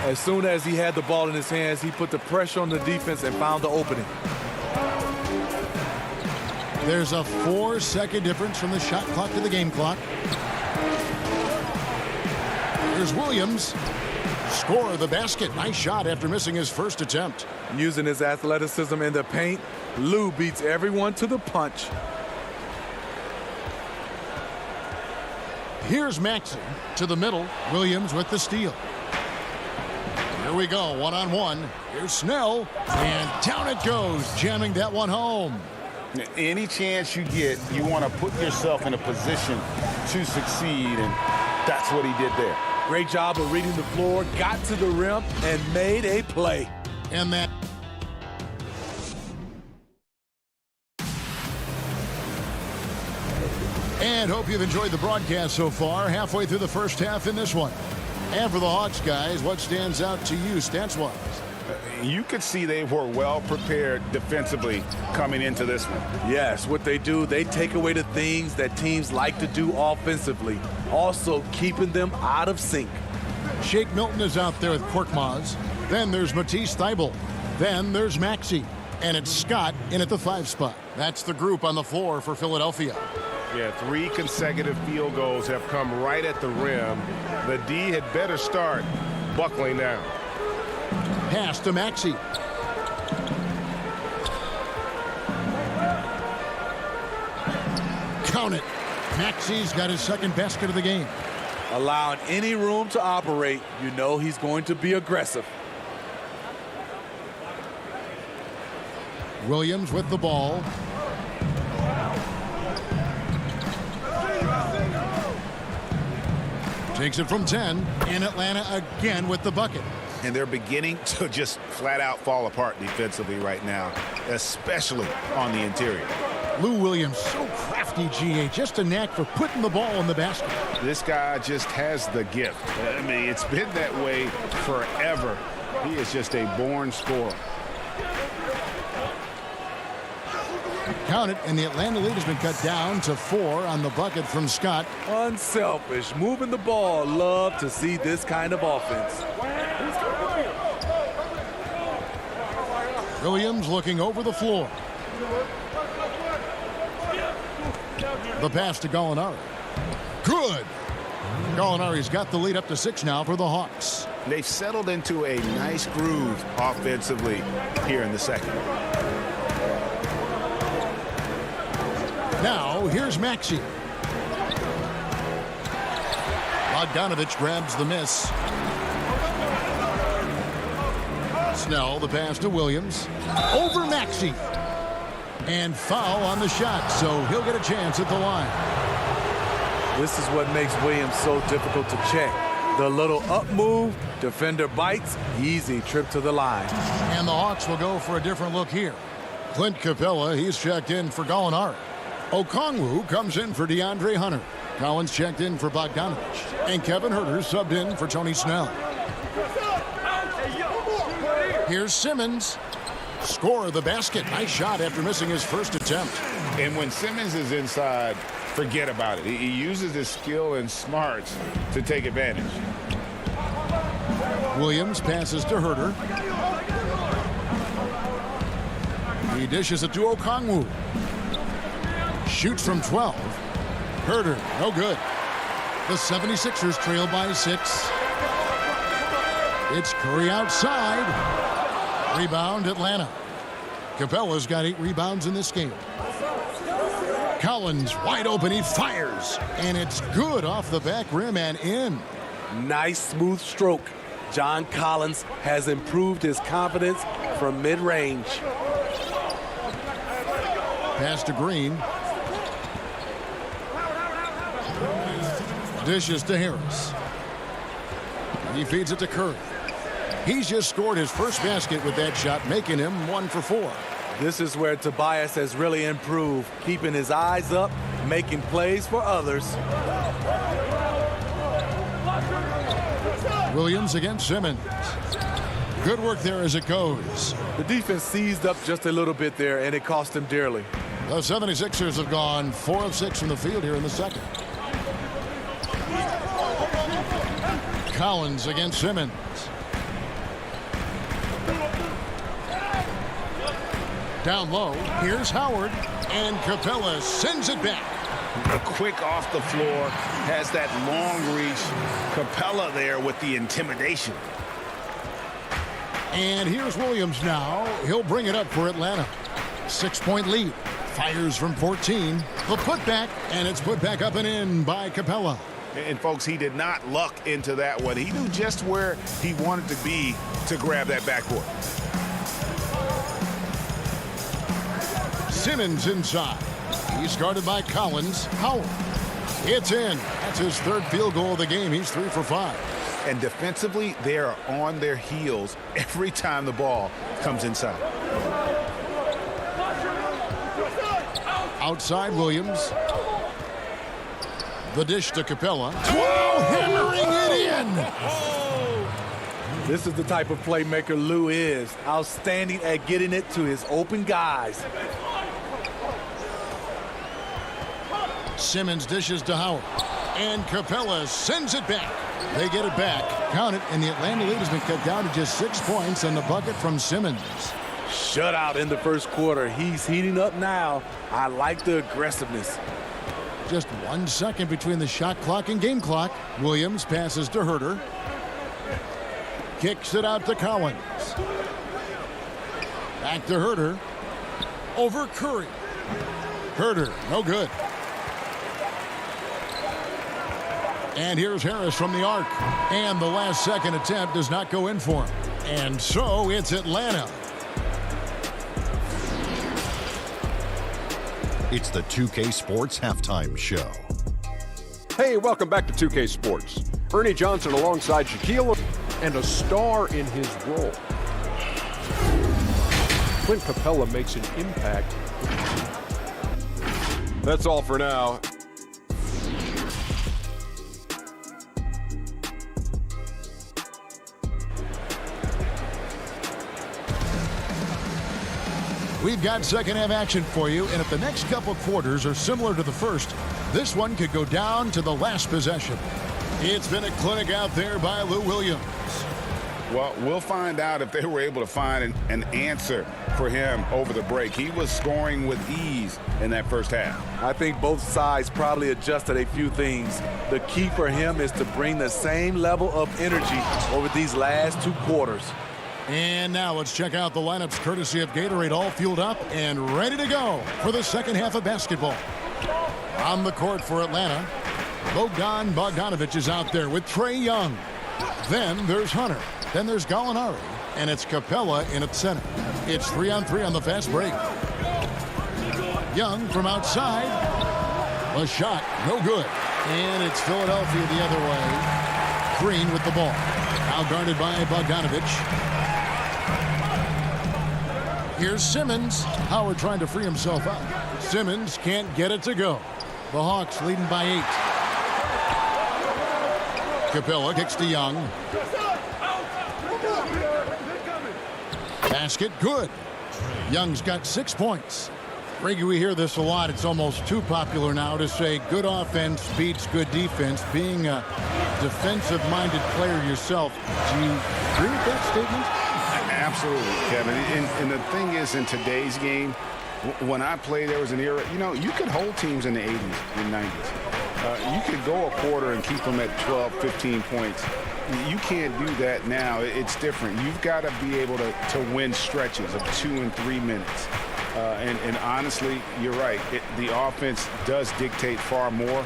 As soon as he had the ball in his hands, he put the pressure on the defense and found the opening. There's a 4-second difference from the shot clock to the game clock. Here's Williams. Score the basket. Nice shot after missing his first attempt. Using his athleticism in the paint, Lou beats everyone to the punch. Here's Maxey to the middle. Williams with the steal. Here we go, one-on-one. Here's Snell, and down it goes, jamming that one home. Any chance you get, you want to put yourself in a position to succeed, and that's what he did there. Great job of reading the floor, got to the rim, and made a play. And that. And hope you've enjoyed the broadcast so far. Halfway through the first half in this one. And for the Hawks, guys, what stands out to you stats-wise? You could see they were well prepared defensively coming into this one. Yes, what they do, they take away the things that teams like to do offensively, also keeping them out of sync. Shake Milton is out there with Korkmaz. Then there's Matisse Thybulle. Then there's Maxey. And it's Scott in at the 5 spot. That's the group on the floor for Philadelphia. Yeah, 3 consecutive field goals have come right at the rim. The D had better start buckling down. Pass to Maxey. Count it. Maxey's got his second basket of the game. Allowing any room to operate, you know he's going to be aggressive. Williams with the ball. Takes it from 10, and Atlanta again with the bucket. And they're beginning to just flat out fall apart defensively right now, especially on the interior. Lou Williams, so crafty, GA, just a knack for putting the ball in the basket. This guy just has the gift. I mean, it's been that way forever. He is just a born scorer. Count it, and the Atlanta lead has been cut down to 4 on the bucket from Scott. Unselfish, moving the ball. Love to see this kind of offense. Williams looking over the floor. The pass to Gallinari. Good. Gallinari's got the lead up to 6 now for the Hawks. they've settled into a nice groove offensively here in the second. Now, here's Maxey. Bogdanovich grabs the miss. Snell, the pass to Williams. Over Maxey. And foul on the shot, so he'll get a chance at the line. This is what makes Williams so difficult to check. The little up move, defender bites, easy trip to the line. And the Hawks will go for a different look here. Clint Capella, he's checked in for Gallinari. Okongwu comes in for DeAndre Hunter. Collins checked in for Bogdanovich. And Kevin Huerter subbed in for Tony Snell. Here's Simmons. Score of the basket. Nice shot after missing his first attempt. And when Simmons is inside, forget about it. He uses his skill and smarts to take advantage. Williams passes to Huerter. He dishes it to Okongwu. Shoots from 12. Huerter, no good. The 76ers trail by 6. It's Curry outside. Rebound, Atlanta. Capella's got 8 rebounds in this game. Collins wide open, he fires. And it's good off the back rim and in. Nice smooth stroke. John Collins has improved his confidence from mid-range. Pass to Green. Dishes to Harris. He feeds it to Curry. He's just scored his first basket with that shot, making him 1 for 4. This is where Tobias has really improved, keeping his eyes up, making plays for others. Williams against Simmons. Good work there as it goes. The defense seized up just a little bit there, and it cost him dearly. The 76ers have gone 4 of 6 from the field here in the second. Collins against Simmons. Down low, here's Howard, and Capella sends it back. Quick off the floor, has that long reach. Capella there with the intimidation. And here's Williams now. He'll bring it up for Atlanta. 6-point lead. Fires from 14. The putback, and it's put back up and in by Capella. And folks, he did not luck into that one. He knew just where he wanted to be to grab that backboard. Simmons inside. He's guarded by Collins. Howard. It's in. That's his 3rd field goal of the game. He's 3 for 5. And defensively, they are on their heels every time the ball comes inside. Outside Williams. The dish to Capella. Whoa, hammering it in. This is the type of playmaker Lou is. Outstanding at getting it to his open guys. Simmons dishes to Howard. And Capella sends it back. They get it back. Count it, and the Atlanta lead has been cut down to just 6 points on the bucket from Simmons. Shutout in the first quarter. He's heating up now. I like the aggressiveness. Just 1 second between the shot clock and game clock. Williams passes to Huerter. Kicks it out to Collins. Back to Huerter. Over Curry. Huerter, no good. And here's Harris from the arc. And the last second attempt does not go in for him. And so it's Atlanta. It's the 2K Sports Halftime Show. Hey, welcome back to 2K Sports. Ernie Johnson alongside Shaquille and a star in his role. Clint Capella makes an impact. That's all for now. We've got second half action for you, and if the next couple quarters are similar to the first, this one could go down to the last possession. It's been a clinic out there by Lou Williams. Well, we'll find out if they were able to find an answer for him over the break. He was scoring with ease in that first half. I think both sides probably adjusted a few things. The key for him is to bring the same level of energy over these last 2 quarters. And now let's check out the lineups courtesy of Gatorade, all fueled up and ready to go for the second half of basketball. On the court for Atlanta, Bogdan Bogdanovic is out there with Trae Young. Then there's Hunter. Then there's Gallinari. And it's Capella in at center. It's 3-on-3 on the fast break. Young from outside. A shot, no good. And it's Philadelphia the other way. Green with the ball. Now guarded by Bogdanovic. Here's Simmons. Howard trying to free himself up. Simmons can't get it to go. The Hawks leading by 8. Capella kicks to Young. Basket good. Young's got 6 points. Greggy, we hear this a lot. It's almost too popular now to say good offense beats good defense. Being a defensive-minded player yourself, do you agree with that statement? Absolutely, Kevin. And the thing is, in today's game, when I played, there was an era, you could hold teams in the 80s and 90s. You could go a quarter and keep them at 12, 15 points. You can't do that now. It's different. You've got to be able to win stretches of 2 and 3 minutes. And honestly, you're right. The offense does dictate far more,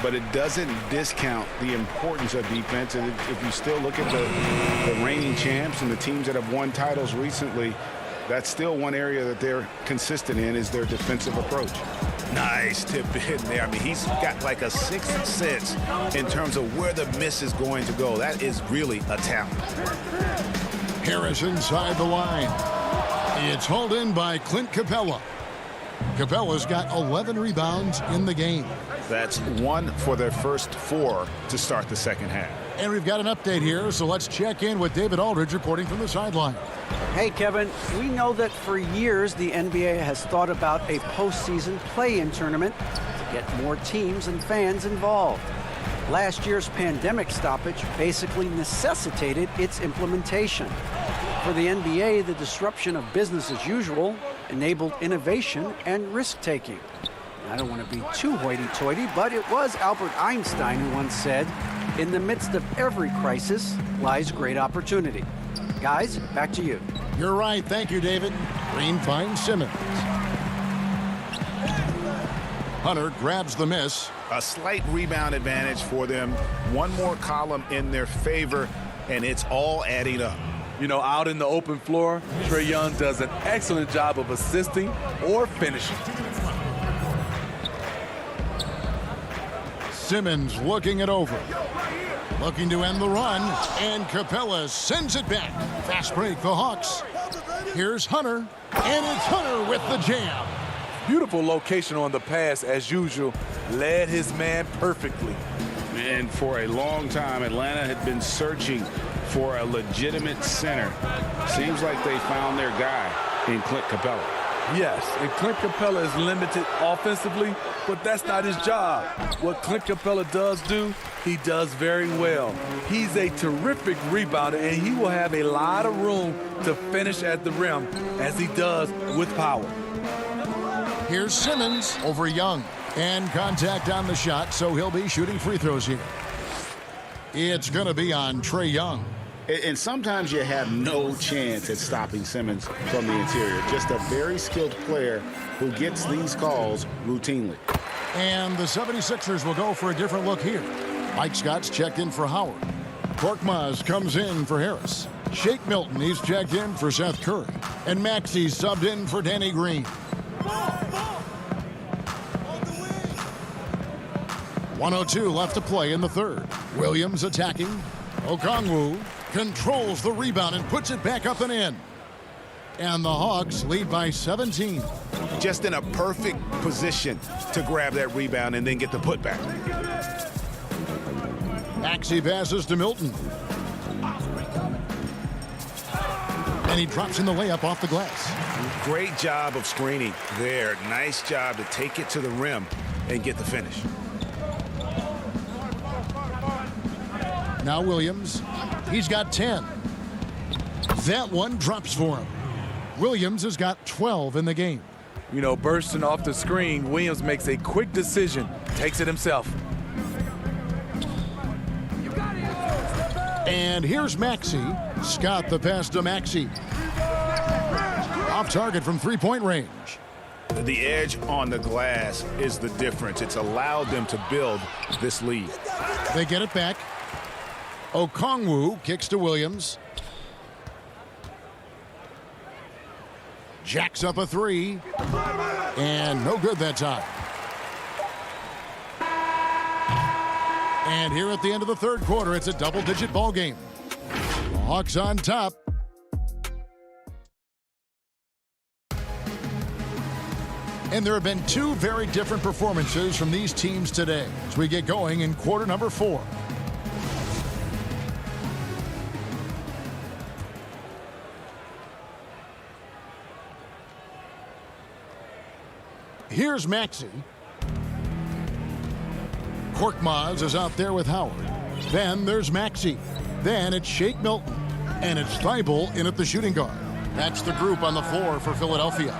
but it doesn't discount the importance of defense. And if you still look at the reigning champs and the teams that have won titles recently, that's still one area that they're consistent in is their defensive approach. Nice tip in there. I mean, he's got like a sixth sense in terms of where the miss is going to go. That is really a talent. Harris inside the line. It's hauled in by Clint Capella. Capella's got 11 rebounds in the game. That's 1 for their first 4 to start the second half. And we've got an update here, so let's check in with David Aldridge reporting from the sideline. Hey, Kevin, we know that for years the NBA has thought about a postseason play-in tournament to get more teams and fans involved. Last year's pandemic stoppage basically necessitated its implementation. For the NBA, the disruption of business as usual enabled innovation and risk-taking. I don't want to be too hoity-toity, but it was Albert Einstein who once said, "In the midst of every crisis lies great opportunity." Guys, back to you. You're right. Thank you, David. Green finds Simmons. Hunter grabs the miss. A slight rebound advantage for them. One more column in their favor, and it's all adding up. Out in the open floor, Trae Young does an excellent job of assisting or finishing. Simmons looking it over. Looking to end the run, and Capella sends it back. Fast break, the Hawks. Here's Hunter, and it's Hunter with the jam. Beautiful location on the pass, as usual. Led his man perfectly. And for a long time, Atlanta had been searching for a legitimate center. Seems like they found their guy in Clint Capella. Yes, and Clint Capella is limited offensively, but that's not his job. What Clint Capella does do, he does very well. He's a terrific rebounder, and he will have a lot of room to finish at the rim, as he does with power. Here's Simmons over Young. And contact on the shot, so he'll be shooting free throws here. It's going to be on Trae Young. And sometimes you have no chance at stopping Simmons from the interior. Just a very skilled player who gets these calls routinely. And the 76ers will go for a different look here. Mike Scott's checked in for Howard. Korkmaz comes in for Harris. Shake Milton, he's checked in for Seth Curry. And Maxey's subbed in for Danny Green. 1:02 left to play in the third. Williams attacking. Okongwu controls the rebound and puts it back up and in. And the Hawks lead by 17. Just in a perfect position to grab that rebound and then get the putback. Maxey passes to Milton. And he drops in the layup off the glass. Great job of screening there. Nice job to take it to the rim and get the finish. Now Williams, he's got 10. That one drops for him. Williams has got 12 in the game. You know, bursting off the screen, Williams makes a quick decision, takes it himself. And here's Maxey. Scott the pass to Maxey. Off target from three-point range. The edge on the glass is the difference. It's allowed them to build this lead. They get it back. Okongwu kicks to Williams. Jacks up a three. And no good that time. And here at the end of the third quarter, it's a double-digit ball game. The Hawks on top. And there have been two very different performances from these teams today as we get going in quarter number 4. Here's Maxey. Korkmaz is out there with Howard. Then there's Maxey. Then it's Shake Milton. And it's Thibault in at the shooting guard. That's the group on the floor for Philadelphia.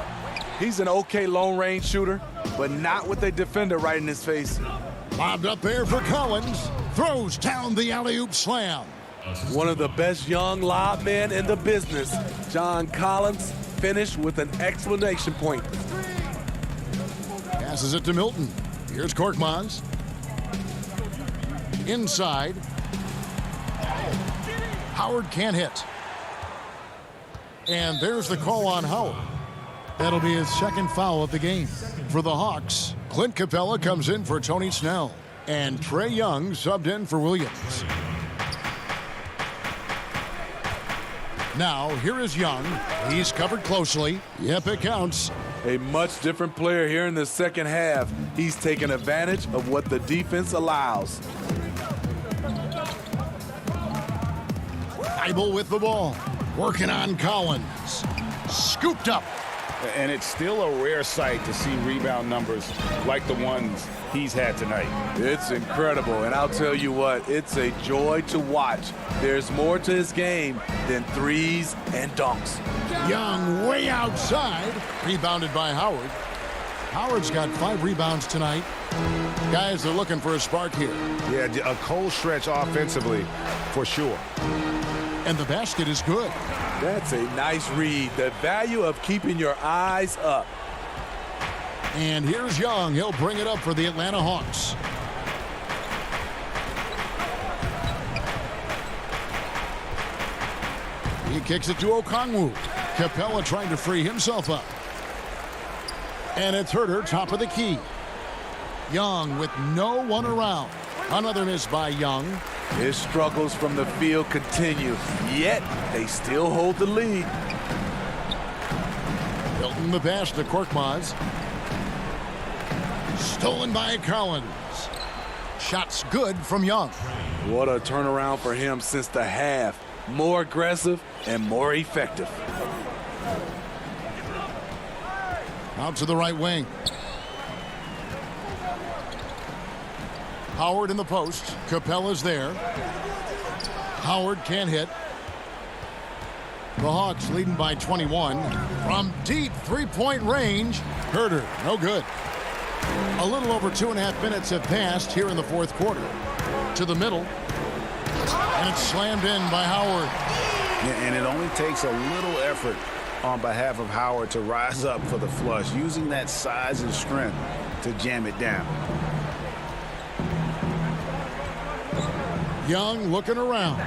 He's an okay long-range shooter, but not with a defender right in his face. Lobbed up there for Collins. Throws down the alley-oop slam. One of the best young lob men in the business, John Collins, finished with an exclamation point. Passes it to Milton. Here's Korkmaz. Inside. Howard can't hit. And there's the call on Howard. That'll be his second foul of the game. For the Hawks, Clint Capella comes in for Tony Snell. And Trae Young subbed in for Williams. Now, here is Young. He's covered closely. Yep, it counts. A much different player here in the second half. He's taking advantage of what the defense allows. Thibault with the ball. Working on Collins. Scooped up. And it's still a rare sight to see rebound numbers like the ones he's had tonight. It's incredible, and I'll tell you what, it's a joy to watch. There's more to his game than threes and dunks. Young way outside. Rebounded by Howard. Howard's got 5 rebounds tonight. Guys are looking for a spark here. Yeah, a cold stretch offensively for sure. And the basket is good. That's a nice read. The value of keeping your eyes up. And here's Young. He'll bring it up for the Atlanta Hawks. He kicks it to Okongwu. Capella trying to free himself up. And it's Herter, top of the key. Young with no one around. Another miss by Young. His struggles from the field continue, yet they still hold the lead. Milton the pass to Korkmaz. Stolen by Collins. Shots good from Young. What a turnaround for him since the half. More aggressive and more effective. Out to the right wing. Howard in the post. Capella's there. Howard can't hit. The Hawks leading by 21. From deep three-point range. Herter, no good. A little over 2.5 minutes have passed here in the fourth quarter. To the middle. And it's slammed in by Howard. Yeah, and it only takes a little effort on behalf of Howard to rise up for the flush, using that size and strength to jam it down. Young looking around.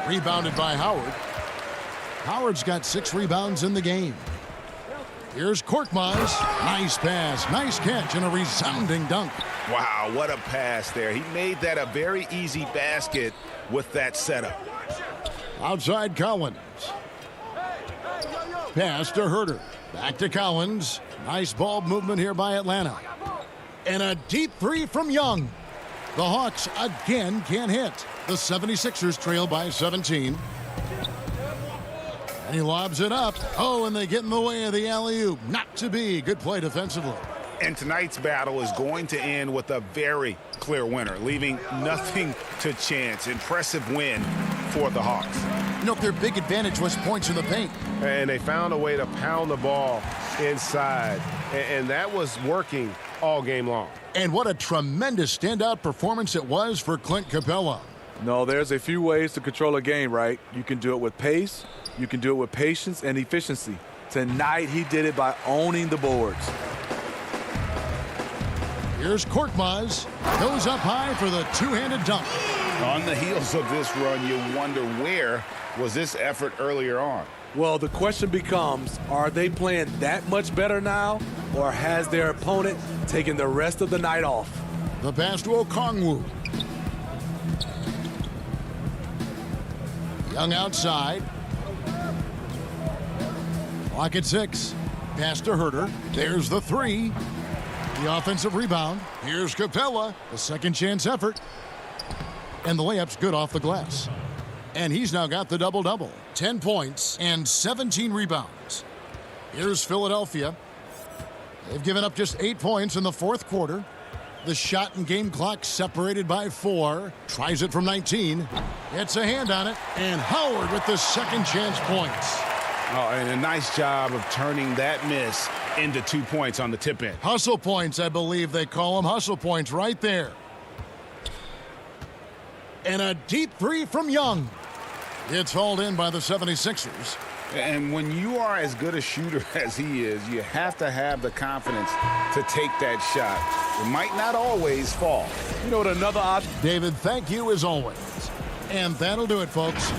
Rebounded by Howard. Howard's got 6 rebounds in the game. Here's Korkmaz. Nice pass, nice catch, and a resounding dunk. Wow, what a pass there. He made that a very easy basket with that setup. Outside Collins. Pass to Herter. Back to Collins. Nice ball movement here by Atlanta. And a deep 3 from Young. The Hawks again can't hit. The 76ers trail by 17. And he lobs it up. Oh, and they get in the way of the alley-oop. Not to be. Good play defensively. And tonight's battle is going to end with a very clear winner, leaving nothing to chance. Impressive win for the Hawks. You know, their big advantage was points in the paint. And they found a way to pound the ball inside. And that was working all game long. And what a tremendous standout performance it was for Clint Capella. No, there's a few ways to control a game, right? You can do it with pace, you can do it with patience and efficiency. Tonight, he did it by owning the boards. Here's Korkmaz. Goes up high for the two-handed dunk. On the heels of this run, you wonder where was this effort earlier on? Well, the question becomes, are they playing that much better now, or has their opponent taken the rest of the night off? The pass to Okongwu. Young outside. Clock at 6. Pass to Herter. There's the three. The offensive rebound. Here's Capella. The second chance effort. And the layup's good off the glass. And he's now got the double-double. 10 points and 17 rebounds. Here's Philadelphia. They've given up just 8 points in the fourth quarter. The shot and game clock separated by 4. Tries it from 19. Gets a hand on it. And Howard with the second chance points. Oh, and a nice job of turning that miss into 2 points on the tip in. Hustle points, I believe they call them. Hustle points right there. And a deep three from Young. It's hauled in by the 76ers. And when you are as good a shooter as he is, you have to have the confidence to take that shot. It might not always fall. You know what another option? David, thank you as always. And that'll do it, folks.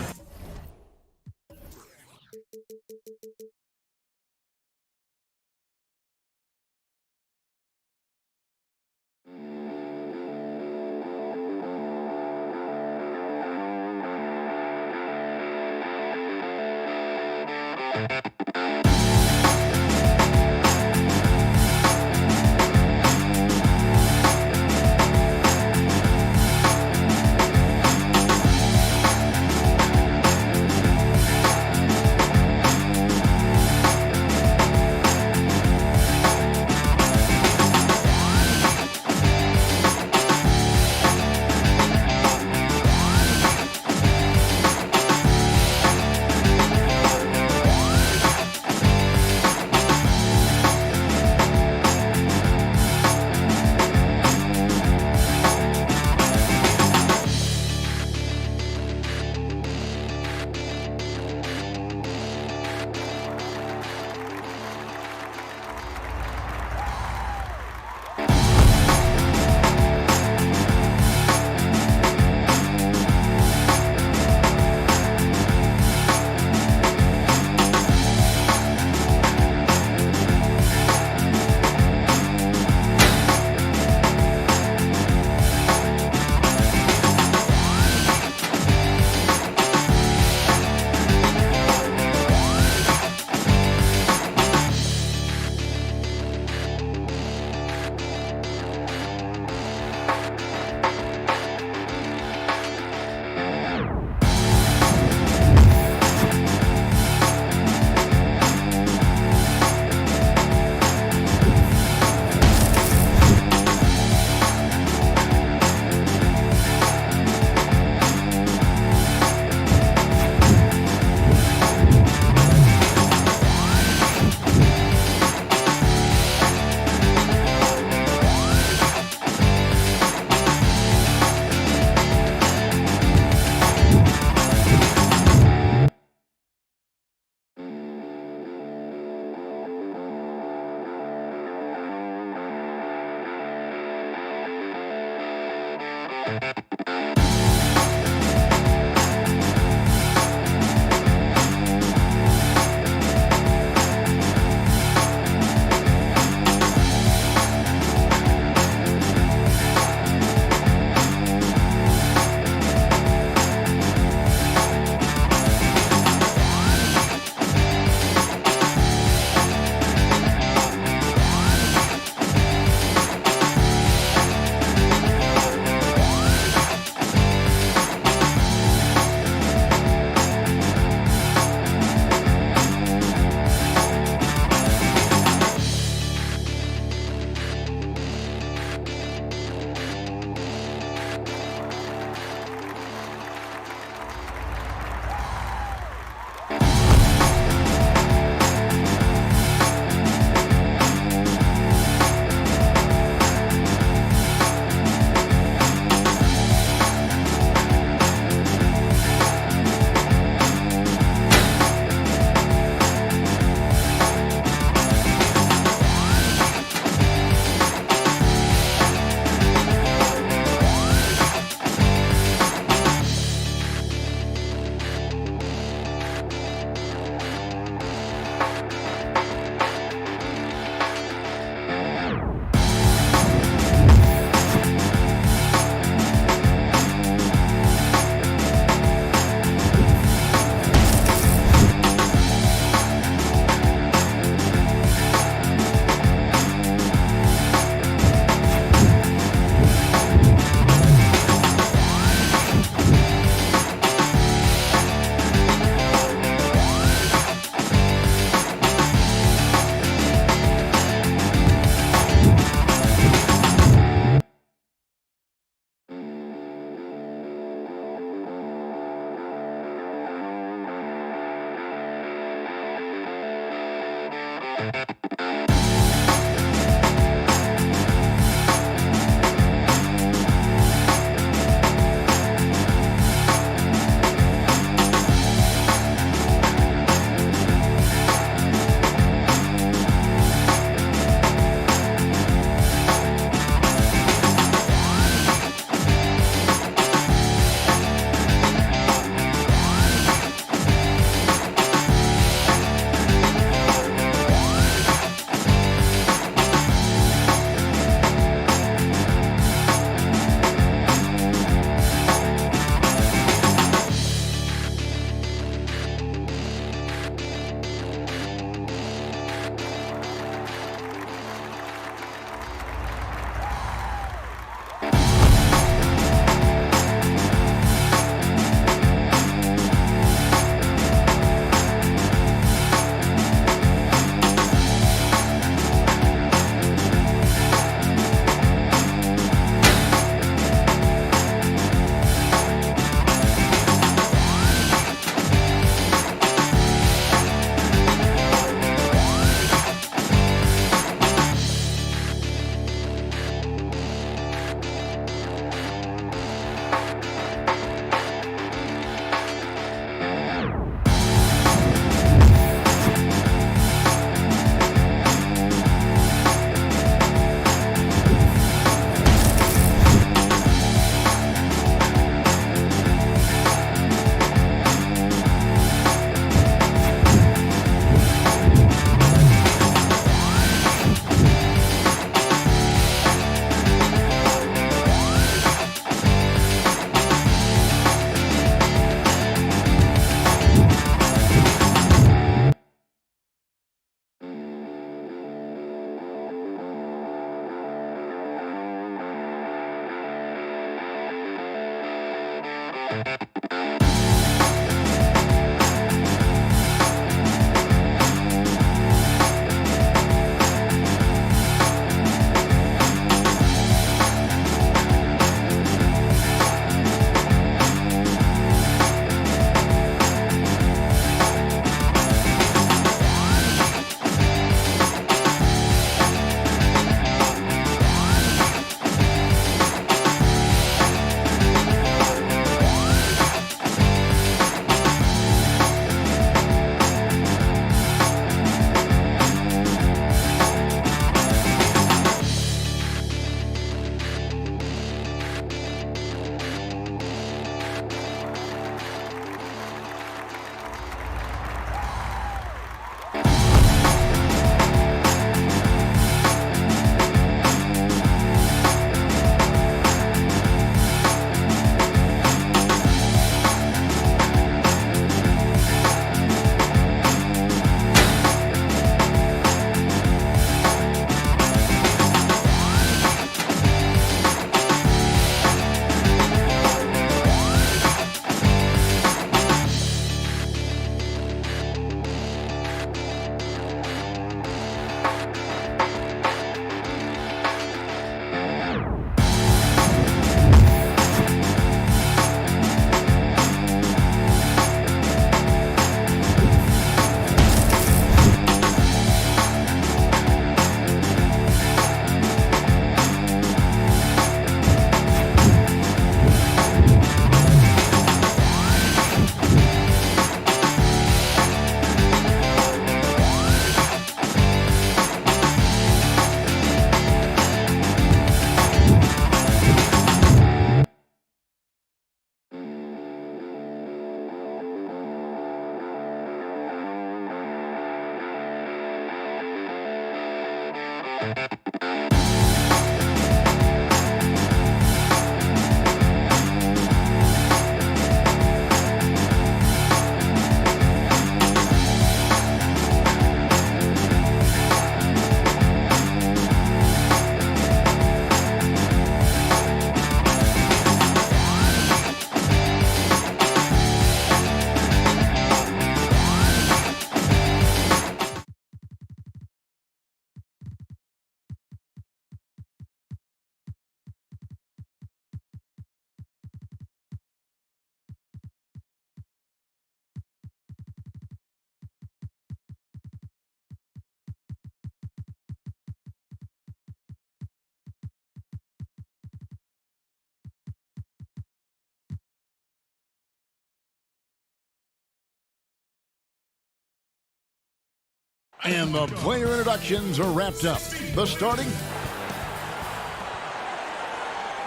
And the player introductions are wrapped up. The starting.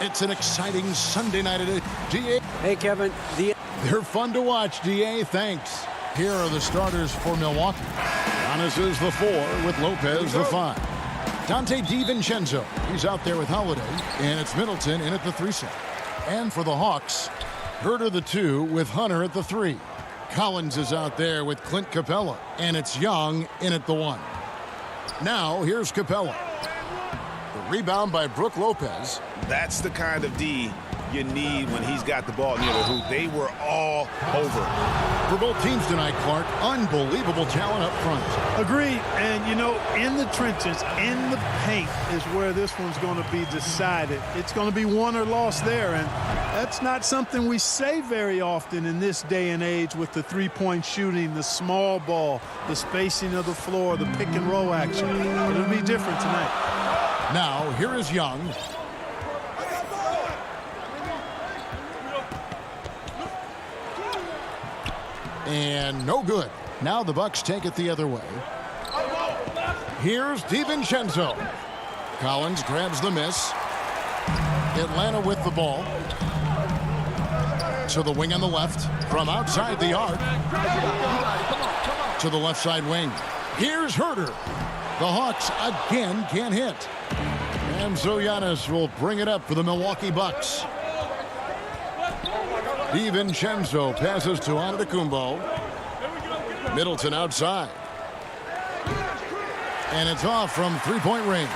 It's an exciting Sunday night at DA. Hey, Kevin. They're fun to watch, DA. Thanks. Here are the starters for Milwaukee. Giannis is the 4 with Lopez the 5. Dante DiVincenzo, he's out there with Holiday. And it's Middleton in at the 3 set. And for the Hawks, Herter the 2 with Hunter at the 3. Collins is out there with Clint Capella, and it's Young in at the 1. Now, here's Capella. The rebound by Brook Lopez. That's the kind of D you need when he's got the ball near the hoop. They were all over. For both teams tonight, Clark, unbelievable talent up front. Agreed. And, you know, in the trenches, in the paint is where this one's going to be decided. It's going to be won or lost there. And that's not something we say very often in this day and age with the three-point shooting, the small ball, the spacing of the floor, the pick and roll action. It'll be different tonight. Now, here is Young. And no good. Now the Bucks take it the other way. Here's DiVincenzo. Collins grabs the miss. Atlanta with the ball. To the wing on the left. From outside the arc. To the left side wing. Here's Herter. The Hawks again can't hit. And so Giannis will bring it up for the Milwaukee Bucks. DiVincenzo passes to Antetokounmpo. Middleton outside. And it's off from three-point range.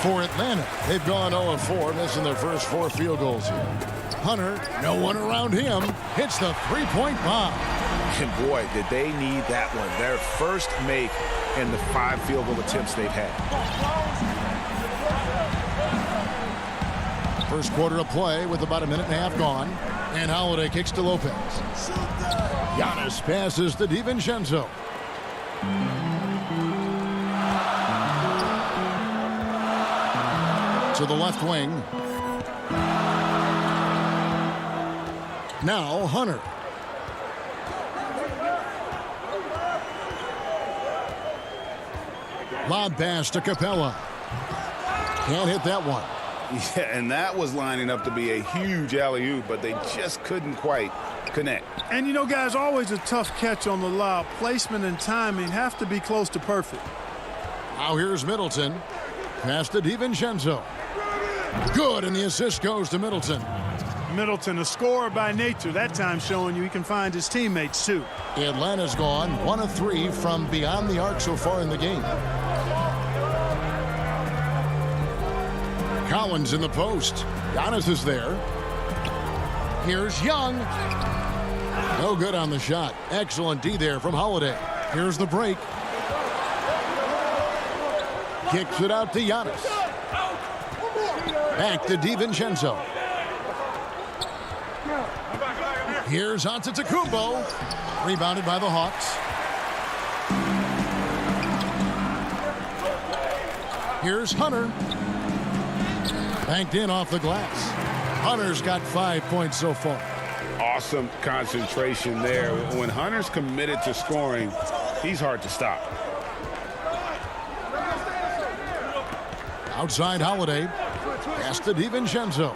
For Atlanta, they've gone 0 of 4, missing their first 4 field goals here. Hunter, no one around him, hits the three-point bomb. And boy, did they need that one. Their first make in the 5 field goal attempts they've had. First quarter of play with about a minute and a half gone. And Holiday kicks to Lopez. Giannis passes to DiVincenzo. To the left wing. Now Hunter. Lob pass to Capella. Can't hit that one. Yeah, and that was lining up to be a huge alley-oop, but they just couldn't quite connect. And, you know, guys, always a tough catch on the lob. Placement and timing have to be close to perfect. Now here's Middleton. Pass to DiVincenzo. Good, and the assist goes to Middleton. Middleton, a scorer by nature, that time showing you he can find his teammates, too. Atlanta's gone 1 of 3 from beyond the arc so far in the game. Collins in the post. Giannis is there. Here's Young. No good on the shot. Excellent D there from Holiday. Here's the break. Kicks it out to Giannis. Back to DiVincenzo. Here's Antetokounmpo. Rebounded by the Hawks. Here's Hunter. Banked in off the glass. Hunter's got 5 points so far. Awesome concentration there. When Hunter's committed to scoring, he's hard to stop. Outside Holiday. Pass to DiVincenzo.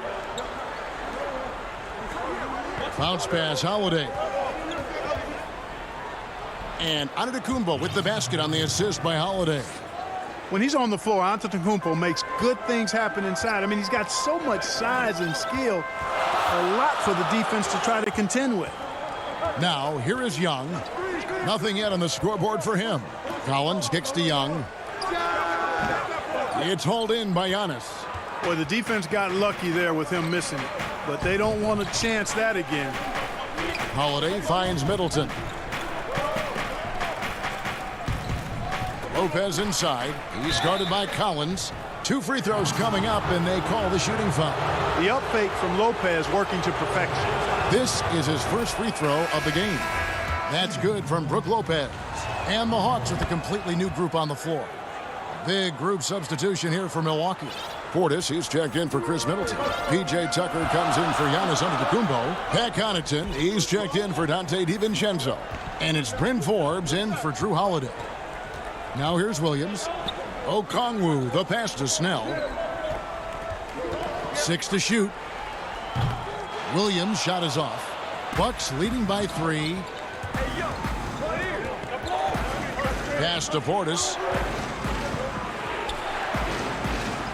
Bounce pass, Holiday. And Antetokounmpo with the basket on the assist by Holiday. When he's on the floor, Antetokounmpo makes good things happen inside. I mean, he's got so much size and skill. A lot for the defense to try to contend with. Now, here is Young. Nothing yet on the scoreboard for him. Collins kicks to Young. It's hauled in by Giannis. Boy, the defense got lucky there with him missing it, but they don't want to chance that again. Holiday finds Middleton. Lopez inside. He's guarded by Collins. 2 free throws coming up, and they call the shooting foul. The up fake from Lopez working to perfection. This is his first free throw of the game. That's good from Brook Lopez. And the Hawks with a completely new group on the floor. Big group substitution here for Milwaukee. Portis, he's checked in for Chris Middleton. P.J. Tucker comes in for Giannis Antetokounmpo. Pat Connaughton, he's checked in for Dante DiVincenzo. And it's Bryn Forbes in for Drew Holiday. Now here's Williams. Okongwu, the pass to Snell. 6 to shoot. Williams' shot is off. Bucks leading by 3. Pass to Portis.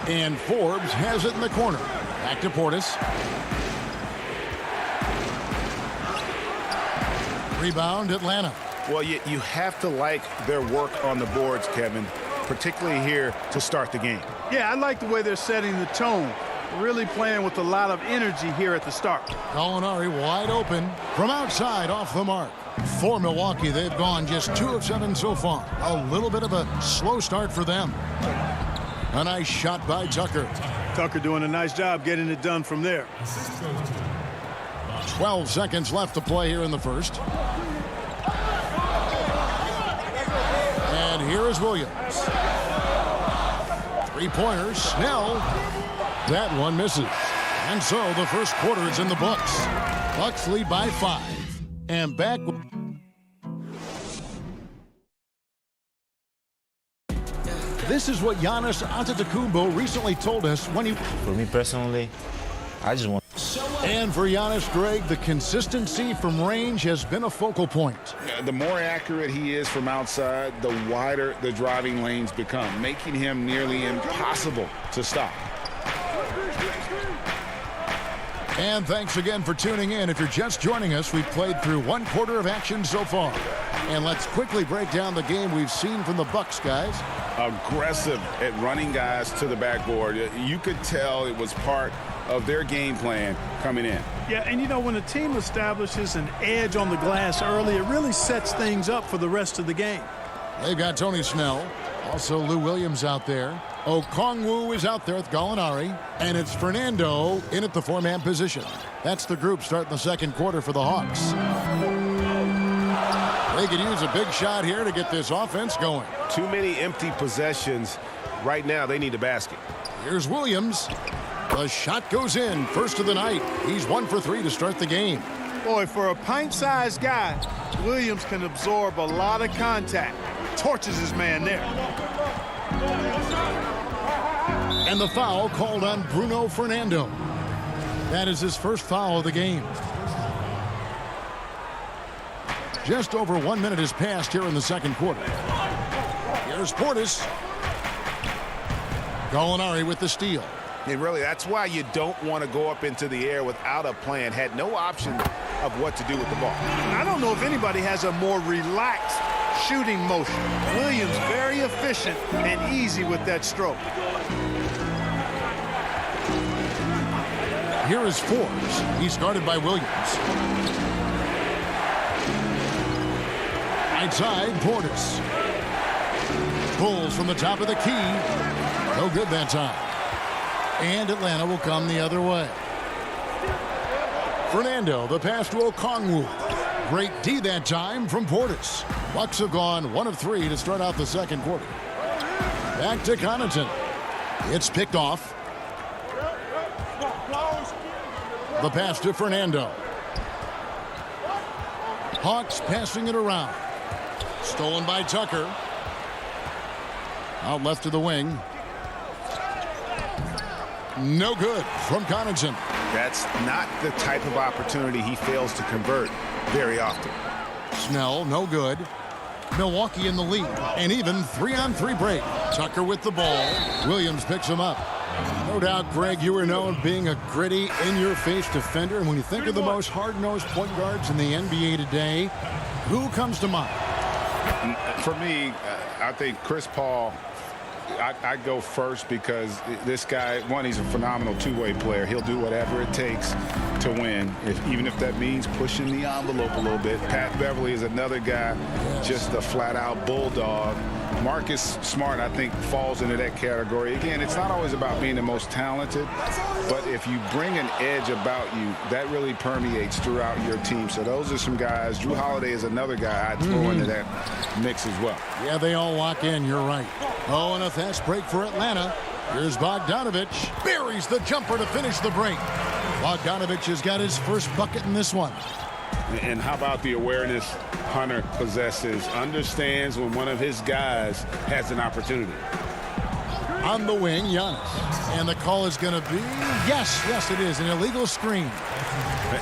And Forbes has it in the corner. Back to Portis. Rebound, Atlanta. Well, you have to like their work on the boards, Kevin, particularly here to start the game. Yeah, I like the way they're setting the tone. Really playing with a lot of energy here at the start. Gallinari wide open from outside off the mark. For Milwaukee, they've gone just 2 of 7 so far. A little bit of a slow start for them. A nice shot by Tucker. Tucker doing a nice job getting it done from there. 12 seconds left to play here in the first. And here is Williams. 3-pointer, Snell. That one misses. And so the first quarter is in the books. Bucks lead by 5. And back. This is what Giannis Antetokounmpo recently told us when he... For me personally, I just want... And for Giannis, Greg, the consistency from range has been a focal point. The more accurate he is from outside, the wider the driving lanes become, making him nearly impossible to stop. And thanks again for tuning in. If you're just joining us, we've played through 1 quarter of action so far. And let's quickly break down the game we've seen from the Bucks, guys. aggressive at running guys to the backboard. You could tell it was part of their game plan coming in. Yeah, and you know, when a team establishes an edge on the glass early, it really sets things up for the rest of the game. They've got Tony Snell. Also Lou Williams out there. Okongwu is out there with Gallinari. And it's Fernando in at the 4-man position. That's the group starting the second quarter for the Hawks. They could use a big shot here to get this offense going. Too many empty possessions. Right now, they need a basket. Here's Williams. The shot goes in. First of the night. He's 1 for 3 to start the game. Boy, for a pint-sized guy, Williams can absorb a lot of contact. Torches his man there. And the foul called on Bruno Fernando. That is his first foul of the game. Just over 1 minute has passed here in the second quarter. Here's Portis. Gallinari with the steal. And really, that's why you don't want to go up into the air without a plan. Had no option of what to do with the ball. I don't know if anybody has a more relaxed shooting motion. Williams very efficient and easy with that stroke. Here is Forbes. He's guarded by Williams. Right side, Portis. Pulls from the top of the key. No good that time. And Atlanta will come the other way. Fernando, the pass to Okongwu. Great D that time from Portis. Bucks have gone 1 of 3 to start out the second quarter. Back to Connaughton. It's picked off. The pass to Fernando. Hawks passing it around. Stolen by Tucker. Out left to the wing. No good from Connaughton. That's not the type of opportunity he fails to convert very often. Snell, no good. Milwaukee in the lead. And even 3-on-3 break. Tucker with the ball. Williams picks him up. No doubt, Greg, you were known being a gritty, in-your-face defender. And when you think of the most hard-nosed point guards in the NBA today, who comes to mind? For me, I think Chris Paul. I go first because this guy, one, he's a phenomenal two-way player. He'll do whatever it takes to win, even if that means pushing the envelope a little bit. Pat Beverly is another guy, just a flat-out bulldog. Marcus Smart, I think, falls into that category. Again, it's not always about being the most talented, but if you bring an edge about you, that really permeates throughout your team. So those are some guys. Drew Holiday is another guy I'd throw into that mix as well. Yeah, they all lock in. You're right. Oh, and a fast break for Atlanta. Here's Bogdanovich. Buries the jumper to finish the break. Bogdanovich has got his first bucket in this one. And how about the awareness Hunter possesses? Understands when one of his guys has an opportunity. On the wing, Giannis. And the call is going to be, yes, it is, an illegal screen.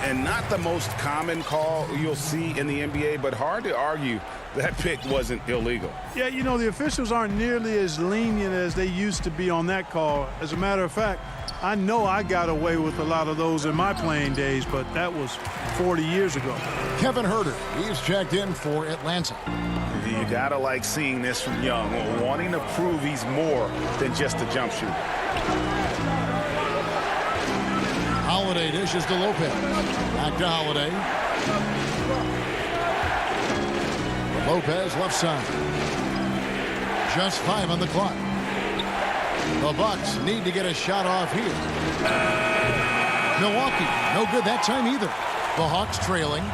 And not the most common call you'll see in the NBA, but hard to argue that pick wasn't illegal. Yeah, you know, the officials aren't nearly as lenient as they used to be on that call. As a matter of fact, I know I got away with a lot of those in my playing days, but that was 40 years ago. Kevin Huerter, he's checked in for Atlanta. You gotta like seeing this from Young, wanting to prove he's more than just a jump shooter. Holiday dishes to Lopez. Back to Holiday. Lopez left side. Just 5 on the clock. The Bucks need to get a shot off here. Milwaukee, no good that time either. The Hawks trailing.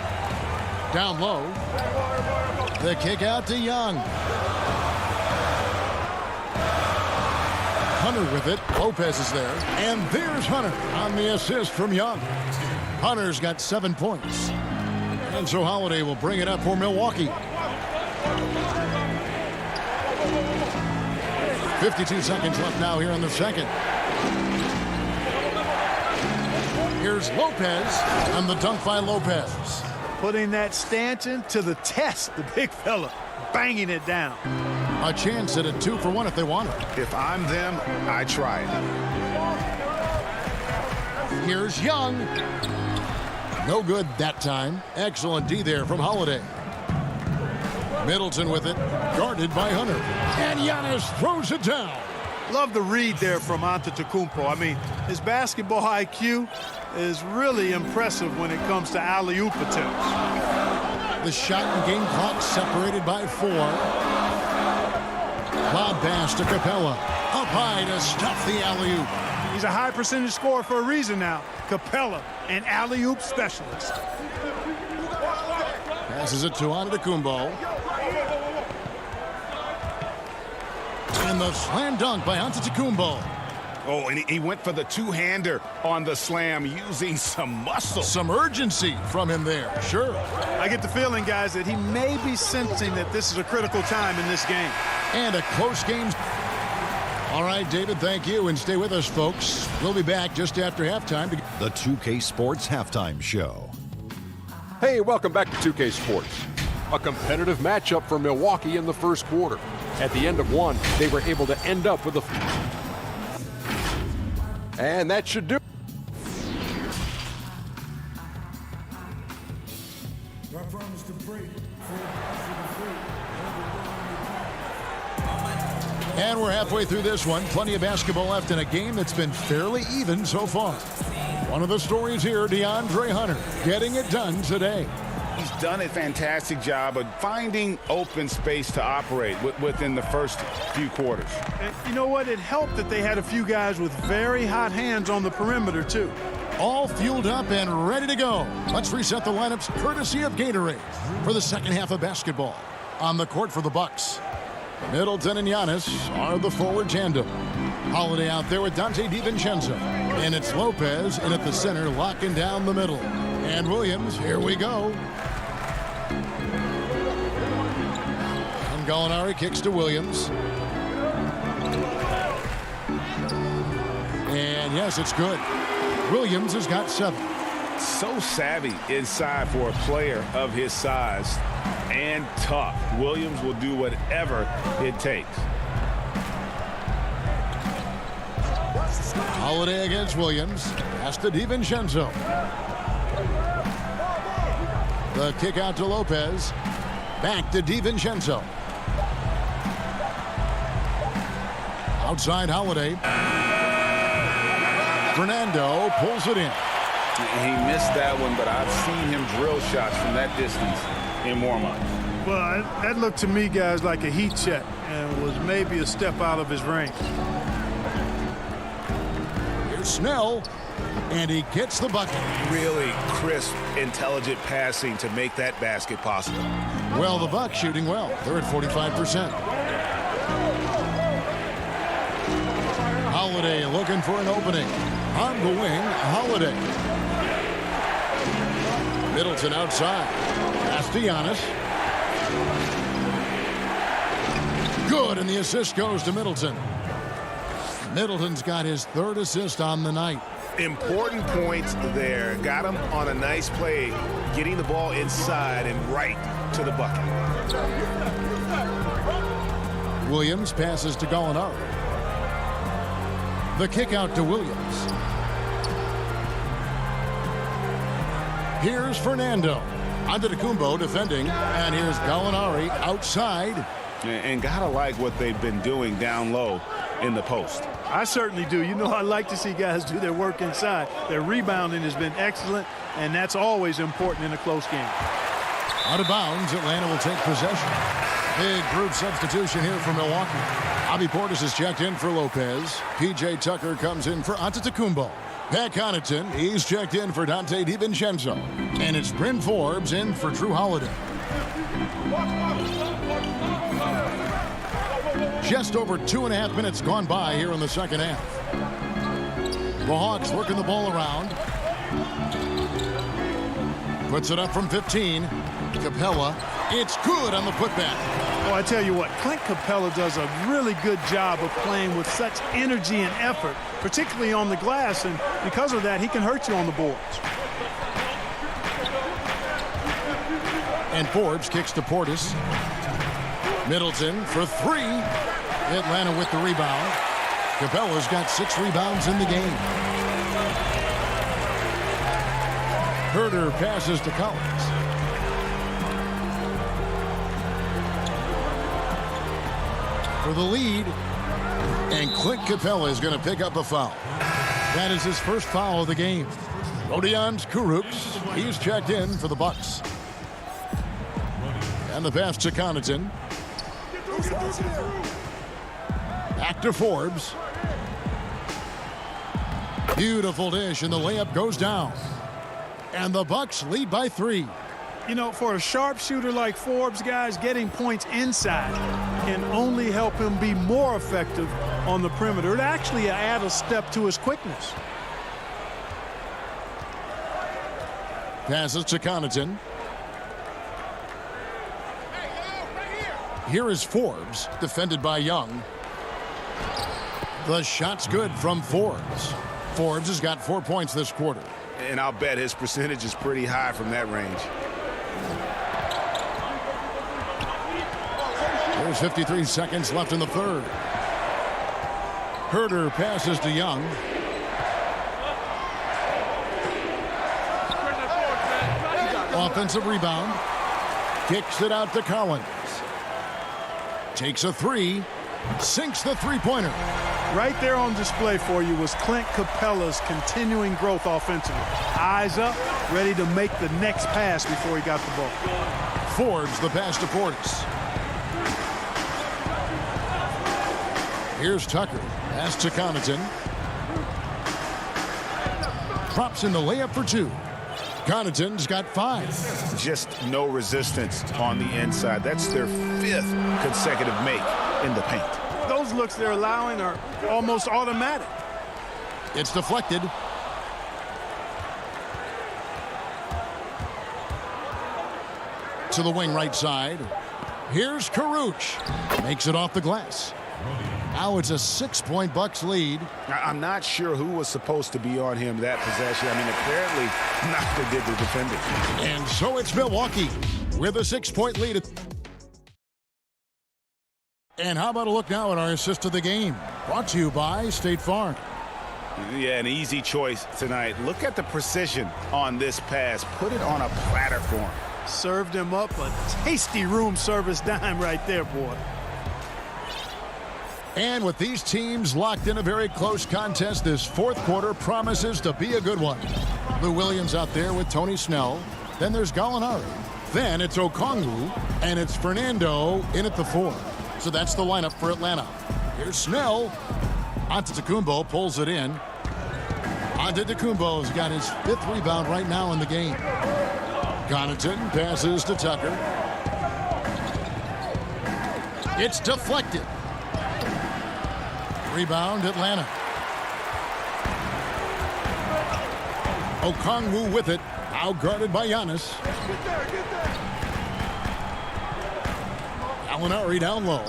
Down low. The kick out to Young. Hunter with it. Lopez is there. And there's Hunter on the assist from Young. Hunter's got 7 points. And so Holiday will bring it up for Milwaukee. 52 seconds left now here in the second. Here's Lopez and the dunk by Lopez. Putting that stanchion to the test, the big fella, banging it down. A chance at a 2-for-1 if they want it. If I'm them, I try it. Here's Young. No good that time. Excellent D there from Holiday. Middleton with it, guarded by Hunter. And Giannis throws it down. Love the read there from Antetokounmpo. I mean, his basketball IQ is really impressive when it comes to alley-oop attempts. The shot and game clock separated by 4. Lob pass to Capella. Up high to stuff the alley-oop. He's a high percentage scorer for a reason now. Capella, an alley-oop specialist. Passes it to Antetokounmpo. And the slam dunk by Antetokounmpo. Oh, and he went for the two-hander on the slam using some muscle. Some urgency from him there, sure. I get the feeling, guys, that he may be sensing that this is a critical time in this game. And a close game. All right, David, thank you. And stay with us, folks. We'll be back just after halftime. The 2K Sports Halftime Show. Hey, welcome back to 2K Sports. A competitive matchup for Milwaukee in the first quarter. At the end of one, they were able to end up with a... And that should do. And we're halfway through this one. Plenty of basketball left in a game that's been fairly even so far. One of the stories here, DeAndre Hunter, getting it done today. He's done a fantastic job of finding open space to operate within the first few quarters. And you know what? It helped that they had a few guys with very hot hands on the perimeter, too. All fueled up and ready to go. Let's reset the lineups courtesy of Gatorade for the second half of basketball. On the court for the Bucks, Middleton and Giannis are the forward tandem. Holiday out there with Dante DiVincenzo. And it's Lopez in at the center, locking down the middle. And Williams, here we go. And Gallinari kicks to Williams. And yes, it's good. Williams has got 7. So savvy inside for a player of his size and tough. Williams will do whatever it takes. Holiday against Williams. Pass to DiVincenzo. The kick out to Lopez. Back to DiVincenzo. Outside Holiday. Fernando pulls it in. He missed that one, but I've seen him drill shots from that distance in warm-up. Well, that looked to me, guys, like a heat check and was maybe a step out of his range. Here's Snell, and he gets the bucket. Really crisp, intelligent passing to make that basket possible. Well, the Bucks shooting well. They're at 45%. Holiday looking for an opening. On the wing, Holiday. Middleton outside. Pass to Giannis. Good, and the assist goes to Middleton. Middleton's got his 3rd assist on the night. Important points there. Got him on a nice play, getting the ball inside and right to the bucket. Williams passes to Gallinari. The kick out to Williams. Here's Fernando. Antetokounmpo defending, and here's Gallinari outside. And gotta like what they've been doing down low in the post. I certainly do. You know, I like to see guys do their work inside. Their rebounding has been excellent, and that's always important in a close game. Out of bounds, Atlanta will take possession. Big group substitution here for Milwaukee. Bobby Portis is checked in for Lopez. P.J. Tucker comes in for Antetokounmpo. Pat Connaughton, he's checked in for Dante DiVincenzo. And it's Bryn Forbes in for Drew Holiday. Just over 2.5 minutes gone by here in the second half. The Hawks working the ball around. Puts it up from 15. Capella. It's good on the putback. Oh, I tell you what, Clint Capella does a really good job of playing with such energy and effort, particularly on the glass, and because of that, he can hurt you on the boards. And Forbes kicks to Portis. Middleton for 3. Atlanta with the rebound. Capella's got 6 rebounds in the game. Herter passes to Collins. for the lead. And Clint Capella is going to pick up a foul. That is his first foul of the game. Rodion Kurucs, he's checked in for the Bucks. And the pass to Connaughton. Back to Forbes. Beautiful dish, and the layup goes down. And the Bucks lead by 3. You know, for a sharpshooter like Forbes, guys, getting points inside can only help him be more effective on the perimeter. It actually adds a step to his quickness. Passes to Connaughton. Here is Forbes, defended by Young. The shot's good from Forbes. Forbes has got 4 points this quarter. And I'll bet his percentage is pretty high from that range. There's 53 seconds left in the third. Herter passes to Young. Offensive rebound. Kicks it out to Collins. Takes a 3. Sinks the three-pointer. Right there on display for you was Clint Capella's continuing growth offensively. Eyes up, ready to make the next pass before he got the ball. Forbes the pass to Portis. Here's Tucker. Pass to Connaughton. Drops in the layup for 2. Connaughton's got 5. Just no resistance on the inside. That's their 5th consecutive make in the paint. Those looks they're allowing are almost automatic. It's deflected. To the wing right side. Here's Kurucs. Makes it off the glass. Now it's a 6-point Bucks lead. I'm not sure who was supposed to be on him that possession. I mean, apparently neither did the defender. And so it's Milwaukee with a 6-point lead. And how about a look now at our assist of the game? Brought to you by State Farm. Yeah, an easy choice tonight. Look at the precision on this pass. Put it on a platter for him. Served him up a tasty room service dime right there, boy. And with these teams locked in a very close contest, this fourth quarter promises to be a good one. Lou Williams out there with Tony Snell. Then there's Gallinari. Then it's Okongwu. And it's Fernando in at the 4. So that's the lineup for Atlanta. Here's Snell. Antetokounmpo pulls it in. Antetokounmpo's got his 5th rebound right now in the game. Connaughton passes to Tucker. It's deflected. Rebound, Atlanta. Okongwu with it. Out-guarded by Giannis. Gallinari down low.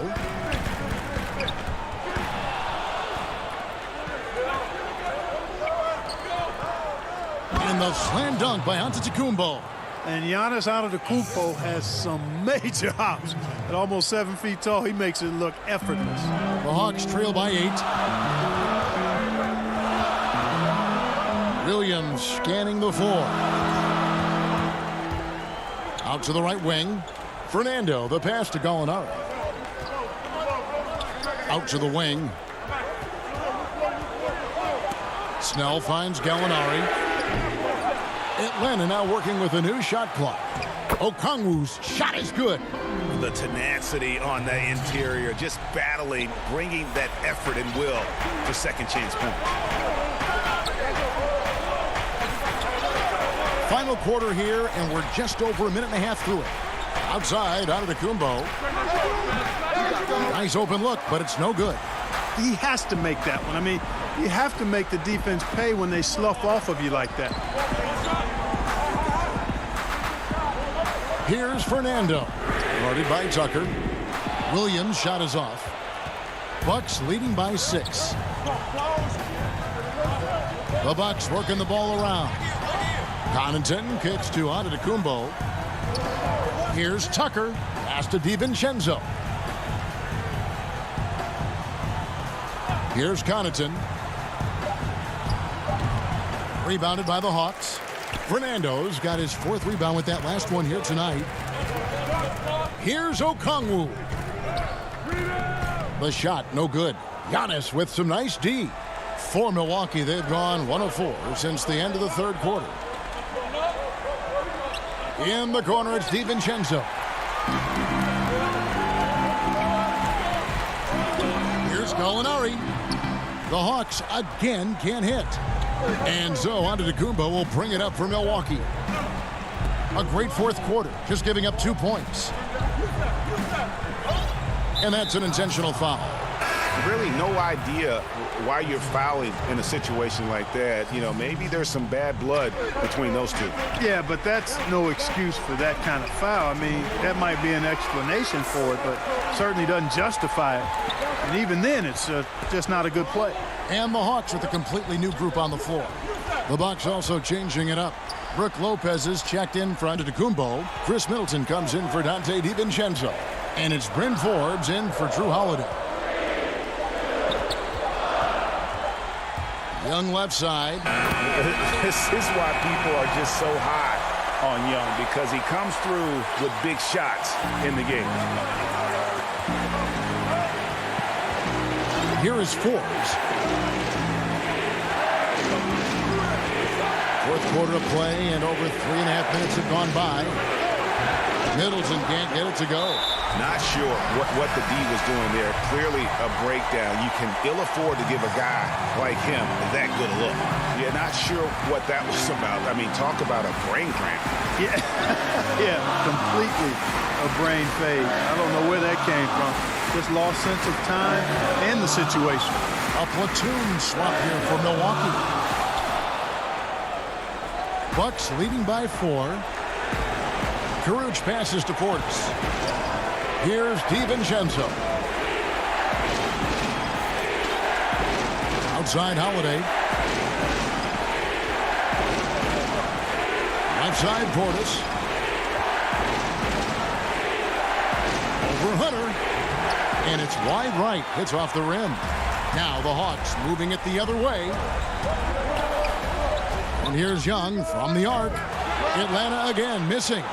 And the slam dunk by Antetokounmpo. And Giannis Antetokounmpo has some major hops. At almost 7 feet tall, he makes it look effortless. The Hawks trail by 8. Williams scanning the floor. Out to the right wing. Fernando, the pass to Gallinari. Out to the wing. Snell finds Gallinari. Atlanta now working with a new shot clock. Okongwu's shot is good. The tenacity on the interior, just battling, bringing that effort and will for second chance points. Final quarter here, and we're just over a minute and a half through it. Outside, Antetokounmpo. Nice open look, but it's no good. He has to make that one. I mean, you have to make the defense pay when they slough off of you like that. Here's Fernando. Guarded by Tucker. Williams' shot is off. Bucks leading by 6. The Bucks working the ball around. Connaughton kicks to Antetokounmpo. Here's Tucker. Pass to DiVincenzo. Here's Connaughton. Rebounded by the Hawks. Fernando's got his 4th rebound with that last one here tonight. Here's Okongwu. The shot, no good. Giannis with some nice D. For Milwaukee, they've gone 1 of 4 since the end of the third quarter. In the corner, it's DiVincenzo. Here's Gallinari. The Hawks again can't hit. And so Antetokounmpo will bring it up for Milwaukee. A great fourth quarter, just giving up 2 points. And that's an intentional foul. Really no idea why you're fouling in a situation like that. You know, maybe there's some bad blood between those two. Yeah, but that's no excuse for that kind of foul. I mean, that might be an explanation for it, but certainly doesn't justify it. And even then, it's just not a good play. And the Hawks with a completely new group on the floor. The Bucks also changing it up. Brook Lopez is checked in for Antetokounmpo. Chris Middleton comes in for Donte DiVincenzo. And it's Bryn Forbes in for Drew Holiday. Young left side. This is why people are just so high on Young, because he comes through with big shots in the game. Here is Forbes. Fourth quarter of play, and over 3.5 minutes have gone by. Middleton can't get it to go. Not sure what the D was doing there. Clearly a breakdown. You can ill afford to give a guy like him that good a look. Yeah, not sure what that was about. I mean, talk about a brain cramp. Yeah, yeah, completely a brain fade. I don't know where that came from. Just lost sense of time and the situation. A platoon swap here for Milwaukee. Bucks leading by 4. Caruth passes to Portis. Here's DiVincenzo. Outside Holiday. Left side Portis. Over Hunter. And it's wide right. Hits off the rim. Now the Hawks moving it the other way. And here's Young from the arc. Atlanta again missing.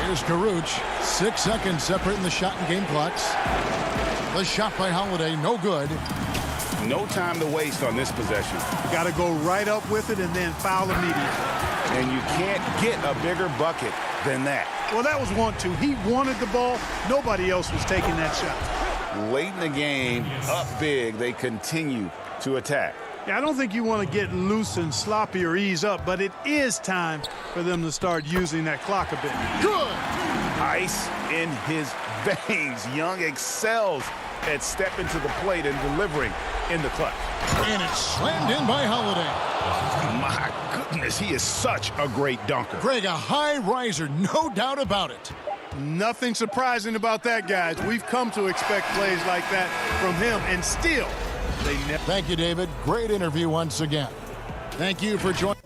Here's Caruth. 6 seconds separating the shot and game clocks. The shot by Holiday, no good. No time to waste on this possession. Got to go right up with it and then foul immediately. And you can't get a bigger bucket than that. Well, that was 1-2. He wanted the ball. Nobody else was taking that shot. Late in the game, up big, they continue to attack. Yeah, I don't think you want to get loose and sloppy or ease up, but it is time for them to start using that clock a bit. Good! Ice in his veins. Young excels at stepping to the plate and delivering in the clutch. And it's slammed in by Holiday. My goodness, he is such a great dunker. Greg, a high riser, no doubt about it. Nothing surprising about that, guys. We've come to expect plays like that from him, and still, they never. Thank you, David. Great interview once again. Thank you for joining.